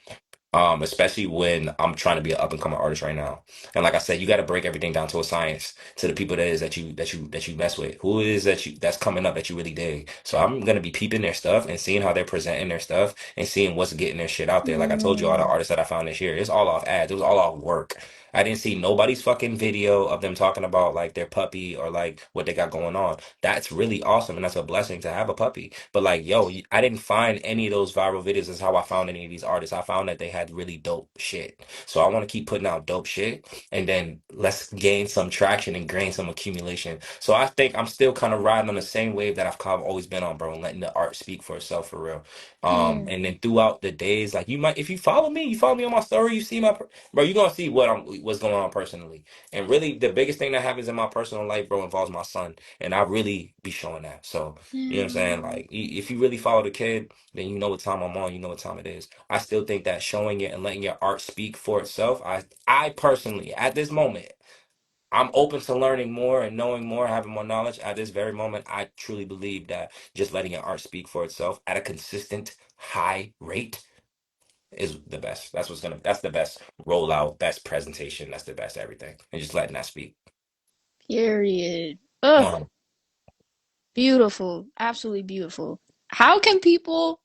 Especially when I'm trying to be an up and coming artist right now. And like I said, you got to break everything down to a science to the people that is that you mess with. Who it is that's coming up that you really dig. So I'm gonna be peeping their stuff and seeing how they're presenting their stuff and seeing what's getting their shit out there. Like I told you, all the Mm, artists that I found this year, it's all off ads. It was all off work. I didn't see nobody's fucking video of them talking about like their puppy or like what they got going on. That's really awesome and that's a blessing to have a puppy. But like, yo, I didn't find any of those viral videos. That's how I found any of these artists. I found that they had really dope shit. So I want to keep putting out dope shit and then let's gain some traction and gain some accumulation. So I think I'm still kind of riding on the same wave that I've kind of always been on, bro, and letting the art speak for itself for real. mm, And then throughout the days, like you might, if you follow me on my story, you see my, bro, you're gonna see what's going on personally. And really, the biggest thing that happens in my personal life, bro, involves my son, and I really be showing that. So you know what I'm saying? mm. Like, if you really follow the kid, then you know what time I'm on. You know what time it is. I still think that showing it and letting your art speak for itself. I personally, at this moment, I'm open to learning more and knowing more, having more knowledge. At this very moment, I truly believe that just letting your art speak for itself at a consistent high rate is the best. That's the best rollout, best presentation. That's the best everything. And just letting that speak. Period. Ugh, Um, beautiful. Absolutely beautiful. How can people,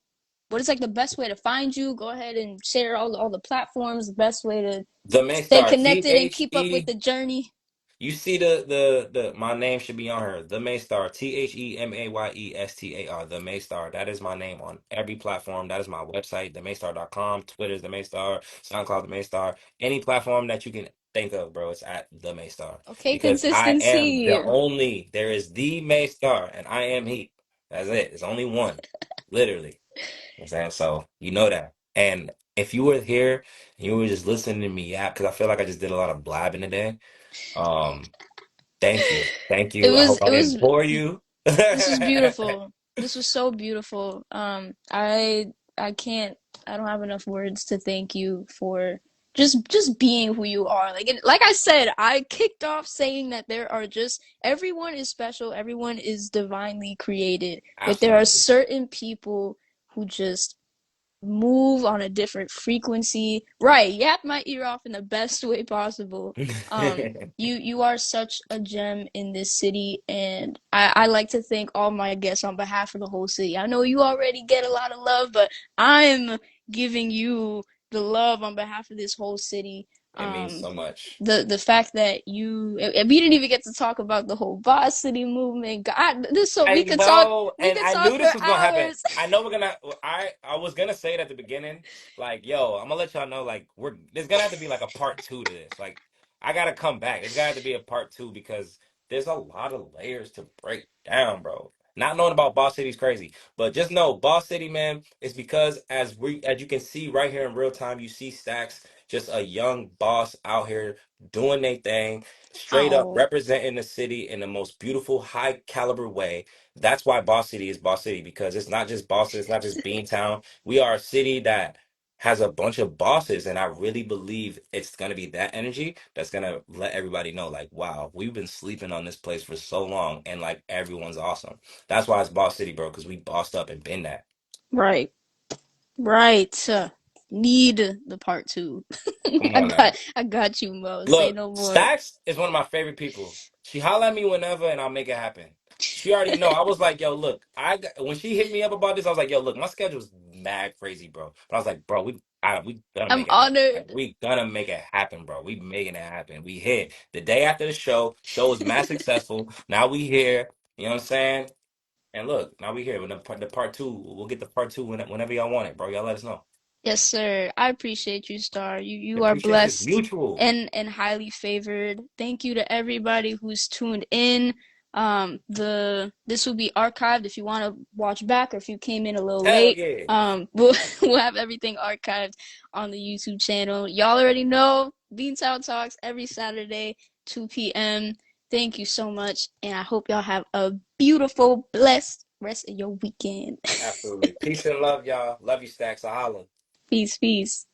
what is like the best way to find you? Go ahead and share all the platforms, the best way to the main stay star, connected and keep up with THE. the journey. You see the my name should be on her. The Maye Star. TheMayeStar. The Maye Star. That is my name on every platform. That is my website, themaystar.com. Twitter's the Maye Star. SoundCloud the Maye Star. Any platform that you can think of, bro, it's at the Maye Star. Okay, Because I am consistency. the only, there is the Maye Star, and I am he. That's it. It's only one. Literally. You know what I'm saying? So you know that. And if you were here and you were just listening to me yap, because I feel like I just did a lot of blabbing today. Um, Thank you. Thank It you. I was hope I it didn't was bore you. This was beautiful. This was so beautiful. I can't I don't have enough words to thank you for just being who you are. Like I said, I kicked off saying that there are just everyone is special, everyone is divinely created, but there are Absolutely. certain people who just move on a different frequency. Right, yap my ear off in the best way possible. You are such a gem in this city, and I like to thank all my guests on behalf of the whole city. I know you already get a lot of love, but I'm giving you the love on behalf of this whole city. It means Um, so much. the fact that we didn't even get to talk about the whole boss city movement. God, this so I know, we and could I talk knew for this was gonna happen. hours. I know we're gonna. I was gonna say it at the beginning, like, yo, I'm gonna let y'all know, like, there's gonna have to be like a part two to this. Like, I gotta come back. There's gonna have to be a part two because there's a lot of layers to break down, bro. Not knowing about Boss City is crazy, but just know Boss City, man, is because as you can see right here in real time, you see Stacks, just a young boss out here doing their thing, straight up Oh, representing the city in the most beautiful, high caliber way. That's why Boss City is Boss City because it's not just Boston, it's not just Beantown. We are a city that has a bunch of bosses, and I really believe it's gonna be that energy that's gonna let everybody know, like, wow, we've been sleeping on this place for so long, and like everyone's awesome. That's why it's Boss City, bro, because we bossed up and been that. right. Right. Need the part two. Come on now. I got you, Mo. Say Look, no more. Stacks is one of my favorite people. She holla at me whenever, and I'll make it happen. She already know. I was like, yo, look, when she hit me up about this, I was like, yo, look, my schedule's mad crazy, bro. But I was like, bro, we gonna I'm make it happen. Like, honored. we gonna make it happen, bro. We making it happen. We hit the day after the show. Show was mad successful. Now we here. You know what I'm saying? And look, now we here. When the part two, we'll get the part two whenever y'all want it, bro. Y'all let us know. Yes, sir. I appreciate you, Star. The You are appreciation is blessed mutual. and highly favored. Thank you to everybody who's tuned in. The this will be archived if you want to watch back or if you came in a little Hell late. yeah. We'll have everything archived on the YouTube channel. Y'all already know Beantown Talks every Saturday, 2 p.m. Thank you so much, and I hope y'all have a beautiful, blessed rest of your weekend. Absolutely. Peace and love, y'all. Love you, Stacks. I holla. Peace, peace.